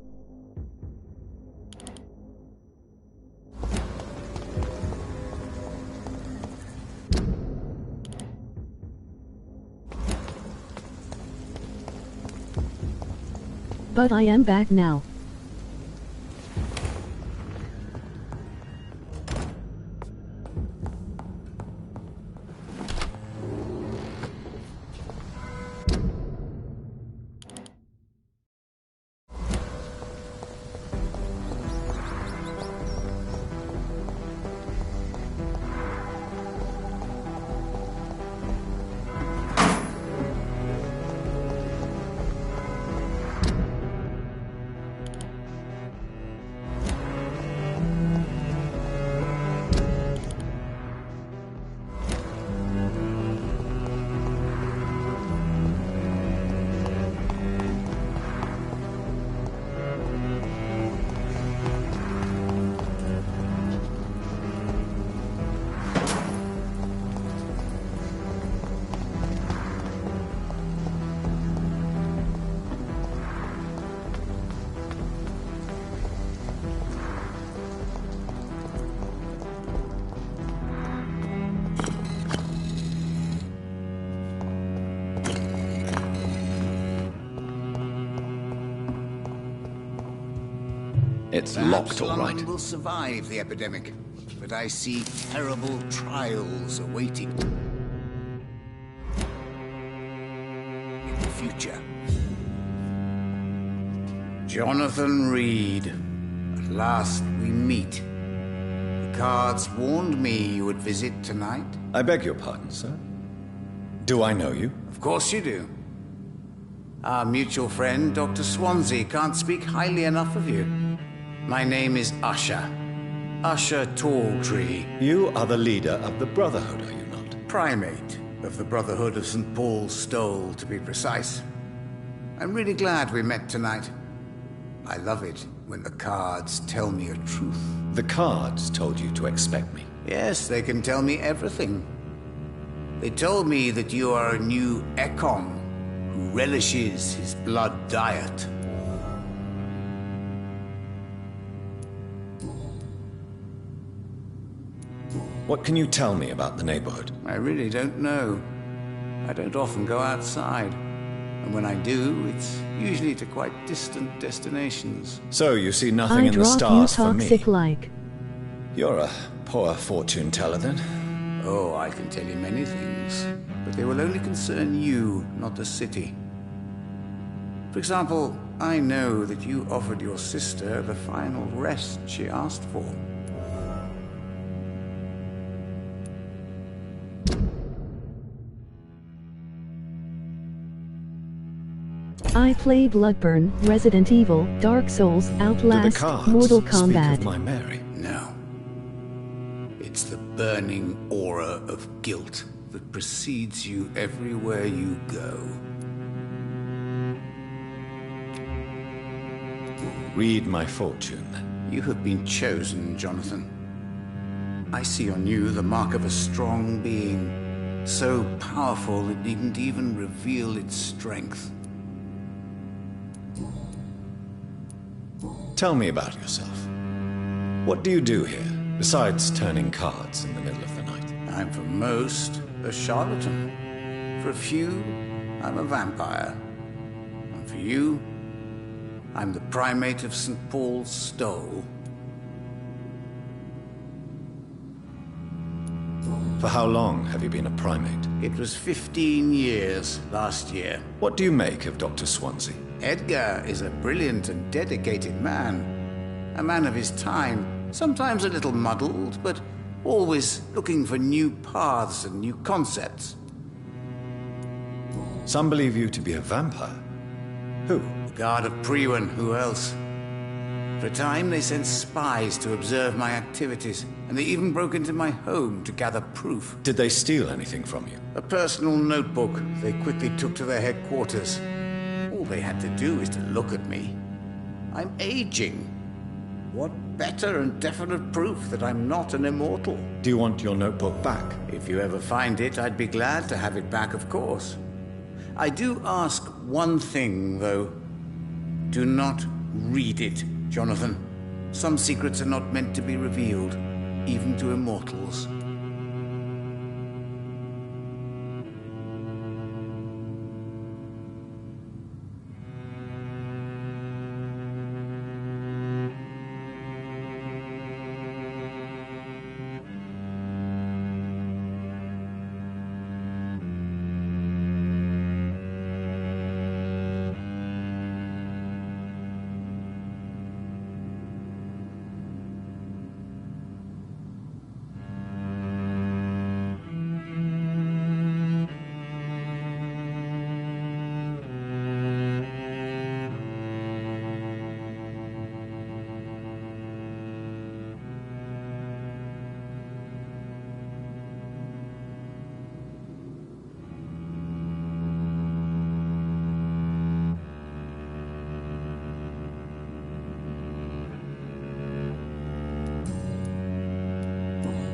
But I am back now. It's Perhaps locked, all London right. will survive the epidemic, but I see terrible trials awaiting in the future. Jonathan Reed, at last we meet. The cards warned me you would visit tonight. I beg your pardon, sir. Do I know you? Of course you do. Our mutual friend, Dr. Swansea, can't speak highly enough of you. My name is Usher. Usher Talltree. You are the leader of the Brotherhood, are you not? Primate of the Brotherhood of St. Paul's Stole, to be precise. I'm really glad we met tonight. I love it when the cards tell me a truth. The cards told you to expect me. Yes, they can tell me everything. They told me that you are a new Ekon who relishes his blood diet. What can you tell me about the neighborhood? I really don't know. I don't often go outside. And when I do, it's usually to quite distant destinations. So you see nothing in the drop stars you for me? toxic like. You're a poor fortune teller then. Oh, I can tell you many things, but they will only concern you, not the city. For example, I know that you offered your sister the final rest she asked for. I play Bloodborne, Resident Evil, Dark Souls, Outlast, Mortal Kombat. Speak of my Mary? No. It's the burning aura of guilt that precedes you everywhere you go. Read my fortune, then. You have been chosen, Jonathan. I see on you the mark of a strong being, so powerful it needn't even reveal its strength. Tell me about yourself. What do you do here, besides turning cards in the middle of the night? I'm for most a charlatan. For a few, I'm a vampire. And for you, I'm the primate of St. Paul's Stole. For how long have you been a primate? It was 15 years last year. What do you make of Dr. Swansea? Edgar is a brilliant and dedicated man. A man of his time, sometimes a little muddled, but always looking for new paths and new concepts. Some believe you to be a vampire. Who? The Guard of Priwen, who else? For a time, they sent spies to observe my activities, and they even broke into my home to gather proof. Did they steal anything from you? A personal notebook they quickly took to their headquarters. All they had to do is to look at me. I'm aging. What better and definite proof that I'm not an immortal? Do you want your notebook back? If you ever find it, I'd be glad to have it back, of course. I do ask one thing, though. Do not read it, Jonathan. Some secrets are not meant to be revealed, even to immortals.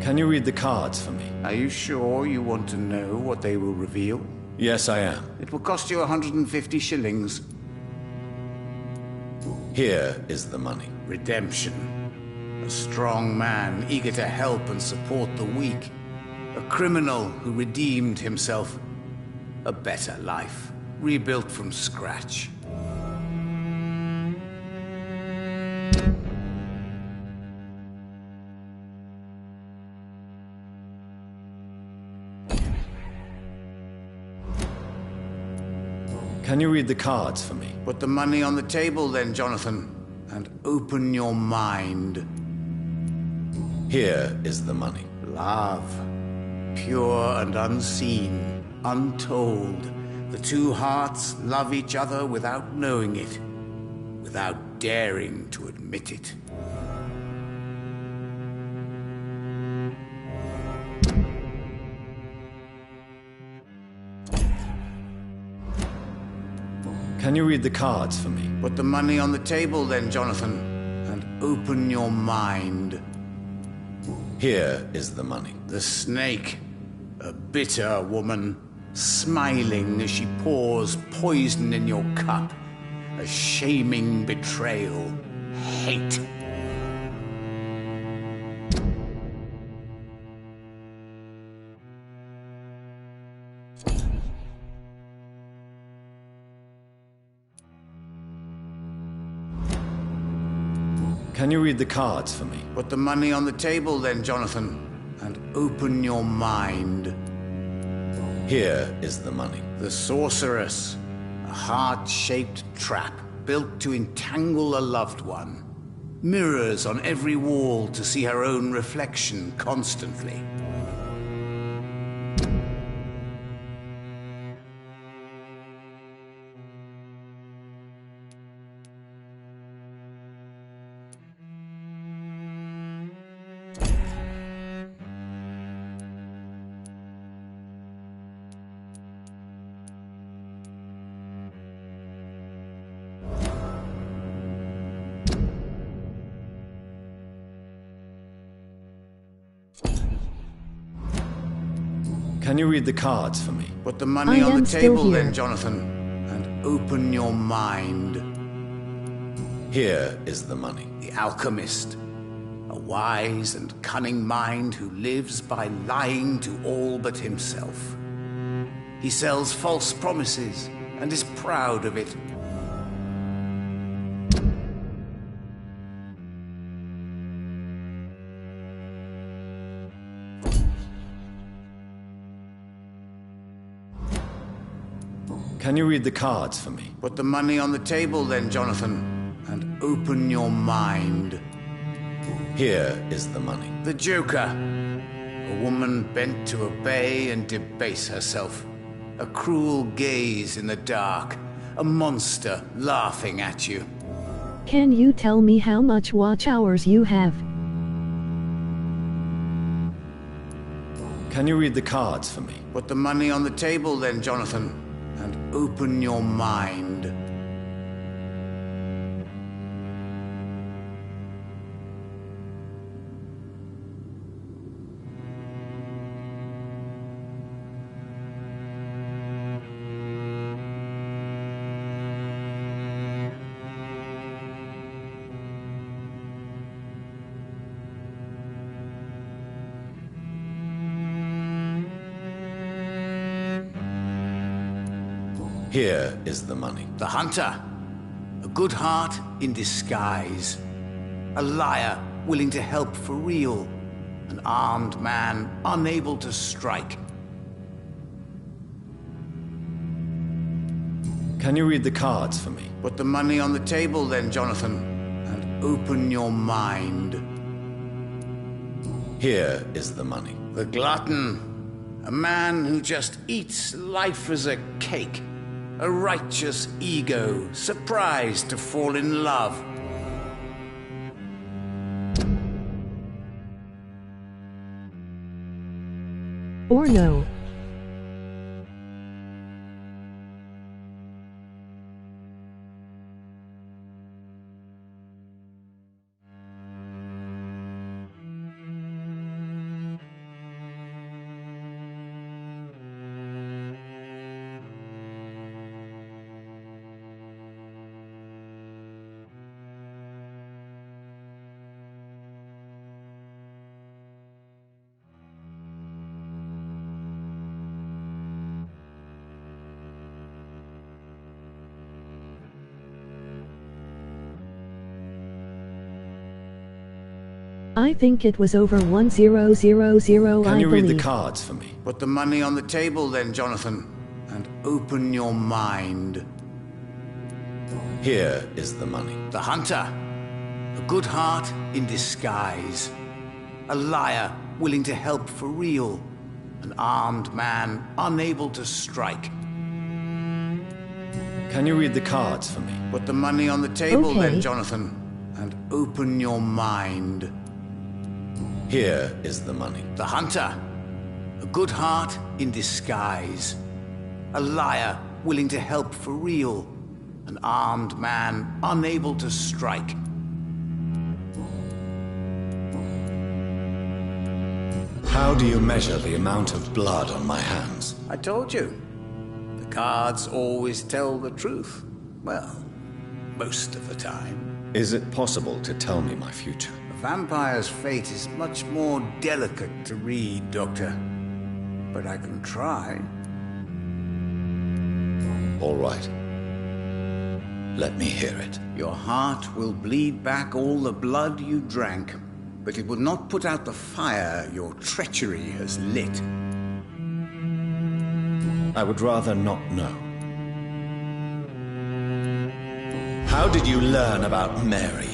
Can you read the cards for me? Are you sure you want to know what they will reveal? Yes, I am. It will cost you 150 shillings. Here is the money. Redemption. A strong man, eager to help and support the weak. A criminal who redeemed himself. A better life, rebuilt from scratch. Can you read the cards for me? Put the money on the table then, Jonathan, and open your mind. Here is the money. Love. Pure and unseen, untold. The two hearts love each other without knowing it, without daring to admit it. Can you read the cards for me? Put the money on the table then, Jonathan, and open your mind. Here is the money. The snake. A bitter woman, smiling as she pours poison in your cup. A shaming betrayal. Hate. Can you read the cards for me? Put the money on the table then, Jonathan, and open your mind. Here is the money. The sorceress. A heart-shaped trap built to entangle a loved one. Mirrors on every wall to see her own reflection constantly. Can you read the cards for me? Put the money on the table then, Jonathan, and open your mind. Here is the money. The alchemist. A wise and cunning mind who lives by lying to all but himself. He sells false promises and is proud of it. Can you read the cards for me? Put the money on the table then, Jonathan, and open your mind. Here is the money. The Joker. A woman bent to obey and debase herself. A cruel gaze in the dark. A monster laughing at you. Can you tell me how much watch hours you have? Can you read the cards for me? Put the money on the table then, Jonathan, and open your mind. Here is the money. The hunter. A good heart in disguise. A liar willing to help for real. An armed man unable to strike. Can you read the cards for me? Put the money on the table then, Jonathan, and open your mind. Here is the money. The glutton. A man who just eats life as a cake. A righteous ego, surprised to fall in love. Or no. I think it was over 1000, Can you read the believe. cards for me? Put the money on the table then, Jonathan, and open your mind. Here is the money. The hunter. A good heart in disguise. A liar willing to help for real. An armed man unable to strike. Can you read the cards for me? Put the money on the table Okay. then, Jonathan, and open your mind. Here is the money. The hunter. A good heart in disguise. A liar willing to help for real. An armed man unable to strike. How do you measure the amount of blood on my hands? I told you. The cards always tell the truth. Well, most of the time. Is it possible to tell me my future? A vampire's fate is much more delicate to read, Doctor. But I can try. All right. Let me hear it. Your heart will bleed back all the blood you drank, but it will not put out the fire your treachery has lit. I would rather not know. How did you learn about Mary?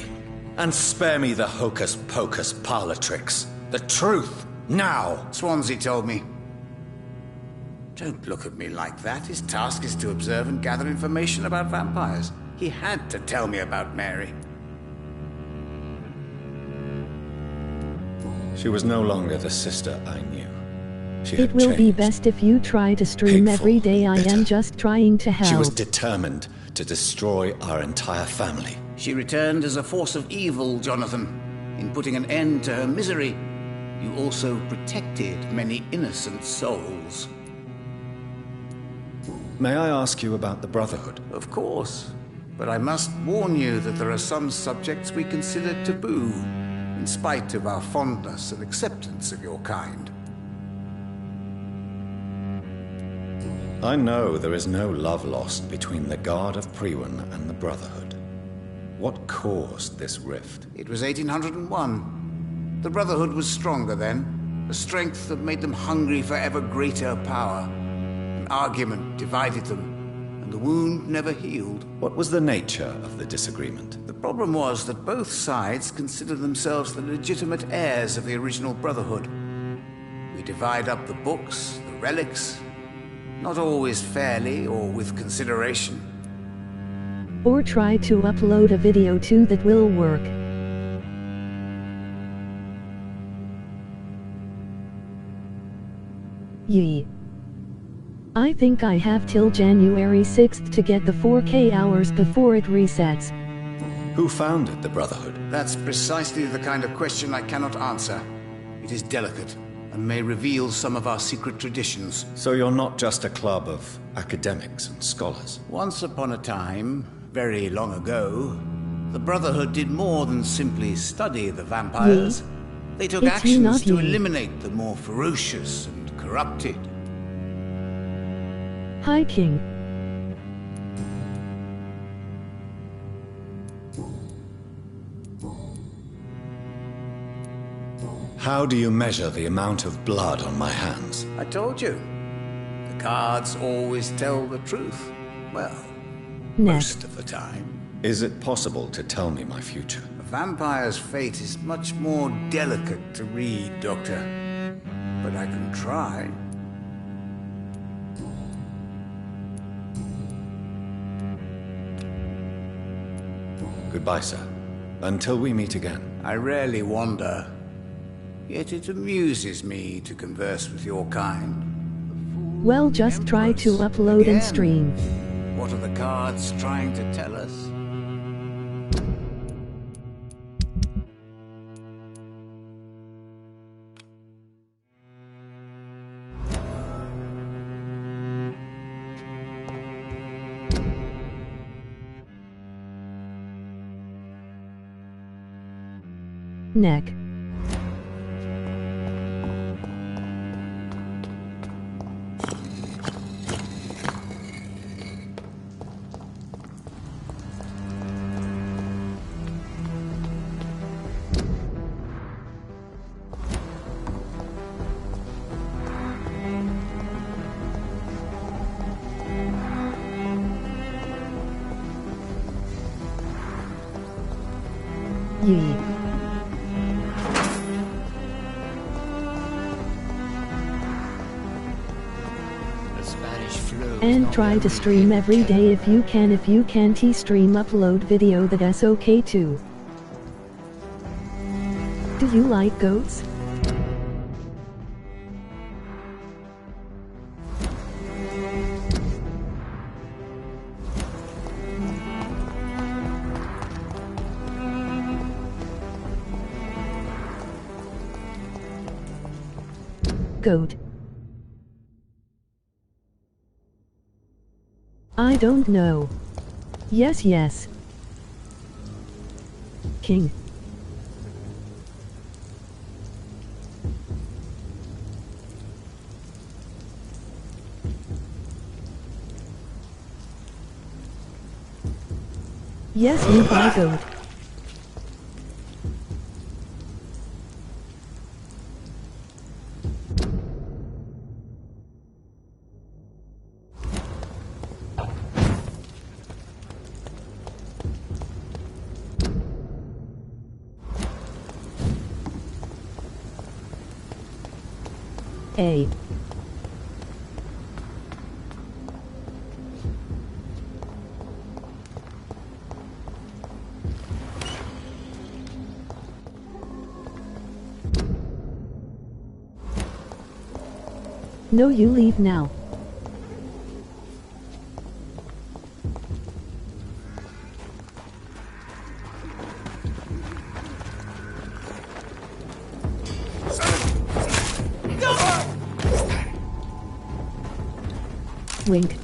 And spare me the hocus-pocus parlor tricks. The truth, now! Swansea told me. Don't look at me like that. His task is to observe and gather information about vampires. He had to tell me about Mary. She was no longer the sister I knew. She It had will be changed. best if you try to stream Hateful, every day. I am just trying to help. She was determined to destroy our entire family. She returned as a force of evil, Jonathan. In putting an end to her misery, you also protected many innocent souls. May I ask you about the Brotherhood? Of course. But I must warn you that there are some subjects we consider taboo, in spite of our fondness and acceptance of your kind. I know there is no love lost between the Guard of Priwen and the Brotherhood. What caused this rift? It was 1801. The Brotherhood was stronger then, a strength that made them hungry for ever greater power. An argument divided them, and the wound never healed. What was the nature of the disagreement? The problem was that both sides considered themselves the legitimate heirs of the original Brotherhood. We divide up the books, the relics, not always fairly or with consideration. Or try to upload a video too that will work. Yee. I think I have till January 6th to get the 4K hours before it resets. Who founded the Brotherhood? That's precisely the kind of question I cannot answer. It is delicate, and may reveal some of our secret traditions. So you're not just a club of academics and scholars? Once upon a time, very long ago, the Brotherhood did more than simply study the vampires. They took It's you, actions not to me. eliminate the more ferocious and corrupted. Hi, King. How do you measure the amount of blood on my hands? I told you. The cards always tell the truth. Well, most of the time. Is it possible to tell me my future? A vampire's fate is much more delicate to read, Doctor. But I can try. Goodbye, sir. Until we meet again. I rarely wander. Yet it amuses me to converse with your kind. Well, just try to upload and stream. What are the cards trying to tell us? Neck. Yee. And try to stream every day if you can. If you can't, stream upload video, that's okay too. Do you like goats? Goat. I don't know. Yes, yes. King. Yes, you buy goat. A. No, you leave now. Wink.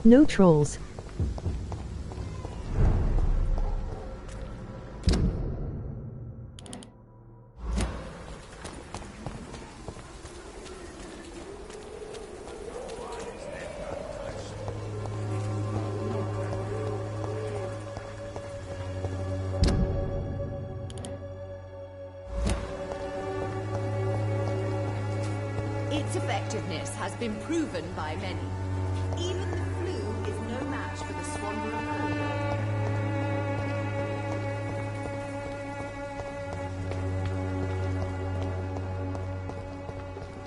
No trolls. Its effectiveness has been proven by many. Even the flu is no match for the Swanborough cordial.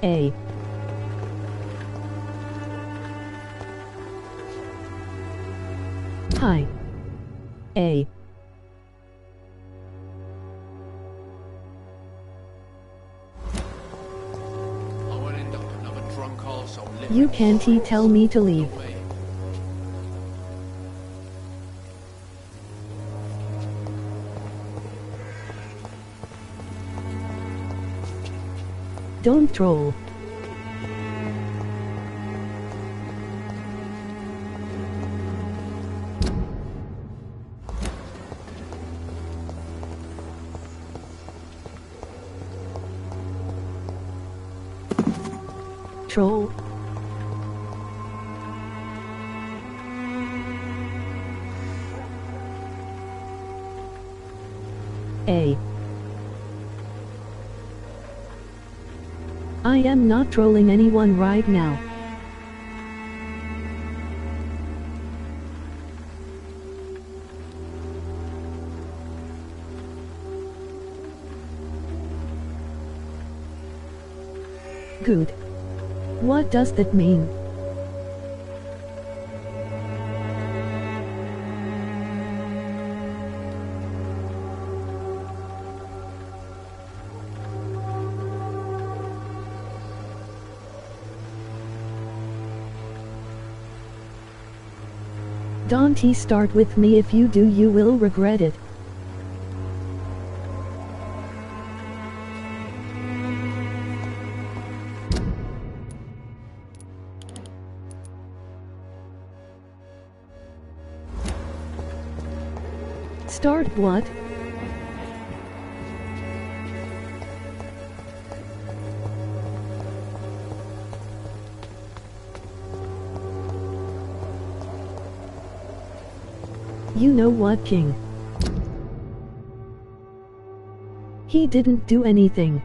A. Hi. A. You can't tell me to leave. Don't troll. troll? I am not trolling anyone right now. Good. What does that mean? Don't start with me. If you do, you will regret it. Start what? You know what, King? He didn't do anything.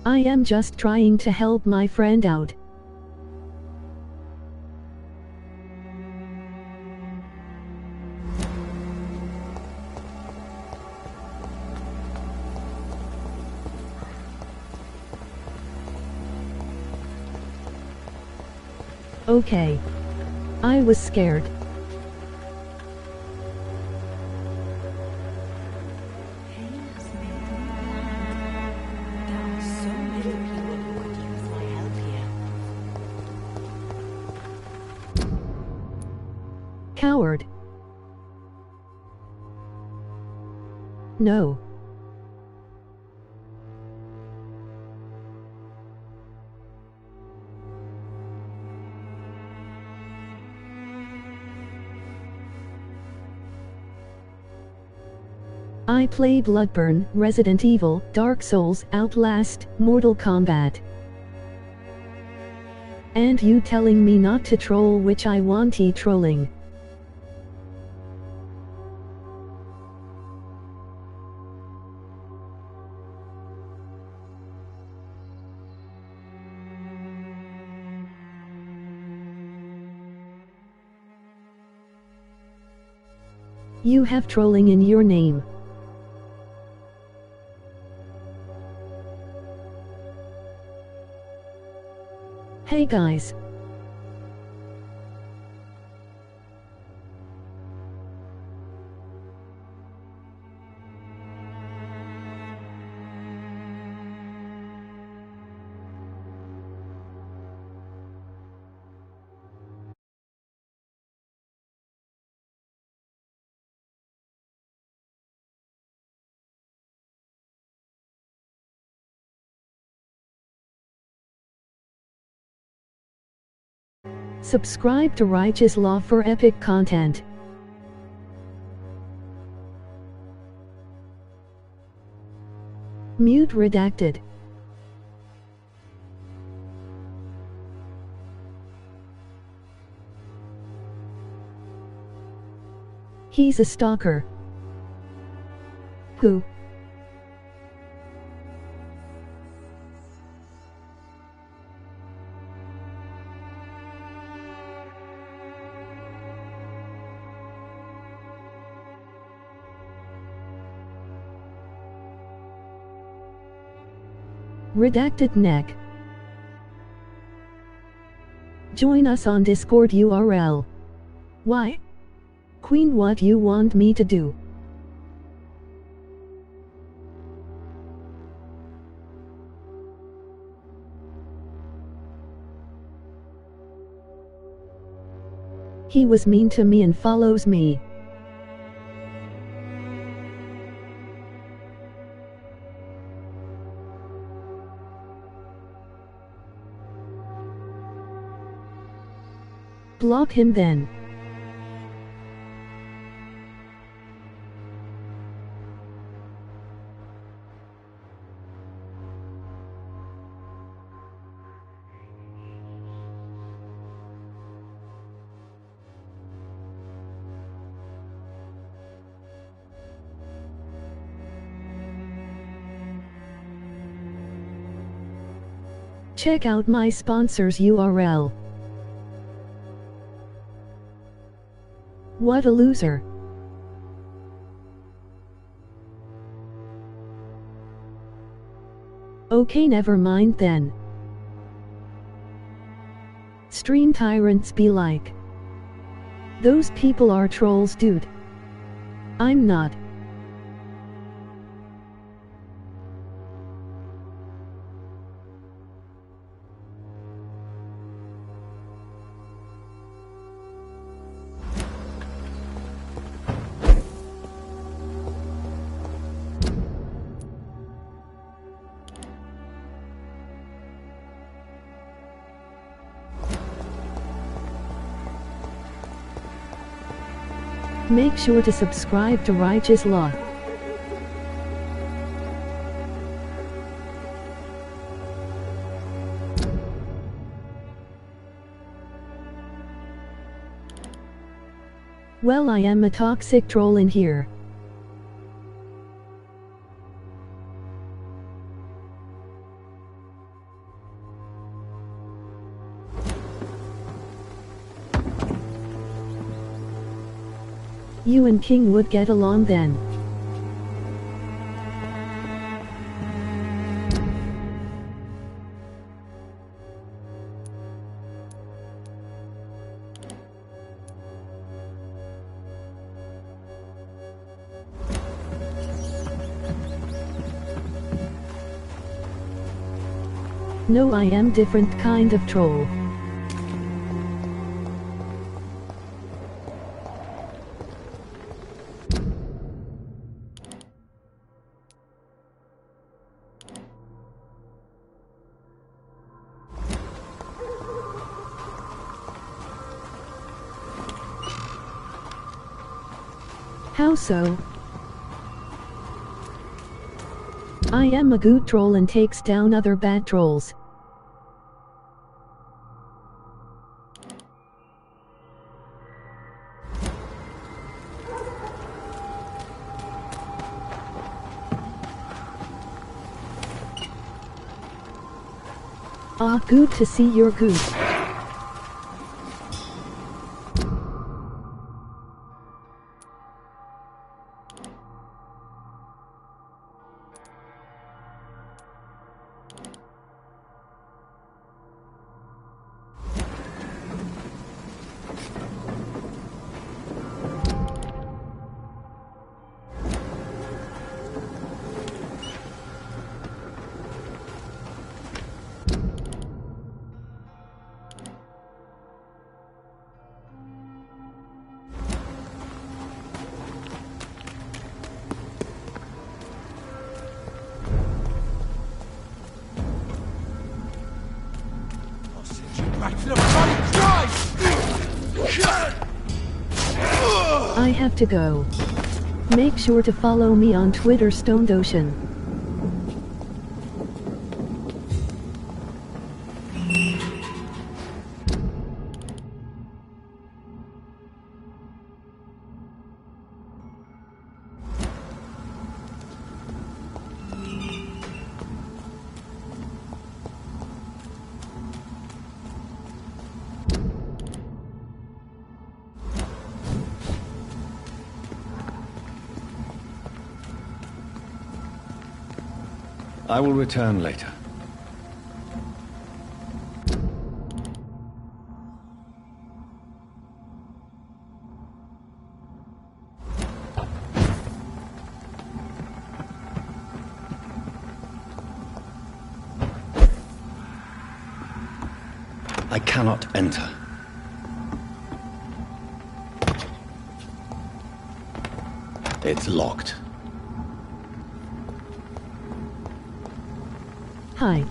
I am just trying to help my friend out. Okay. I was scared. Coward. No. I play Bloodborne, Resident Evil, Dark Souls, Outlast, Mortal Kombat. And you telling me not to troll, which I want trolling. You have trolling in your name. Hey guys. Subscribe to Righteous Law for epic content. Mute redacted. He's a stalker. Who? Redacted neck. Join us on Discord URL. Why? Queen, what you want me to do? He was mean to me and follows me. Block him then. Check out my sponsor's URL. What a loser. Okay, never mind then. Stream tyrants be like. Those people are trolls, dude. I'm not. Make sure to subscribe to Righteous Law. Well, I am a toxic troll in here. You and King would get along then. No, I am different kind of troll. How so? I am a good troll and takes down other bad trolls. Ah, good to see you're good. I have to go. Make sure to follow me on Twitter, Stoned Ocean. I will return later. I cannot enter. It's locked. Hi.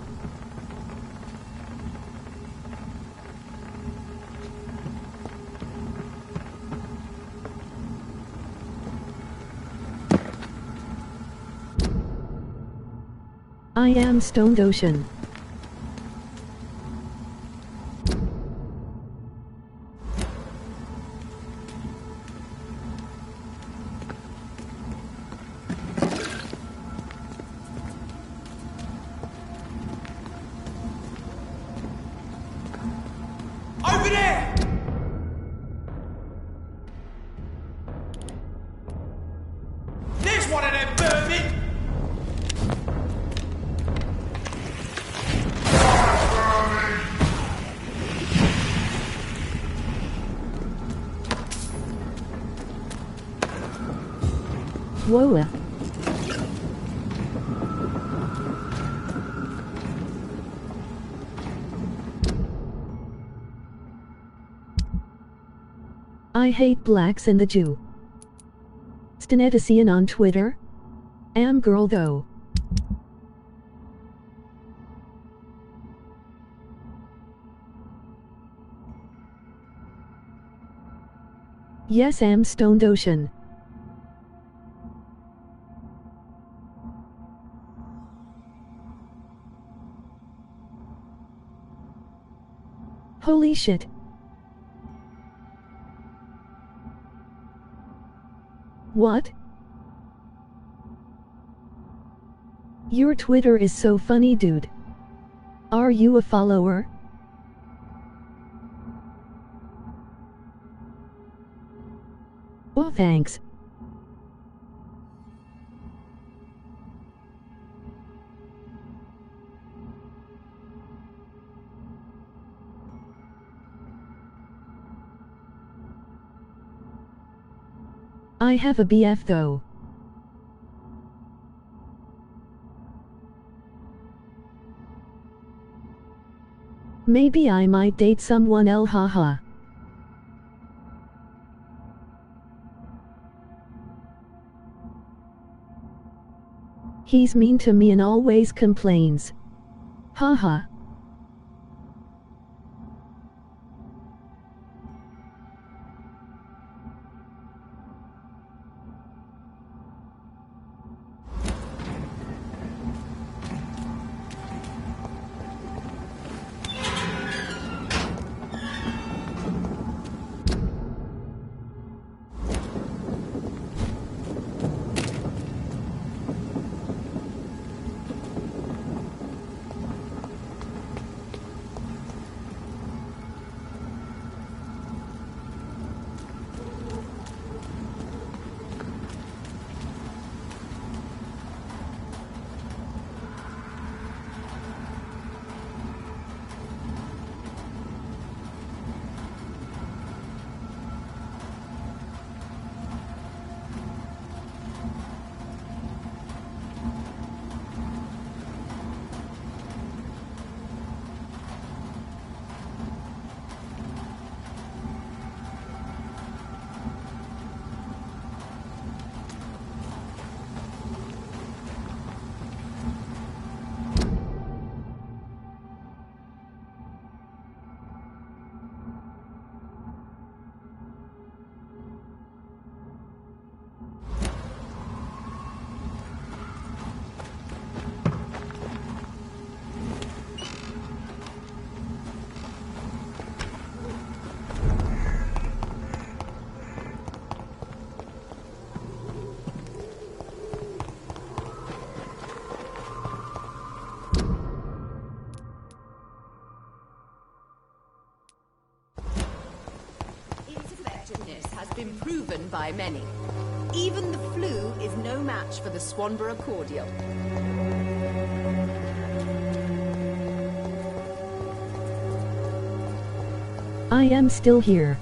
I am Stoned Ocean. Over there! There's one of them vermin! Whoa. I hate blacks and the Jew. Stenetician on Twitter? Am girl though. Yes, am Stoned Ocean. Holy shit. What? Your Twitter is so funny, dude. Are you a follower? Oh, thanks. I have a BF though. Maybe I might date someone else, haha. He's mean to me and always complains. Haha. Has been proven by many. Even the flu is no match for the Swanborough cordial. I am still here.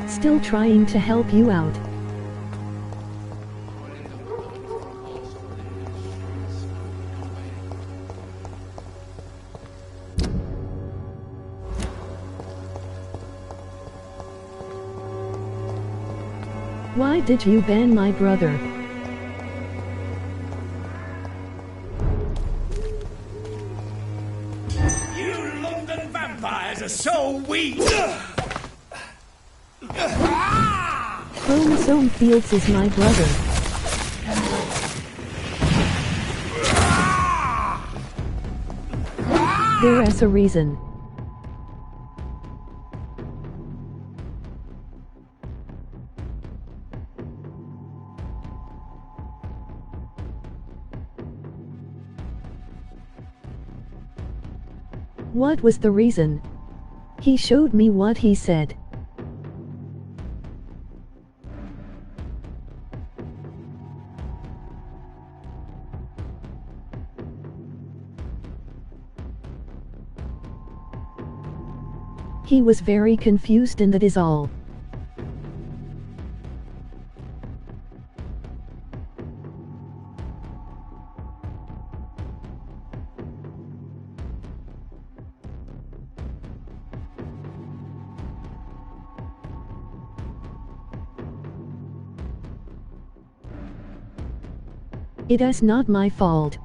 Still trying to help you out. Why did you ban my brother? You look your weed! Chromosome Fields is my brother. There's a reason. What was the reason? He showed me what he said. He was very confused, and that is all. It is not my fault.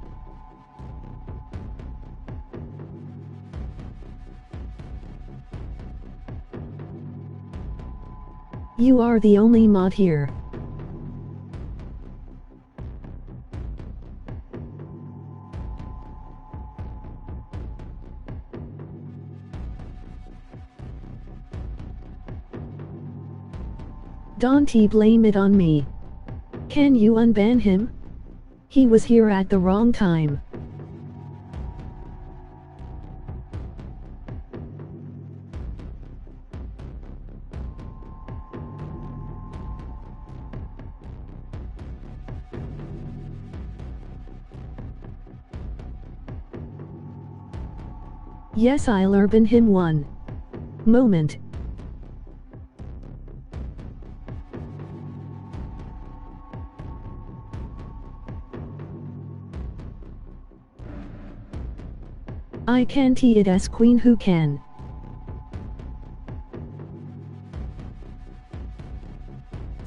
You are the only mod here. Don't blame it on me. Can you unban him? He was here at the wrong time. Yes, I'll urban him one moment. I can't eat it as queen who can.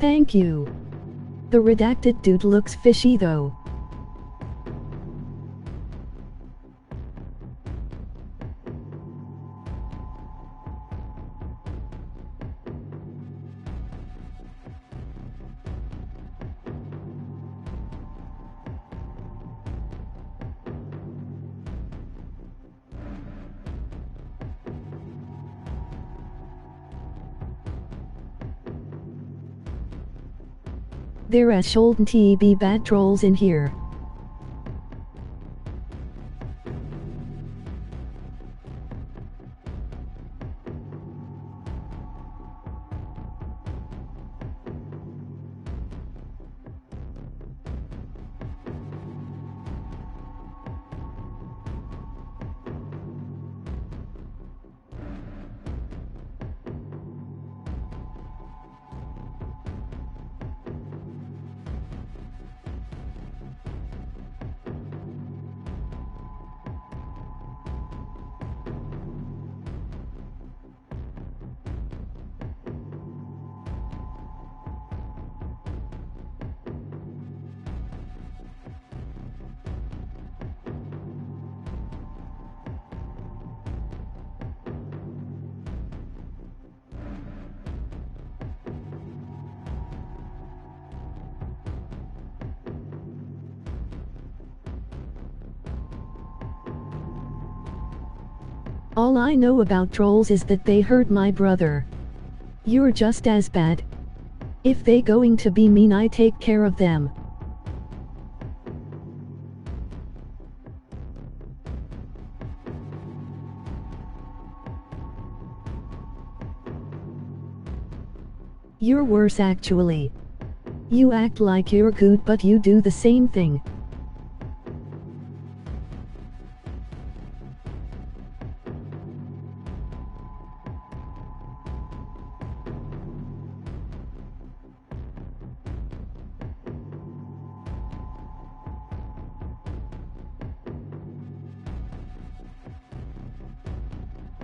Thank you. The redacted dude looks fishy though. There shouldn't be bad trolls in here. All I know about trolls is that they hurt my brother. You're just as bad. If they going to be mean, I take care of them. You're worse actually. You act like you're good, but you do the same thing.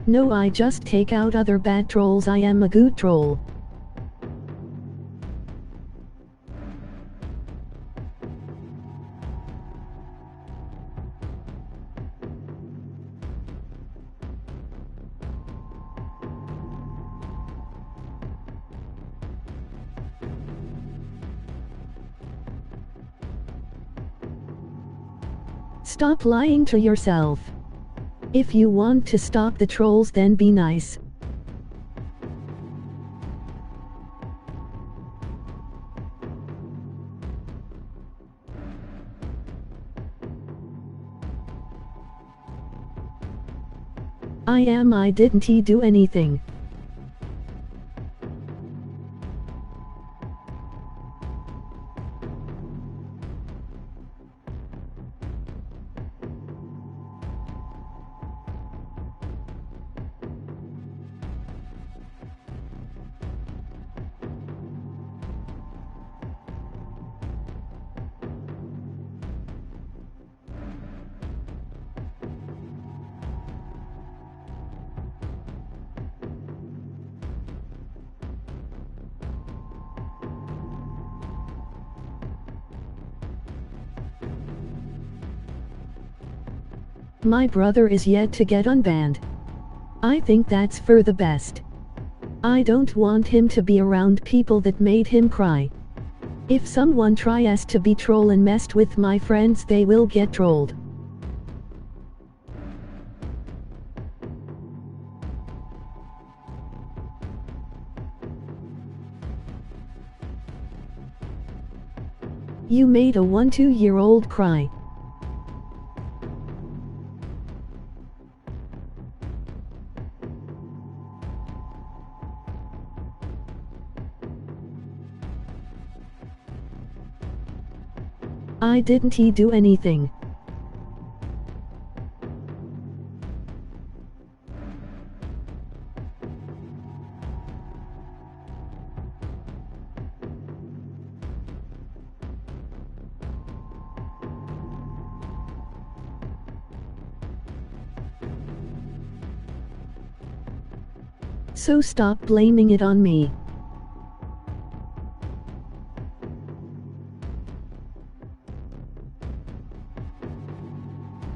No, I just take out other bad trolls. I am a good troll. Stop lying to yourself. If you want to stop the trolls, then be nice. I didn't he do anything? My brother is yet to get unbanned. I think that's for the best. I don't want him to be around people that made him cry. If someone tries to be troll and messed with my friends, they will get trolled. You made a 1-2-year-old cry. I didn't he do anything? So stop blaming it on me.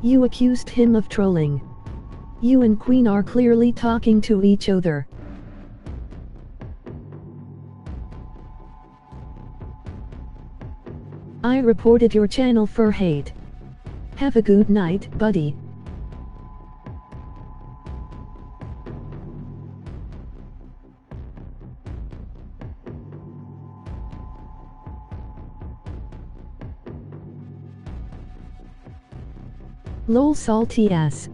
You accused him of trolling. You and Queen are clearly talking to each other. I reported your channel for hate. Have a good night, buddy. Lol, salty ass.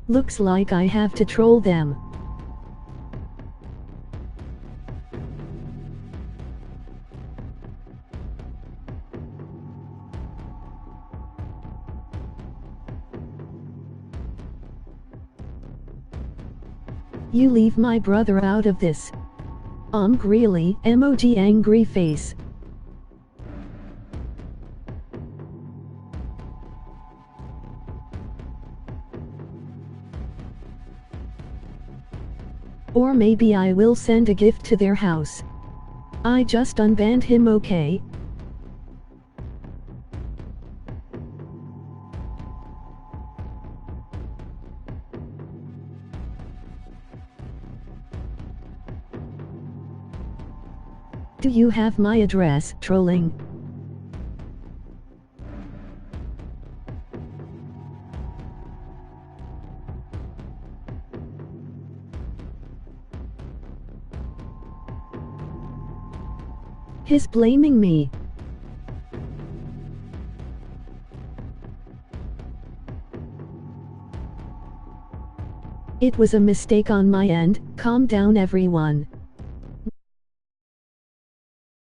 Looks like I have to troll them. You leave my brother out of this. Really, emoji angry face. Or maybe I will send a gift to their house. I just unbanned him, okay? Do you have my address, trolling? He's blaming me. It was a mistake on my end. Calm down, everyone.